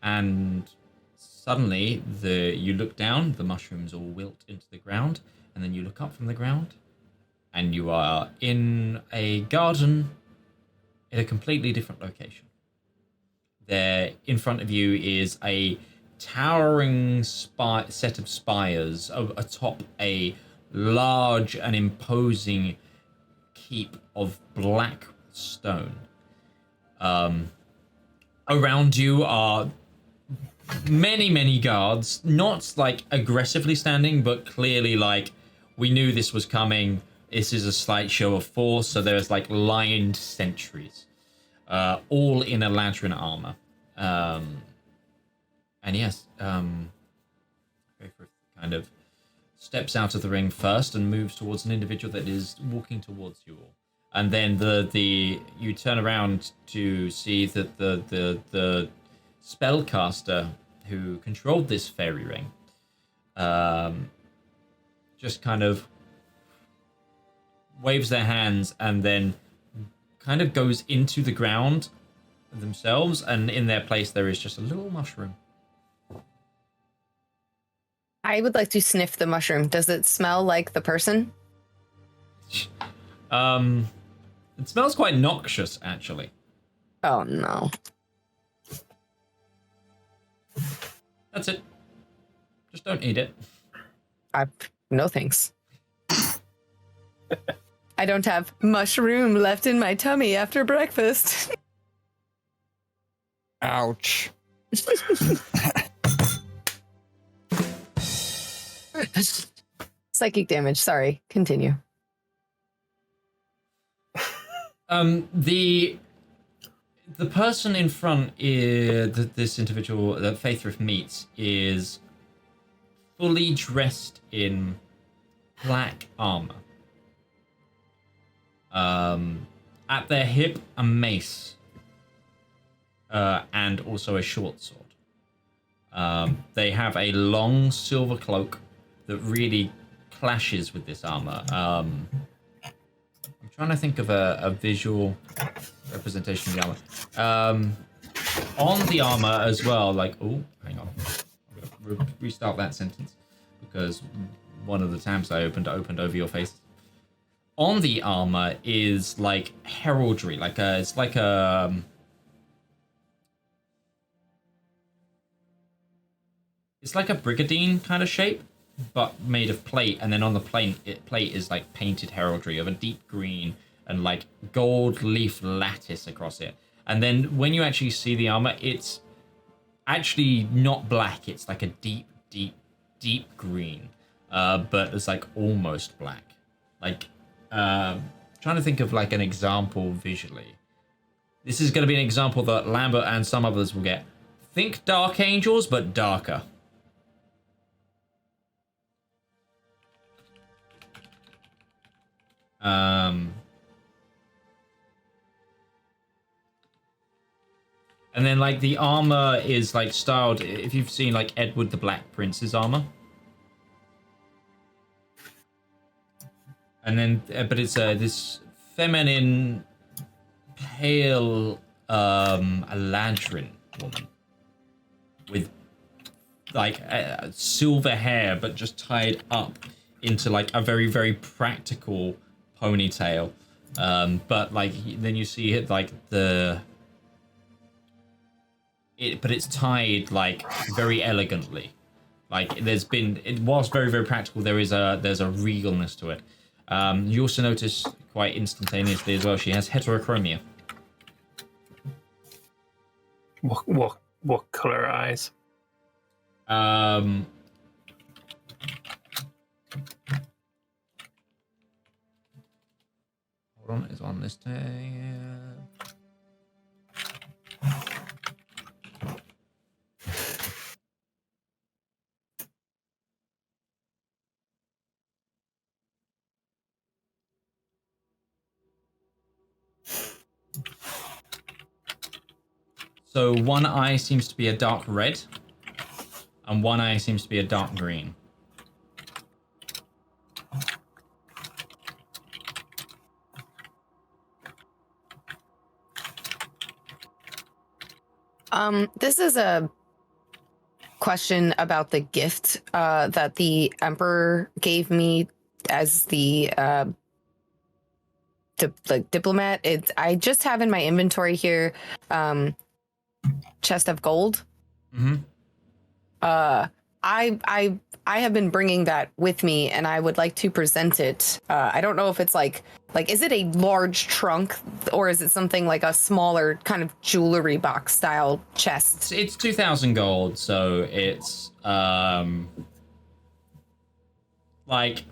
And suddenly, you look down, the mushrooms all wilt into the ground. And then you look up from the ground. And you are in a garden in a completely different location. There, in front of you, is a towering set of spires atop a large and imposing keep of black stone. Around you are many guards, not like aggressively standing, but clearly like, we knew this was coming. This is a slight show of force, so there's like lined sentries, all in Eladrin armor. And yes, Greyford kind of steps out of the ring first and moves towards an individual that is walking towards you all. And then you turn around to see that the spellcaster who controlled this fairy ring just kind of waves their hands and then kind of goes into the ground themselves, and in their place there is just a little mushroom. I would like to sniff the mushroom. Does it smell like the person? It smells quite noxious, actually. Oh no. That's it. Just don't eat it. No thanks. I don't have mushroom left in my tummy after breakfast. Ouch. Psychic damage. Sorry. Continue. The person in front is this individual that Faithrift meets is fully dressed in black armor. At their hip, a mace, and also a short sword. They have a long silver cloak that really clashes with this armor. I'm trying to think of a visual representation of the armor. On the armor as well, like, oh, hang on. I'm gonna restart that sentence because one of the tabs I opened over your face. On the armor is like heraldry, it's like a brigandine kind of shape, but made of plate, and then on the plate is like painted heraldry of a deep green and like gold leaf lattice across it. And then when you actually see the armor, it's actually not black, it's like a deep green, but it's like almost black. Like, trying to think of like an example visually. This is going to be an example that Lambert and some others will get. Think Dark Angels, but darker. And then like the armor is like styled, if you've seen like Edward the Black Prince's armor. And then, but it's this feminine, pale, Eladrin woman with like silver hair, but just tied up into like a very practical ponytail. But like then you see it like but it's tied like very elegantly. Like whilst very, very practical, there's a regalness to it. You also notice quite instantaneously as well, she has heterochromia. What color eyes? Hold on, it's on this tab. So one eye seems to be a dark red, and one eye seems to be a dark green. This is a question about the gift that the Emperor gave me as the diplomat. I just have in my inventory here chest of gold. Mm-hmm. I have been bringing that with me, and I would like to present it. I don't know if it's like is it a large trunk, or is it something like a smaller kind of jewelry box style chest? It's 2,000 gold, so it's like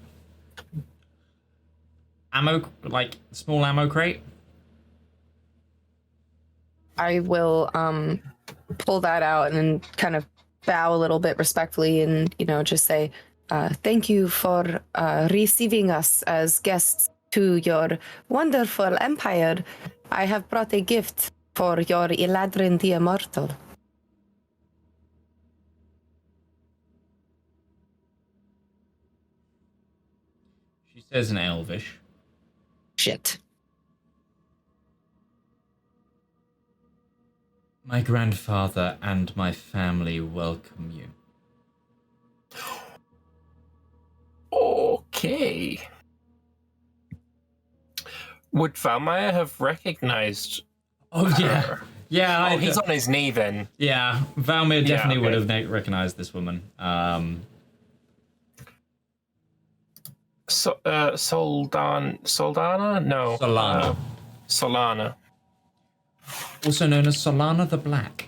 ammo, like small ammo crate. I will pull that out and kind of bow a little bit respectfully and, just say, thank you for receiving us as guests to your wonderful empire. I have brought a gift for your Eladrin the Immortal. She says in Elvish. Shit. My grandfather and my family welcome you. Okay. Would Valymr have recognized her? Yeah. He's on his knee then. Yeah, Valymr definitely would have recognized this woman. Soldana? No. Solana. Solana. Also known as Solana the Black.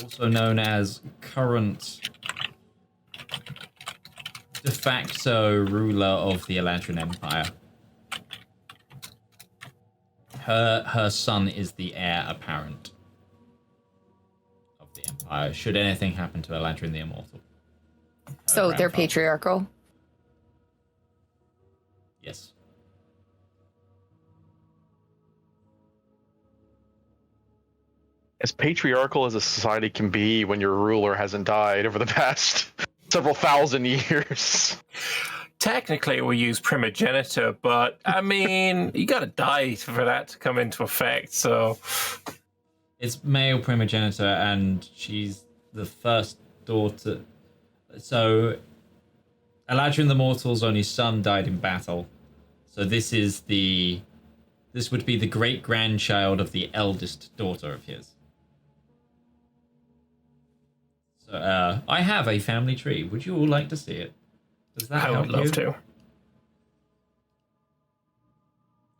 Also known as current de facto ruler of the Eladrin Empire. Her son is the heir apparent of the Empire, should anything happen to Eladrin the Immortal. So they're patriarchal? Yes. As patriarchal as a society can be when your ruler hasn't died over the past several thousand years. Technically, we use primogeniture, but I mean, you gotta die for that to come into effect, so. It's male primogeniture, and she's the first daughter. So, Eladrin the Mortal's only son died in battle. So this would be the great-grandchild of the eldest daughter of his. So, I have a family tree. Would you all like to see it? Does that help you? I would love to.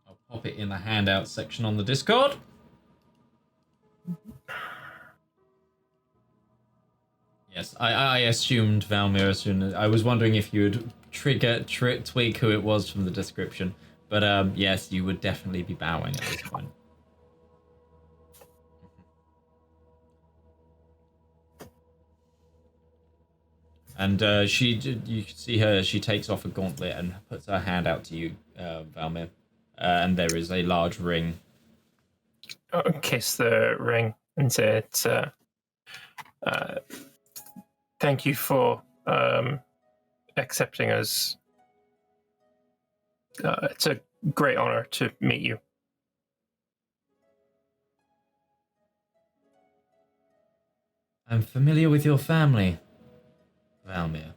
I'll pop it in the handout section on the Discord. Yes, I assumed Valymr as soon as... I was wondering if you would twig who it was from the description. But yes, you would definitely be bowing at this point. And you can see her, she takes off a gauntlet and puts her hand out to you, Valymr. And there is a large ring. I'll kiss the ring and say it's, thank you for accepting us. It's a great honor to meet you. I'm familiar with your family, Valymr.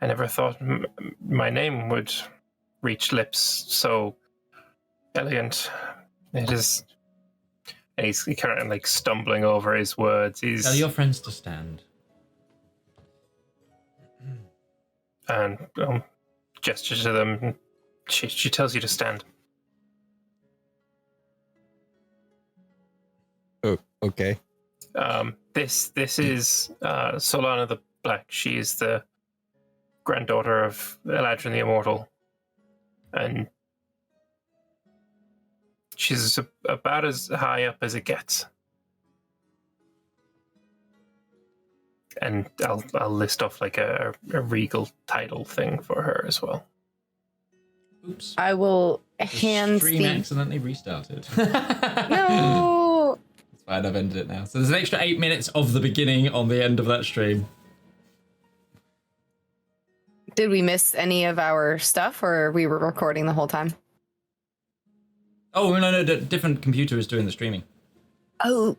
I never thought my name would reach lips so elegant. It is. And he's kind of like stumbling over his words. Tell your friends to stand. And gesture to them. She tells you to stand. Oh, okay. This is Solana the Black. She is the granddaughter of Eladrin the Immortal, and she's about as high up as it gets. And I'll list off like a regal title thing for her as well. Oops. I will hand stream the... accidentally restarted. No! It's fine, I've ended it now. So there's an extra 8 minutes of the beginning on the end of that stream. Did we miss any of our stuff, or we were recording the whole time? Oh, no, different computer is doing the streaming. Oh.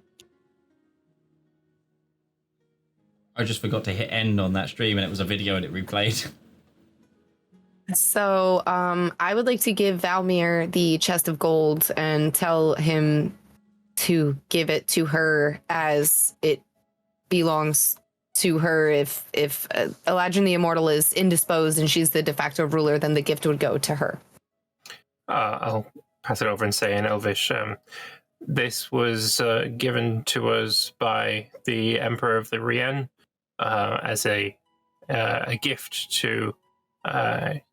I just forgot to hit end on that stream, and it was a video and it replayed. So, I would like to give Valymr the chest of gold and tell him to give it to her as it belongs to her. If Eladrin the Immortal is indisposed and she's the de facto ruler, then the gift would go to her. I'll pass it over and say in Elvish, this was given to us by the Emperor of the Rien as a gift to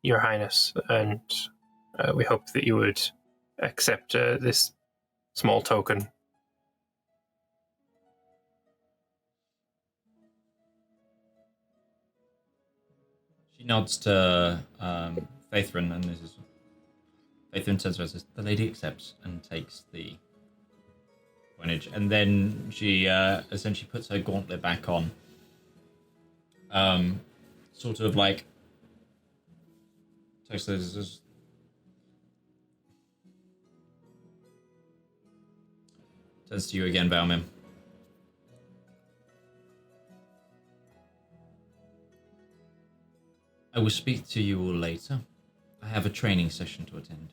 Your Highness, and we hope that you would accept this small token. She nods to Faithrin, and this is Faithrin says, "The lady accepts and takes the coinage," and then she essentially puts her gauntlet back on. Sort of like takes this. Turns to you again, Valymr. I will speak to you all later. I have a training session to attend.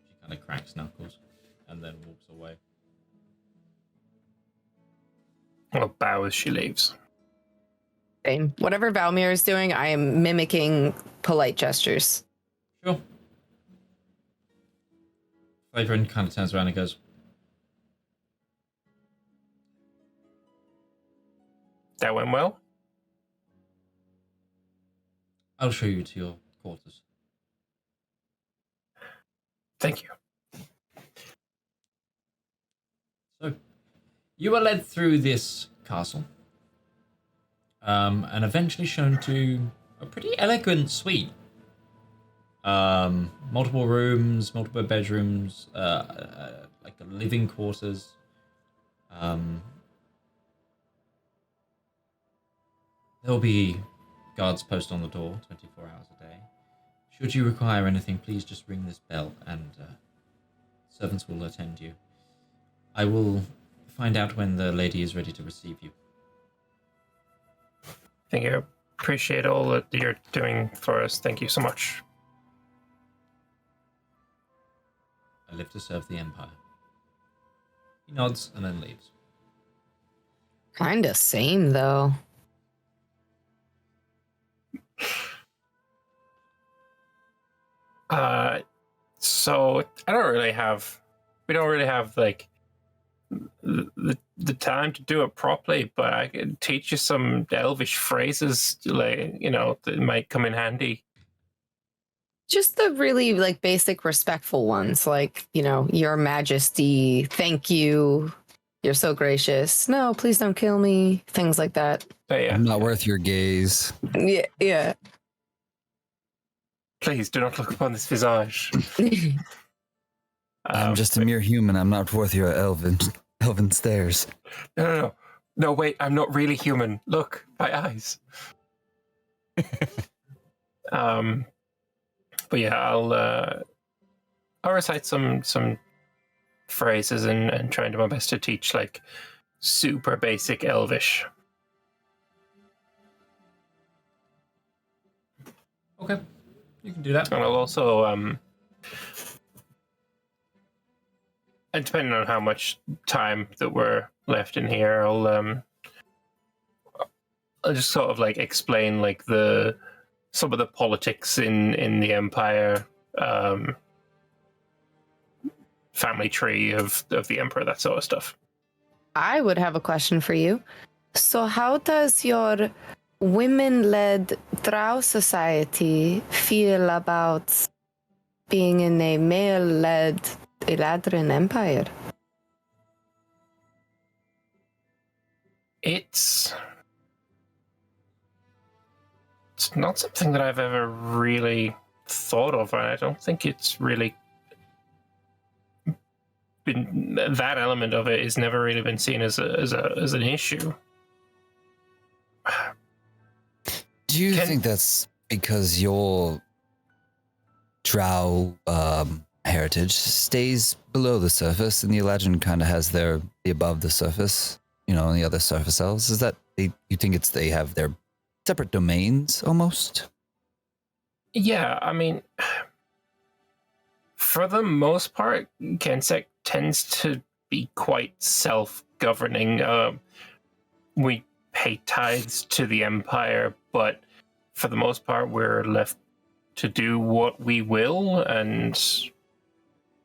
She kind of cracks knuckles and then walks away. I'll bow as she leaves. Same. Whatever Valymr is doing, I am mimicking polite gestures. Sure. Faithrin kind of turns around and goes, "That went well? I'll show you to your quarters." Thank you. So, you are led through this castle, and eventually shown to a pretty elegant suite. Multiple rooms, multiple bedrooms, like a living quarters. There'll be guards posted on the door 24 hours a day. Should you require anything, please just ring this bell and servants will attend you. I will find out when the lady is ready to receive you. Thank you. Appreciate all that you're doing for us. Thank you so much. I live to serve the Empire. He nods and then leaves. Kinda same, though. So we don't really have like the time to do it properly, but I can teach you some Elvish phrases, like, that might come in handy. Just the really like basic respectful ones, like, Your Majesty, thank you, you're so gracious, no, please don't kill me, things like that. Yeah. I'm not worth your gaze. Yeah. Please do not look upon this visage. I'm just a mere human. I'm not worth your elven stares. No, wait, I'm not really human. Look, my eyes. But yeah, I'll recite some phrases and try and do my best to teach like super basic Elvish. Okay, you can do that. And I'll also, and depending on how much time that we're left in here, I'll just sort of like explain like some of the politics in the Empire, family tree of the Emperor, that sort of stuff. I would have a question for you. So how does your women-led drow society feel about being in a male-led Eladrin empire? It's not something that I've ever really thought of, and I don't think it's really been, that element of it has never really been seen as an issue. Do you think that's because your drow heritage stays below the surface, and the Eladrin kind of has the above the surface, and the other surface elves? Is that you think it's they have their separate domains almost? Yeah, I mean, for the most part, Kensek tends to be quite self-governing. We pay tithes to the Empire, but for the most part, we're left to do what we will, and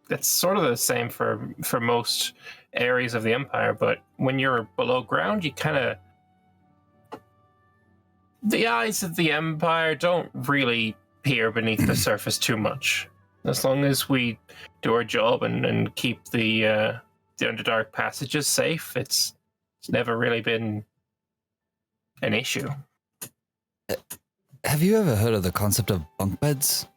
that's sort of the same for most areas of the Empire. But when you're below ground, you kind of... The eyes of the Empire don't really peer beneath the surface too much. As long as we do our job and keep the Underdark passages safe, it's never really been an issue. Have you ever heard of the concept of bunk beds?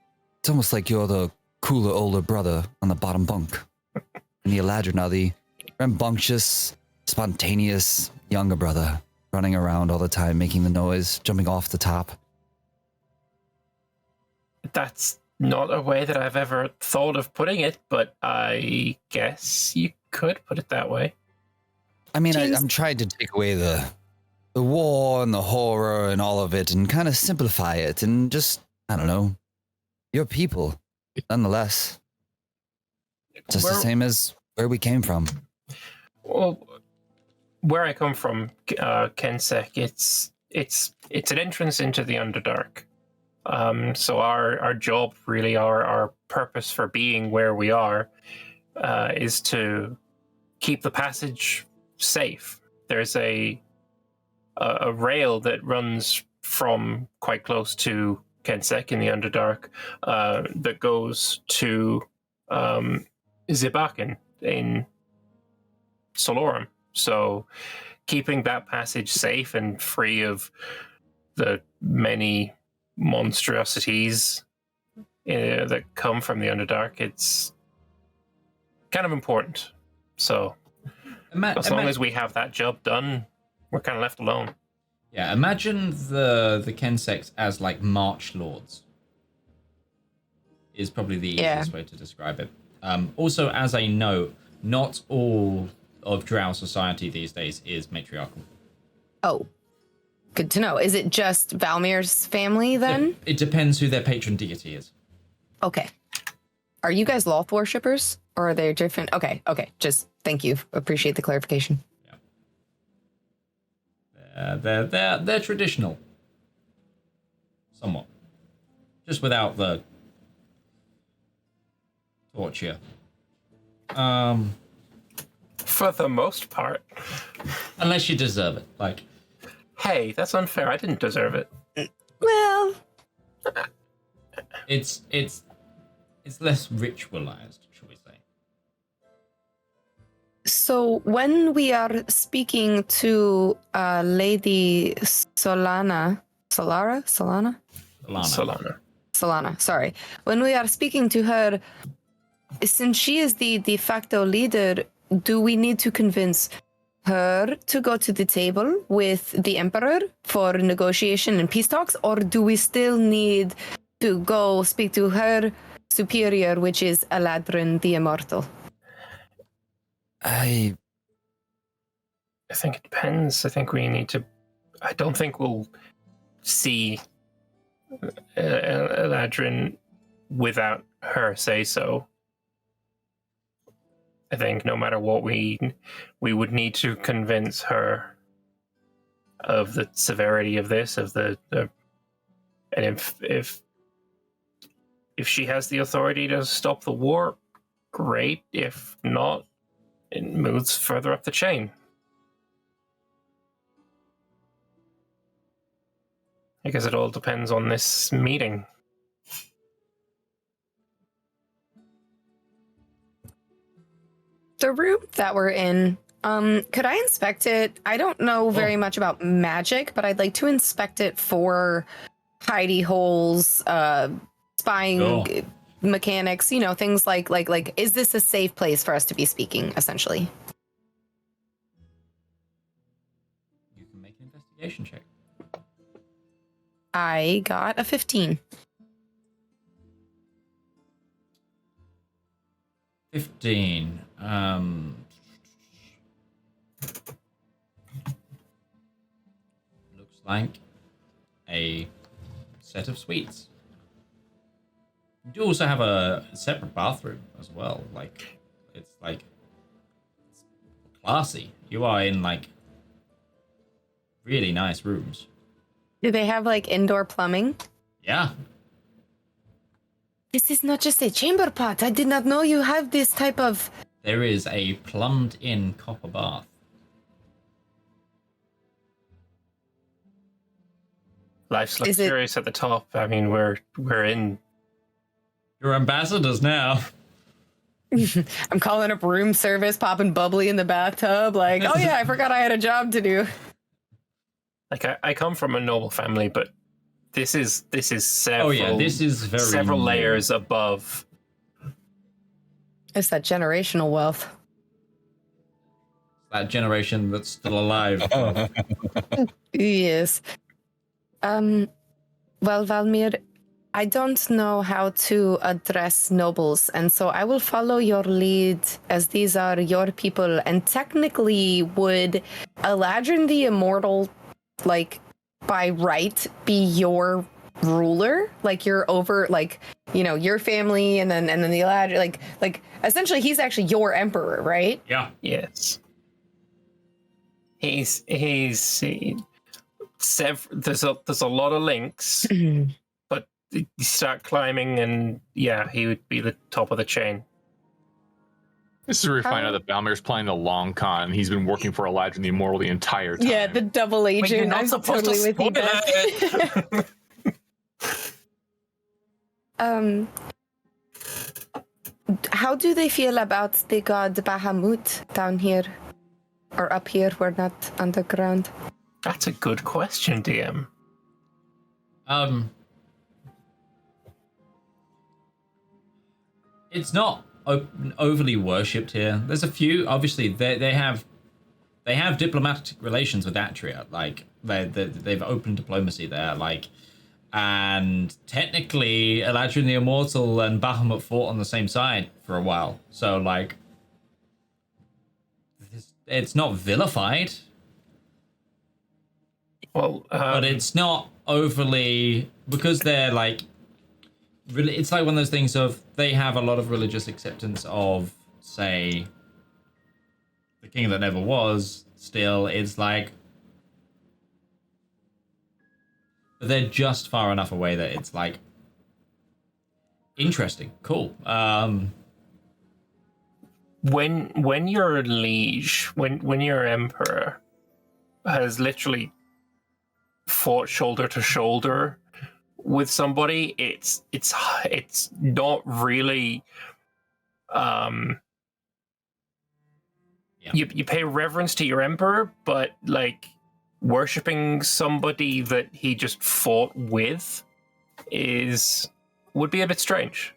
It's almost like you're the cooler older brother on the bottom bunk. And the Eladrin are the rambunctious, spontaneous younger brother, running around all the time, making the noise, jumping off the top. That's not a way that I've ever thought of putting it, but I guess you could put it that way. I mean, I'm trying to take away the war and the horror and all of it and kind of simplify it and just, I don't know, your people, nonetheless. Just the same as where we came from. Well, where I come from, Kensek, it's an entrance into the Underdark. So our job, really, our purpose for being where we are, is to keep the passage safe. There's a rail that runs from quite close to Kensek in the Underdark, that goes to Zibakin in Solorum. So keeping that passage safe and free of the many monstrosities that come from the Underdark, it's kind of important. So as long as we have that job done, we're kind of left alone. Yeah, imagine the Kenseks as like march lords. Is probably the easiest way to describe it. Also, as a note, not all of Drow society these days is matriarchal. Oh, good to know. Is it just Valymr's family then? It depends who their patron deity is. Okay. Are you guys Loth worshippers, or are they different? Okay. Just thank you. Appreciate the clarification. Yeah. They're traditional. Somewhat. Just without the torture. For the most part. Unless you deserve it. Like, hey, that's unfair. I didn't deserve it. Well, it's less ritualized, shall we say. so when we are speaking to Lady Solana, sorry. When we are speaking to her, since she is the de facto leader, do we need to convince her to go to the table with the Emperor for negotiation and peace talks, or do we still need to go speak to her superior, which is Eladrin the Immortal? I think it depends. I think we need to... I don't think we'll see Eladrin without her say so. I think no matter what, we would need to convince her of the severity of this, and if she has the authority to stop the war, great. If not, it moves further up the chain. I guess it all depends on this meeting. The room that we're in, could I inspect it? I don't know very much about magic, but I'd like to inspect it for hidey holes, spying mechanics, things like, is this a safe place for us to be speaking, essentially? You can make an investigation check. I got a 15. 15. Looks like a set of suites. You do also have a separate bathroom as well. It's classy. You are in really nice rooms. Do they have indoor plumbing? Yeah. This is not just a chamber pot. I did not know you have this type of... There is a plumbed-in copper bath. Life's luxurious at the top. I mean, we're in. You're ambassadors now. I'm calling up room service, popping bubbly in the bathtub. Oh yeah, I forgot I had a job to do. I come from a noble family, but this is several. Oh yeah, this is several layers above. It's that generational wealth. That generation that's still alive. Yes. Well, Valymr, I don't know how to address nobles, and so I will follow your lead, as these are your people, and technically would Eladrin the Immortal, by right, be your ruler? You're over, your family, and then the Eladrin, essentially he's actually your emperor, right? Yeah. Yes. There's a lot of links, but you start climbing, and yeah, he would be the top of the chain. This is where we find out that Valymr's playing the long con, and he's been working for Eladrin the Immortal the entire time. Yeah, the double agent. I'm totally with you, Beth. How do they feel about the god Bahamut down here? Or up here, we're not underground? That's a good question, DM. It's not overly worshipped here. There's a few. Obviously, they have diplomatic relations with Atria. They've open diplomacy there. And technically, Eladrin the Immortal and Bahamut fought on the same side for a while. So it's not vilified. Well, but it's not overly, because they're really, it's one of those things of they have a lot of religious acceptance of, say, the king that never was. Still, it's but they're just far enough away that it's interesting, cool. When your liege, when your emperor has literally fought shoulder to shoulder with somebody, it's not really you pay reverence to your emperor, but worshipping somebody that he just fought with would be a bit strange.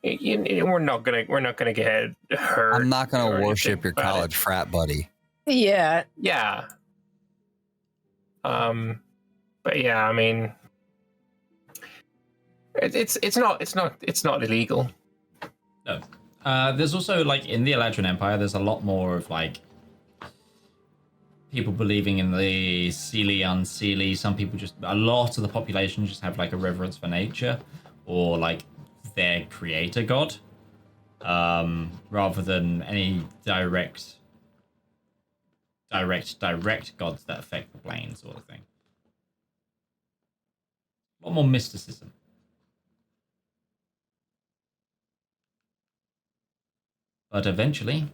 We're not gonna get hurt. I'm not gonna worship your college frat buddy. Yeah. Yeah. But yeah, I mean, it's not illegal. No. There's also in the Eladrin Empire, there's a lot more of people believing in the Seelie Unseelie. Some people a lot of the population just have like a reverence for nature or like their creator god, rather than any direct gods that affect the plane sort of thing. A lot more mysticism. But eventually,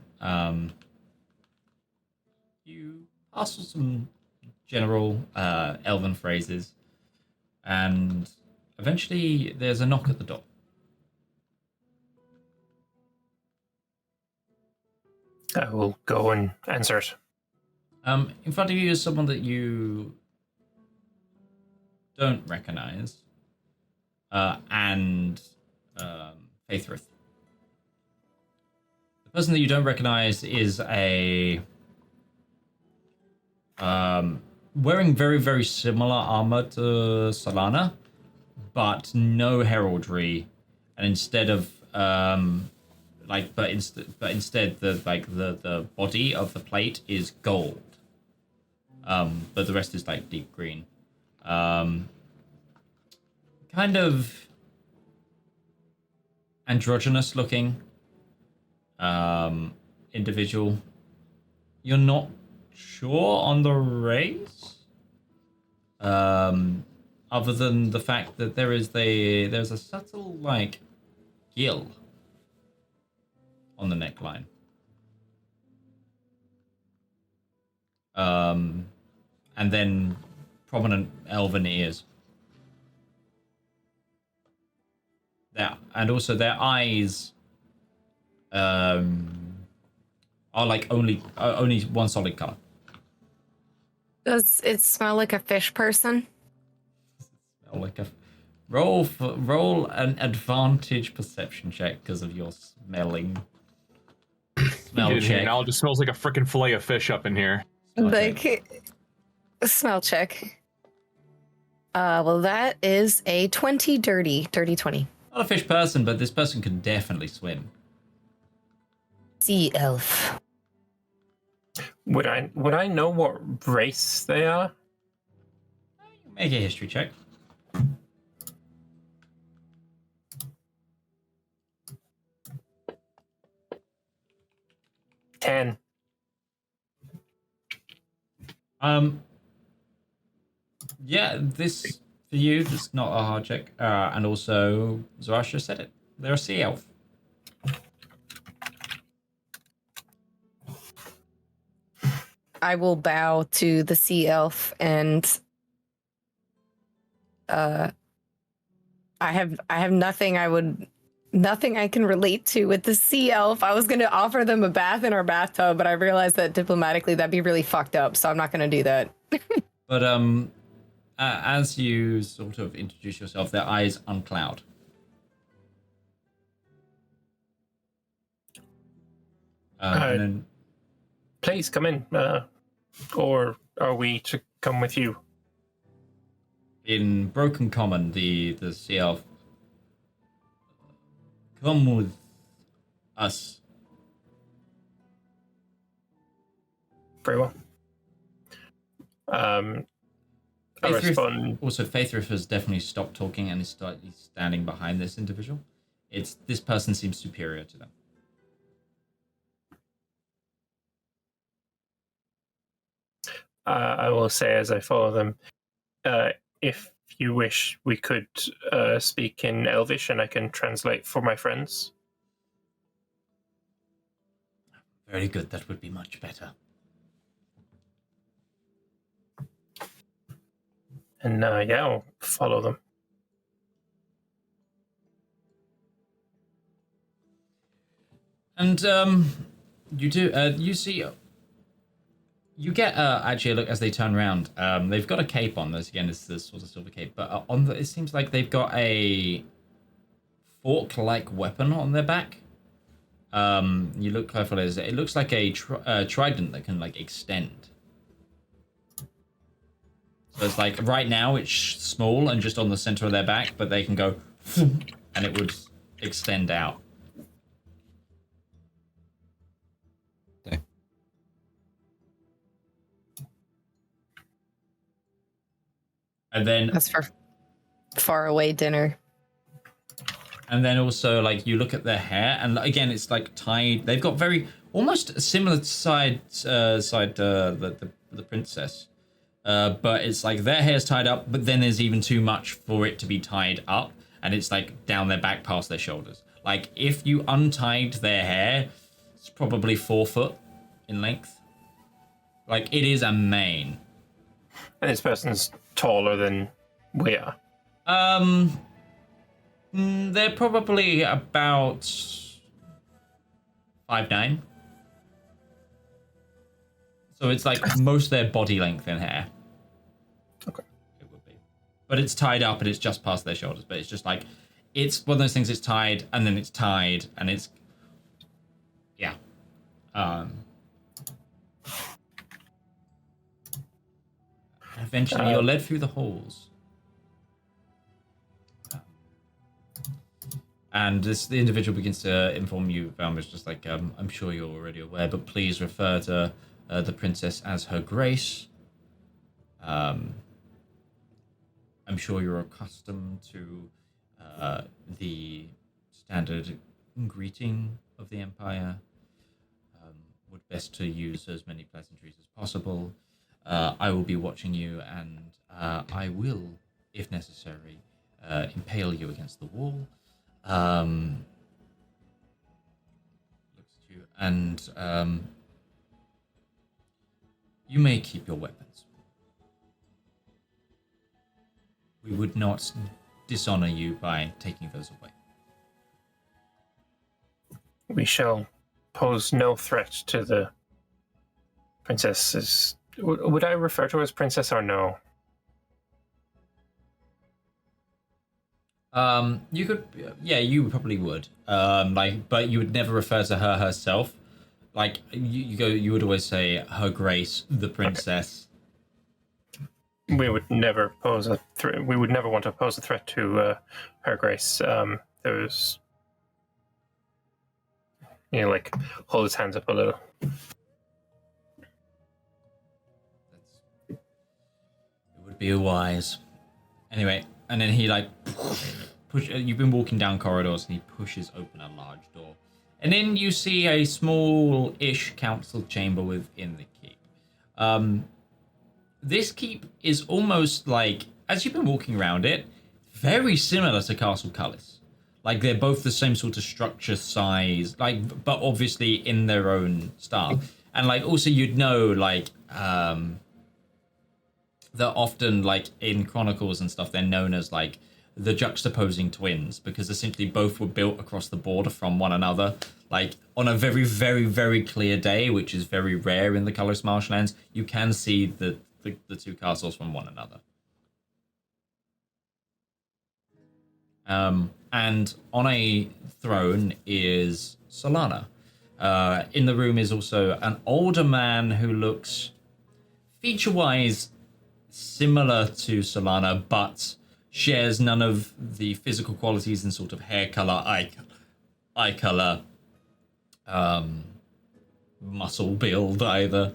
you parcel some general elven phrases, and eventually there's a knock at the door. I will go and answer it. In front of you is someone that you don't recognize, and Faithrith. The person that you don't recognize is a wearing very, very similar armor to Solana, but no heraldry, and instead of instead the body of the plate is gold, but the rest is like deep green. Kind of androgynous looking individual. You're not sure on the race, other than the fact that there's a subtle like gill on the neckline. And then prominent elven ears. And also their eyes are like only one solid color. Does it smell like a fish person? Smell like a roll an advantage perception check because of your smelling. Smell check. Now it just smells like a freaking fillet of fish up in here. Smell check. Well, that is a 20 dirty 20. Not a fish person, but this person can definitely swim. Sea elf. Would I know what race they are? Make a history check. Ten. Yeah, this for you. This is not a hard check. And also, Zarasha said it. They're a sea elf. I will bow to the sea elf, and I have nothing I can relate to with the sea elf. I was going to offer them a bath in our bathtub, but I realized that diplomatically that'd be really fucked up, so I'm not going to do that. But as you sort of introduce yourself, their eyes uncloud. And then, please come in. Or are we to come with you? in Broken Common, the sea elf, come with us. Very well. I respond. Also, Faithrith has definitely stopped talking and is slightly standing behind this individual. This person seems superior to them. I will say as I follow them, if you wish, we could speak in Elvish and I can translate for my friends. Very good, that would be much better. And yeah, I'll follow them. And you do, you see, you get actually a look as they turn around. They've got a cape on. This again is this sort of silver cape, but it seems like they've got a fork-like weapon on their back. You look carefully. It looks like a trident that can like extend. So it's like right now it's small and just on the center of their back, but they can go and it would extend out. And then That's for far away dinner. And then also, like, you look at their hair, and again, it's like tied. They've got very almost similar the princess, but it's like their hair's tied up, but then there's even too much for it to be tied up, and it's like down their back past their shoulders. Like if you untied their hair, it's probably 4 foot in length. Like it is a mane. And this person's taller than we are. They're probably about 5'9". So it's like most of their body length in hair. Okay. It would be. But it's tied up and it's just past their shoulders. But it's just like, it's one of those things, it's tied and then it's tied and it's, yeah. Eventually you're led through the halls. And the individual begins to inform you, Valymr, just like, I'm sure you're already aware, but please refer to the princess as Her Grace. I'm sure you're accustomed to the standard greeting of the Empire. Would best to use as many pleasantries as possible. I will be watching you, and I will, if necessary, impale you against the wall. Looks at you, and you may keep your weapons. We would not dishonor you by taking those away. We shall pose no threat to the princesses. Would I refer to her as princess or no? You could, yeah, you probably would. But you would never refer to her herself. Like you would always say Her Grace, the princess. Okay. We would never pose a threat. We would never want to pose a threat to Her Grace. There's, like hold his hands up a little. It would be wise. Anyway, and then he like you've been walking down corridors and he pushes open a large door. And then you see a small-ish council chamber within the keep. This keep is almost like, as you've been walking around it, very similar to Castle Cullis. Like they're both the same sort of structure, size, like, but obviously in their own style. And like also you'd know like that often like in Chronicles and stuff they're known as like the juxtaposing twins, because essentially both were built across the border from one another, like on a very, very, very clear day, which is very rare in the Cullis marshlands. You can see the two castles from one another. And on a throne is Solana. In the room is also an older man who looks feature-wise similar to Solana, but shares none of the physical qualities and sort of hair color, eye color, muscle build either.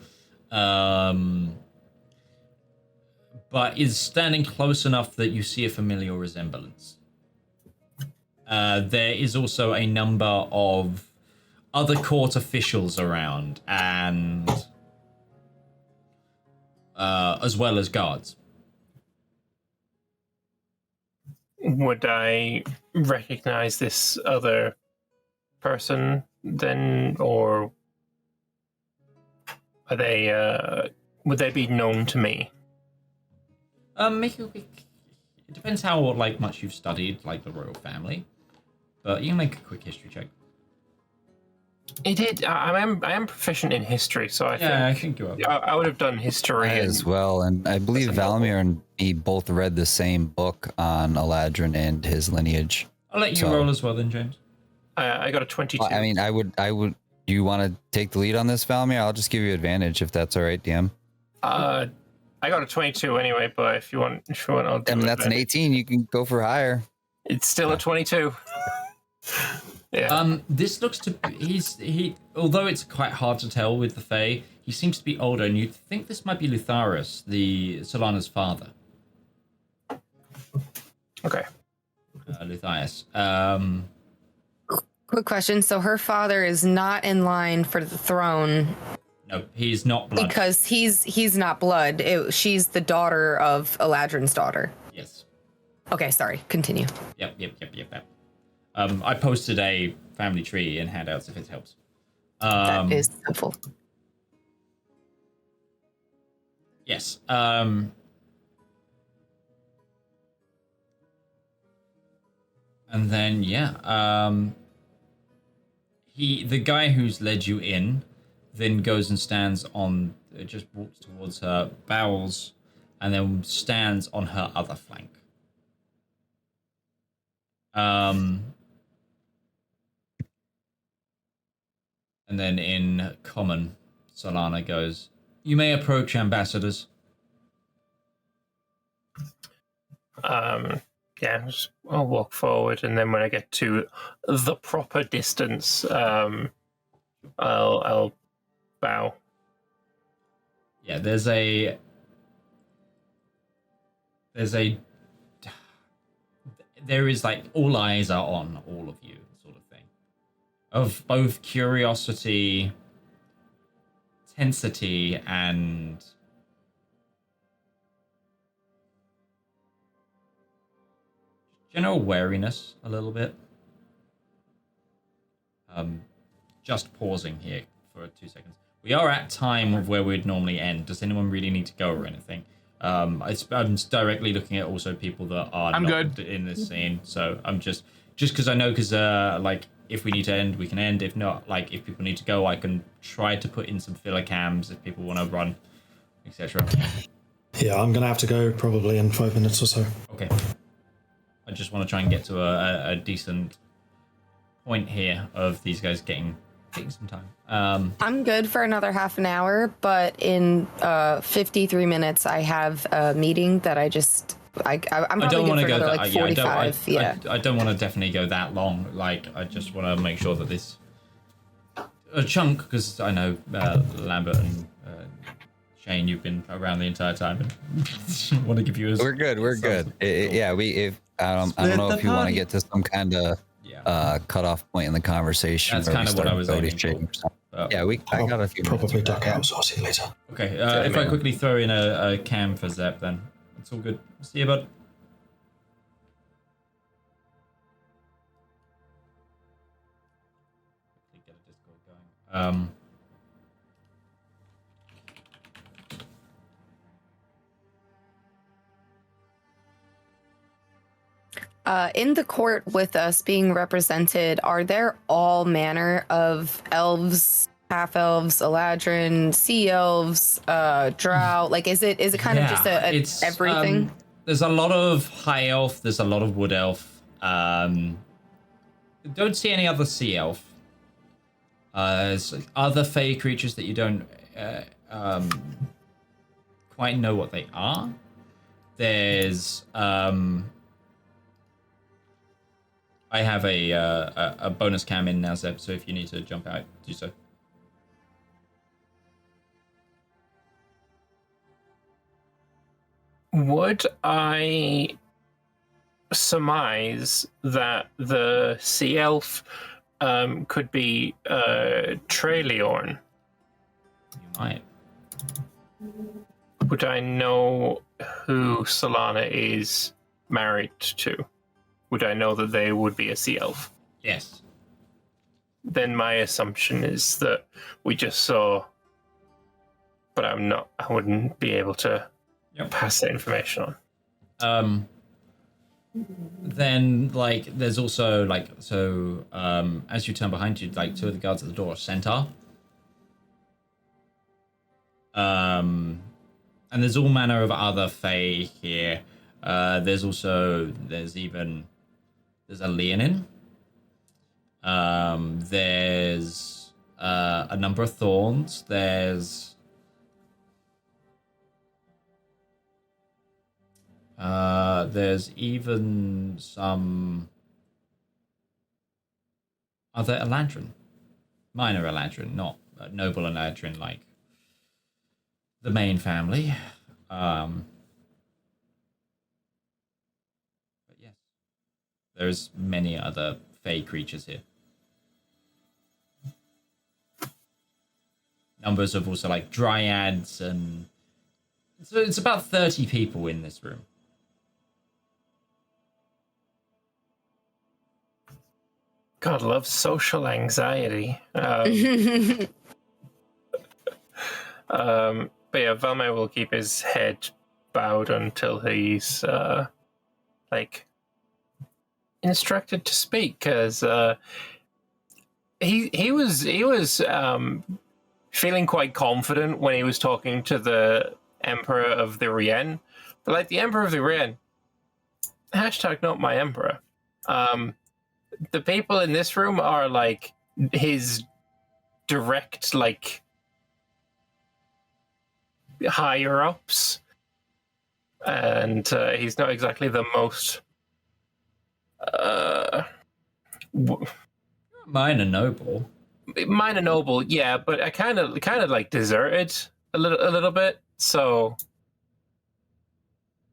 But is standing close enough that you see a familiar resemblance. There is also a number of other court officials around, and as well as guards. Would I recognize this other person then, or are they? Would they be known to me? It depends how like much you've studied like the royal family, but you can make a quick history check. I am proficient in history, so I think you are. I would have done history as well, and I believe Valymr and me both read the same book on Eladrin and his lineage. I'll let you roll as well, then, James. I got a 22. I mean, I would. Do you want to take the lead on this, Valymr? I'll just give you advantage if that's all right, DM. I got a 22 anyway, but if you want, I'll do that's an 18. You can go for higher. It's still a 22. Yeah. This looks to he although it's quite hard to tell with the Fae, he seems to be older, and you'd think this might be Lutharus, the Solana's father. Okay. Luthias. Quick question. So her father is not in line for the throne. No, he's not blood. Because he's not blood. She's the daughter of Eladrin's daughter. Yes. Okay, sorry. Continue. Yep. I posted a family tree in handouts if it helps. That is helpful. Yes. And then the guy who's led you in then goes and stands on, just walks towards her, bows, and then stands on her other flank. And then in common, Solana goes, "You may approach, ambassadors." I'll walk forward, and then when I get to the proper distance, I'll bow. Yeah, there is like all eyes are on all of you, sort of thing, of both curiosity, tensity, and general wariness a little bit. Just pausing here for 2 seconds. We are at time of where we'd normally end. Does anyone really need to go or anything? I'm directly looking at also people that are not in this scene. So I'm just because I know, like if we need to end, we can end. If not, like if people need to go, I can try to put in some filler cams if people want to run, etc. Yeah, I'm gonna have to go probably in 5 minutes or so. Okay. I just want to try and get to a decent point here of these guys getting some time. I'm good for another half an hour, but in 53 minutes I have a meeting that I'm probably good for another like 45. I don't want to definitely go that long. Like I just want to make sure that this a chunk, because I know Lambert and Shane, you've been around the entire time, and want to give you. We're good. Yeah, I don't know if you want to get to some kind of cutoff point in the conversation. That's kind of what I was aiming for. Yeah, I got a few probably duck out, so I'll see you later. Okay, if I quickly throw in a cam for Zep, then it's all good. See you, bud. Get a Discord going. In the court with us being represented, are there all manner of elves, half elves, Eladrin, sea elves, drow? Like, is it kind of just it's everything? There's a lot of high elf. There's a lot of wood elf. Don't see any other sea elf. There's other fey creatures that you don't quite know what they are. There's I have a bonus cam in now, Zeb, so if you need to jump out, do so. Would I surmise that the sea elf could be Treliorn? You might. Would I know who Solana is married to? Would I know that they would be a sea elf? Yes. Then my assumption is that we just saw, but I wouldn't be able to pass that information on. Then, like, there's also, like, so, as you turn behind you, like, two of the guards at the door are Centaur. And there's all manner of other fae here. There's a Leonin. There's a number of thorns. There's even some other Eladrin, minor Eladrin, not noble Eladrin like the main family. But yes, There's many other fey creatures here. Numbers of also like dryads, and so it's about 30 people in this room. God loves social anxiety. But yeah, Valymr will keep his head bowed until he's instructed to speak, because he was feeling quite confident when he was talking to the Emperor of the Rien, but like the Emperor of the Rien, hashtag not my emperor. The people in this room are like his direct like higher ups, and he's not exactly the most Minor noble. Minor noble, yeah, but I kind of like deserted a little bit, so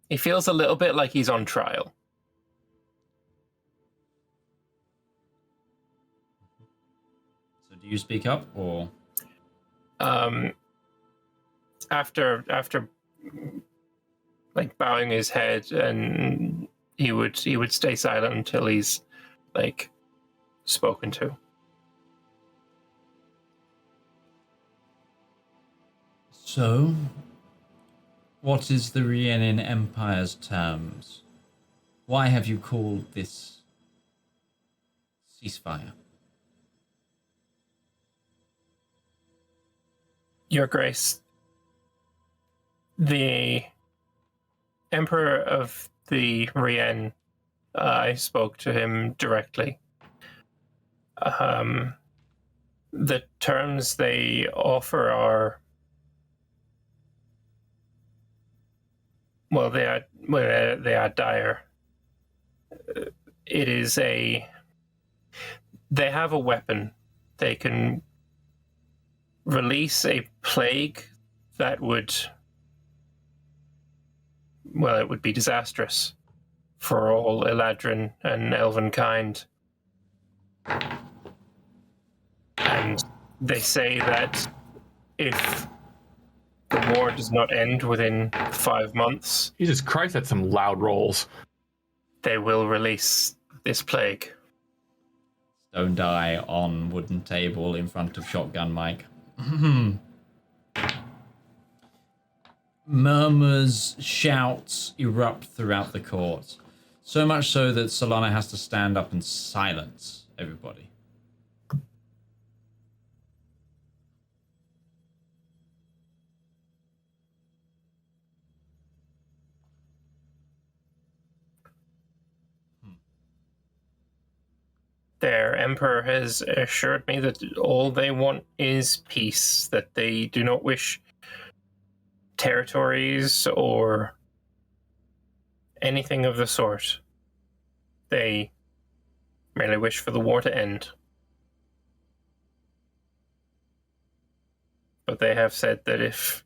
he feels a little bit like he's on trial. So do you speak up, or after like bowing his head, and he would stay silent until he's like spoken to. So, what is the Rhiannon Empire's terms? Why have you called this ceasefire? Your Grace, the Emperor of the Rien, I spoke to him directly. The terms they offer are, well, they are dire. It is they have a weapon. They can release a plague that would, well, it would be disastrous for all Eladrin and Elvenkind. And they say that if the war does not end within 5 months, Jesus Christ, that's some loud rolls. they will release this plague. Stone die on wooden table in front of shotgun mic. Murmurs, shouts erupt throughout the court. So much so that Solana has to stand up and silence everybody. Their emperor has assured me that all they want is peace, that they do not wish territories or anything of the sort. They merely wish for the war to end. But they have said that if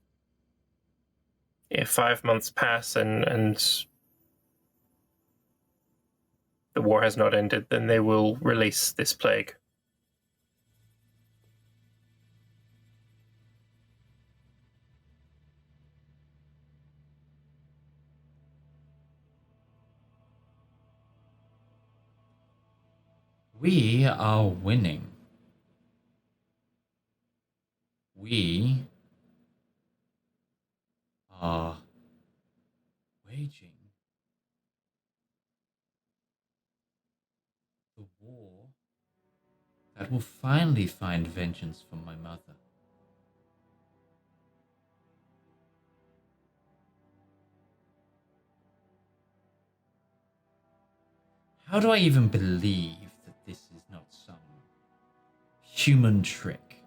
5 months pass and the war has not ended, then they will release this plague. We are winning. We are waging the war that will finally find vengeance from my mother. How do I even believe that this is not some human trick?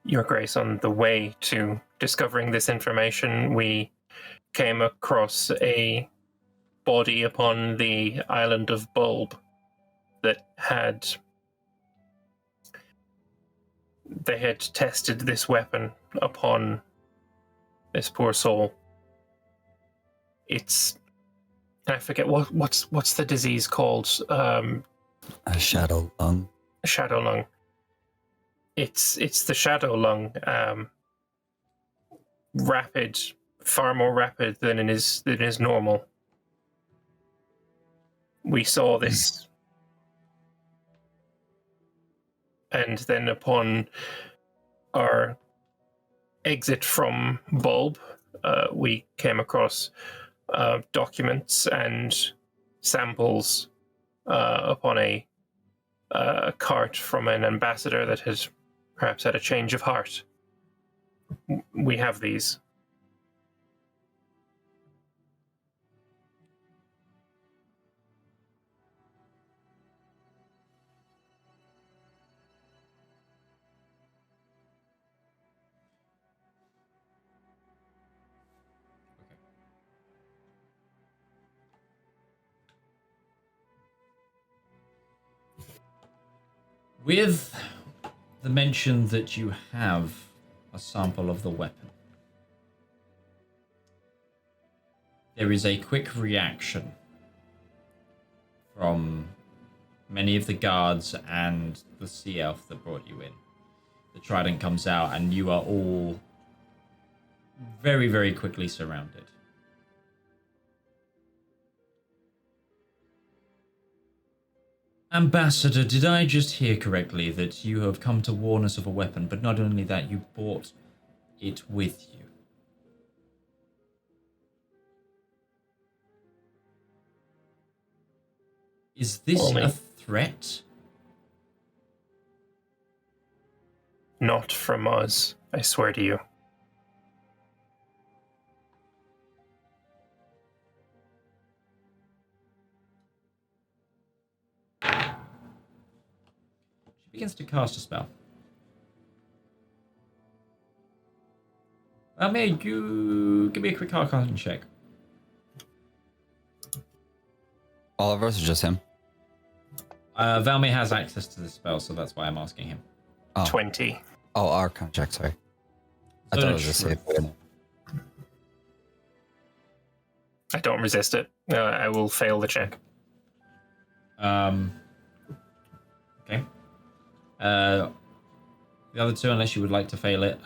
Your Grace, on the way to discovering this information, we came across a body upon the island of Bulb that they had tested this weapon upon this poor soul. It's I forget what's the disease called. A shadow lung. A shadow lung. It's the shadow lung. Rapid, far more rapid than it is normal. We saw this, and then upon our exit from Bulb, we came across documents and samples upon a cart from an ambassador that has perhaps had a change of heart. We have these. With the mention that you have a sample of the weapon, there is a quick reaction from many of the guards and the sea elf that brought you in. The trident comes out and you are all very, very quickly surrounded. Ambassador, did I just hear correctly that you have come to warn us of a weapon, but not only that, you brought it with you? Is this a threat? Not from us, I swear to you. Begins to cast a spell. Valymr, you give me a quick Arcana check. All of us or just him? Valymr has access to this spell, so that's why I'm asking him. Oh. 20. Oh, Arcana check, sorry. I So thought it was a save. I don't resist it. I will fail the check. Okay. The other two, unless you would like to fail it,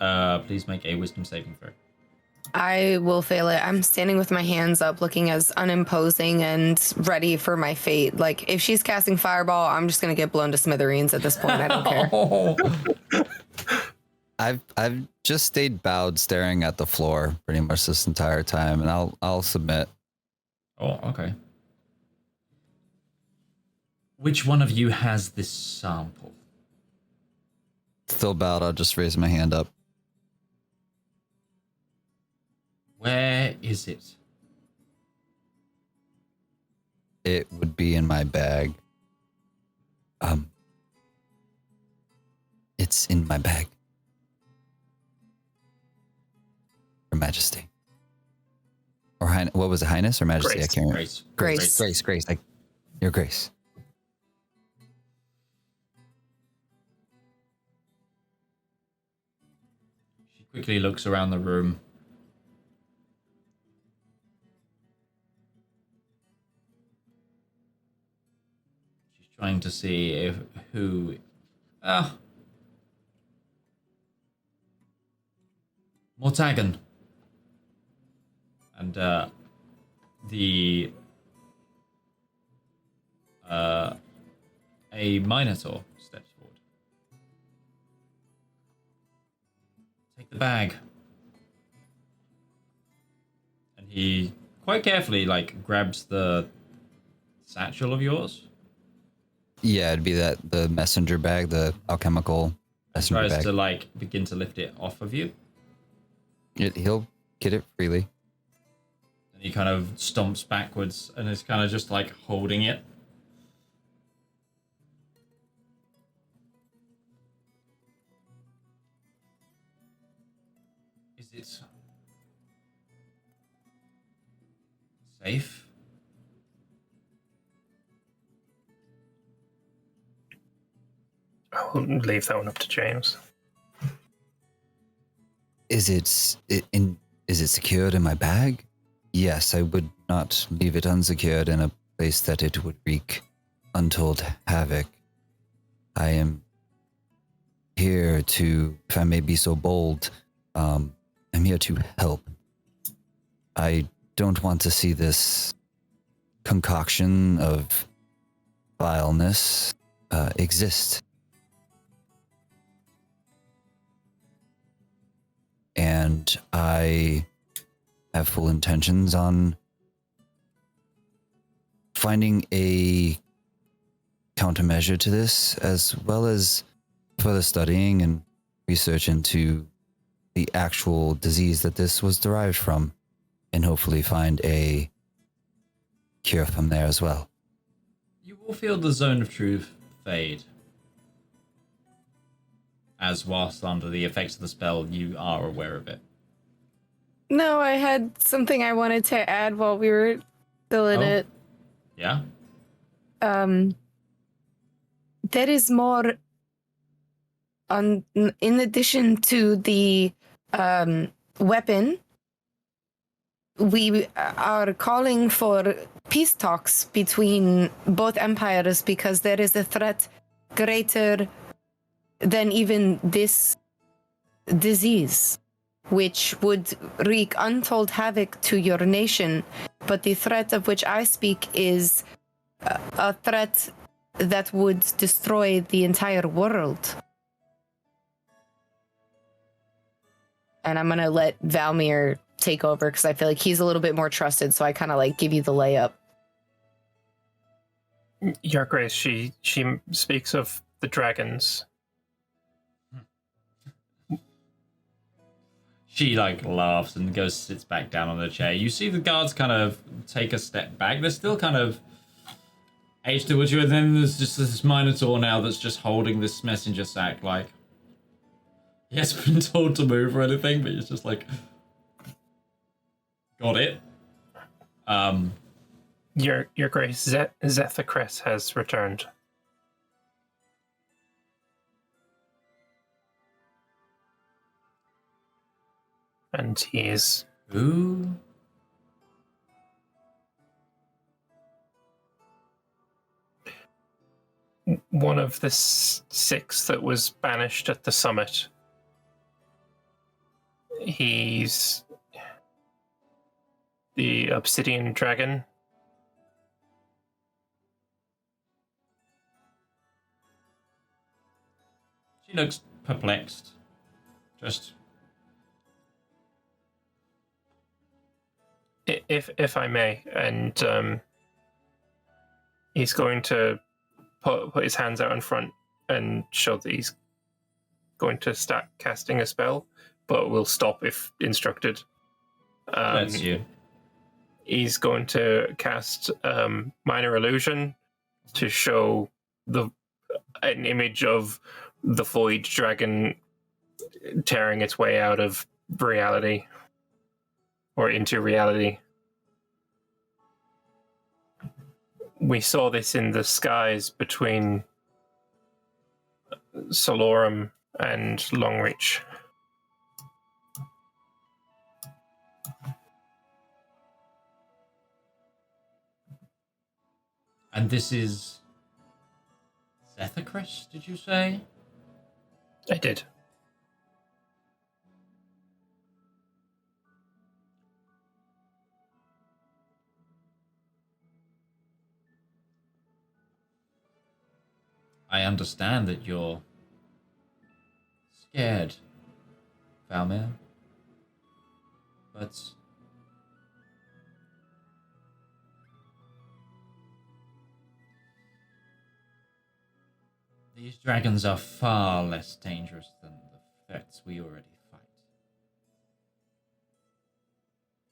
please make a wisdom saving throw. I will fail it. I'm standing with my hands up, looking as unimposing and ready for my fate. Like, if she's casting fireball, I'm just gonna get blown to smithereens at this point. I don't care. I've just stayed bowed, staring at the floor pretty much this entire time, and I'll submit. Oh, okay. Which one of you has this sample? Still bowed, I'll just raise my hand up. Where is it? It would be in my bag. It's in my bag. Your Majesty. Or what was it, Highness or Majesty? Grace. I can't remember. Grace. Like, Your Grace. She quickly looks around the room. She's trying to see who... Mortagan. And a Minotaur steps forward. Take the bag. And he quite carefully grabs the satchel of yours. Yeah, it'd be the messenger bag, the alchemical messenger Tries bag. to begin to lift it off of you. He'll get it freely. And he kind of stomps backwards and is kind of just holding it. Is it safe? I'll leave that one up to James. Is it secured in my bag? Yes, I would not leave it unsecured in a place that it would wreak untold havoc. I am here to, if I may be so bold, I'm here to help. I don't want to see this concoction of vileness exist. And I have full intentions on finding a countermeasure to this, as well as further studying and research into the actual disease that this was derived from, and hopefully find a cure from there as well. You will feel the zone of truth fade, as whilst under the effects of the spell, you are aware of it. No, I had something I wanted to add while we were still in it. Yeah? There is more in addition to the weapon. We are calling for peace talks between both empires because there is a threat greater than even this disease, which would wreak untold havoc to your nation. But the threat of which I speak is a threat that would destroy the entire world. And I'm going to let Valymr take over because I feel like he's a little bit more trusted, so I kind of like give you the layup. Your Grace, she speaks of the dragons. She like laughs and goes sits back down on the chair. You see the guards kind of take a step back. They're still kind of aged towards you, and then there's just this Minotaur now that's just holding this messenger sack. Like, he hasn't been told to move or anything, but he's just like, got it. Your Grace, Zethacres has returned. And he is... Who? One of the six that was banished at the summit. He's the obsidian dragon. She looks perplexed. Just... If I may, and he's going to put his hands out in front and show that he's going to start casting a spell, but will stop if instructed. That's you. He's going to cast Minor Illusion to show an image of the Void Dragon tearing its way out of reality. Or into reality. We saw this in the skies between Solorum and Longreach. And this is Zethacres, did you say? I did. I understand that you're scared, Valymr, but these dragons are far less dangerous than the threats we already fight.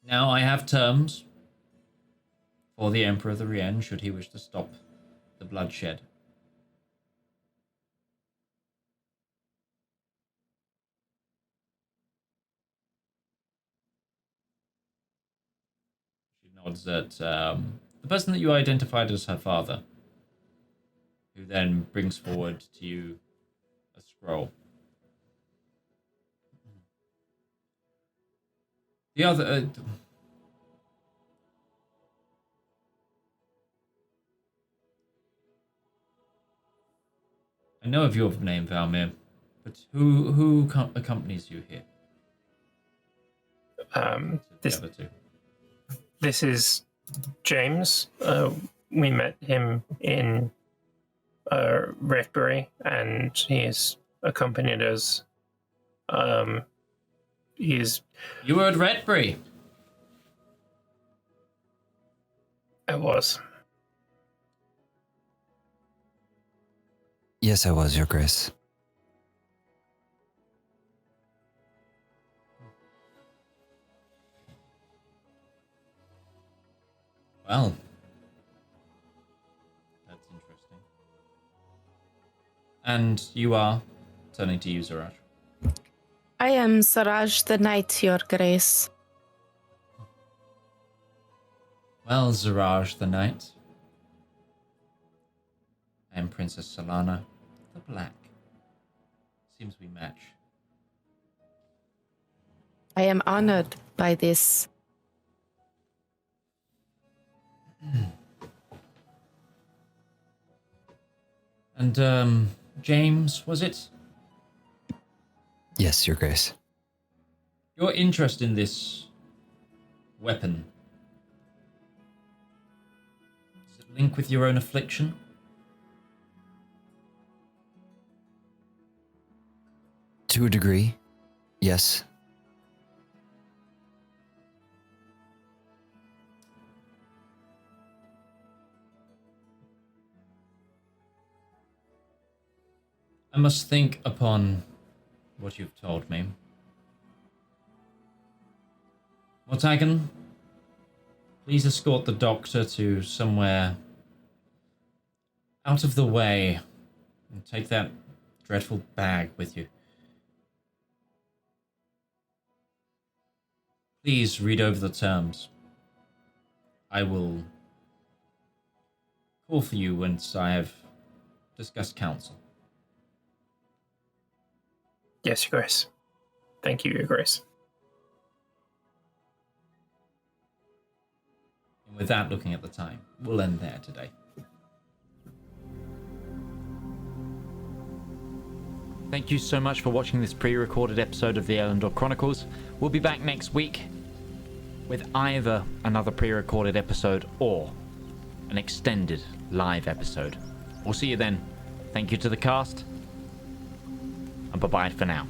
Now, I have terms for the Emperor of the Rien should he wish to stop the bloodshed. Nods at the person that you identified as her father, who then brings forward to you a scroll. The other... I know of your name, Valymr, but who accompanies you here? This is James. We met him in Redbury, and he has accompanied us. You were at Redbury. I was. Yes, I was, Your Grace. Well, that's interesting. And you are turning to you, Siraj. I am Siraj the Knight, Your Grace. Well, Siraj the Knight. I am Princess Solana the Black. Seems we match. I am honored by this. And, James, was it? Yes, Your Grace. Your interest in this weapon, does it link with your own affliction? To a degree, yes. I must think upon what you've told me. Mortagan, please escort the doctor to somewhere out of the way and take that dreadful bag with you. Please read over the terms. I will call for you once I have discussed counsel. Yes, Your Grace. Thank you, Your Grace. And with that, looking at the time, we'll end there today. Thank you so much for watching this pre-recorded episode of the Elendor Chronicles. We'll be back next week with either another pre-recorded episode or an extended live episode. We'll see you then. Thank you to the cast, and bye-bye for now.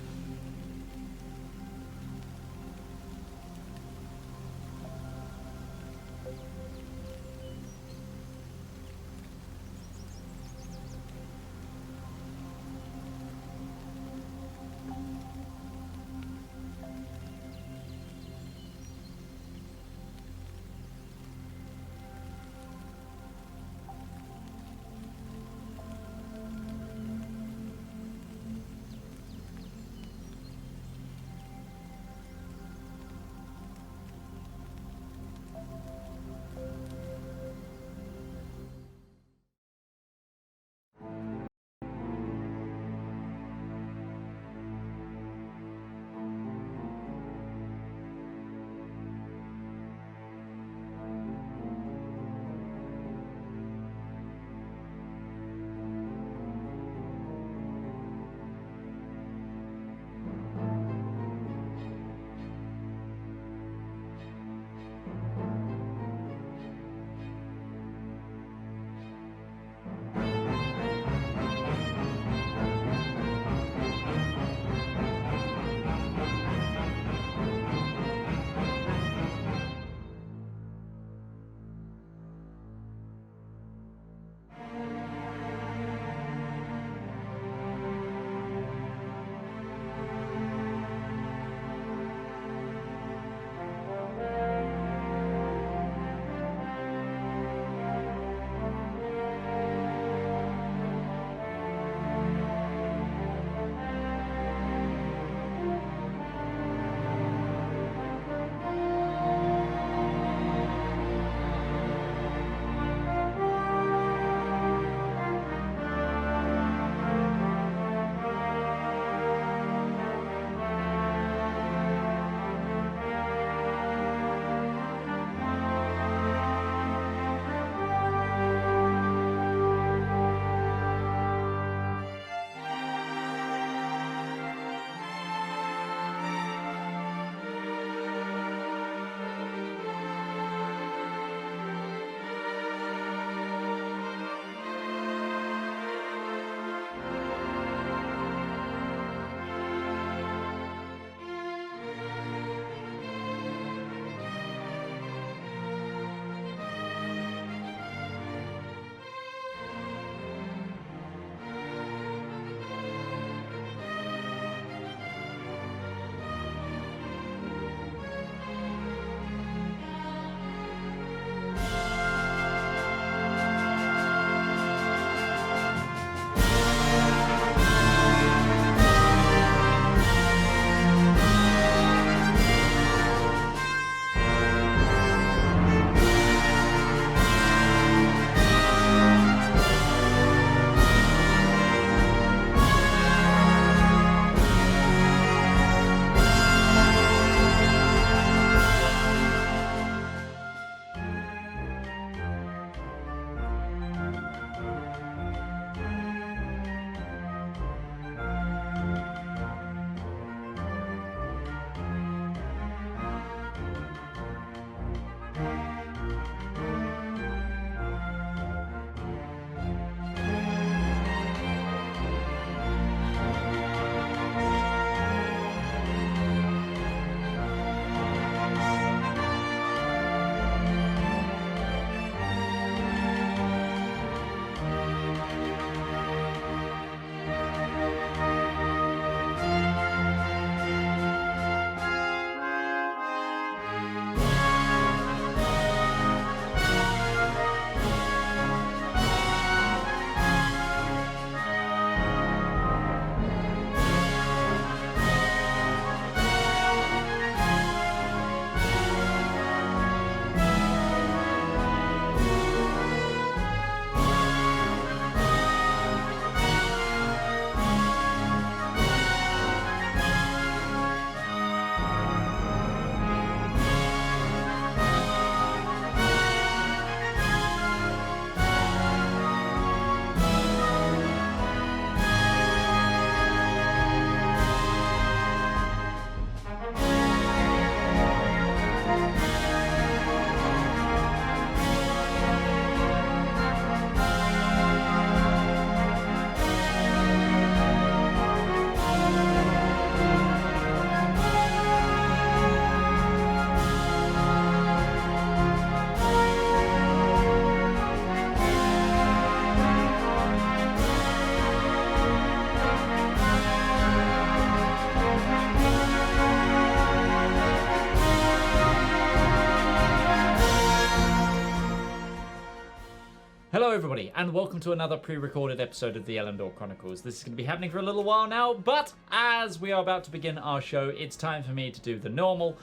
Hello everybody, and welcome to another pre-recorded episode of the Elendor Chronicles. This is going to be happening for a little while now, but as we are about to begin our show, it's time for me to do the normal,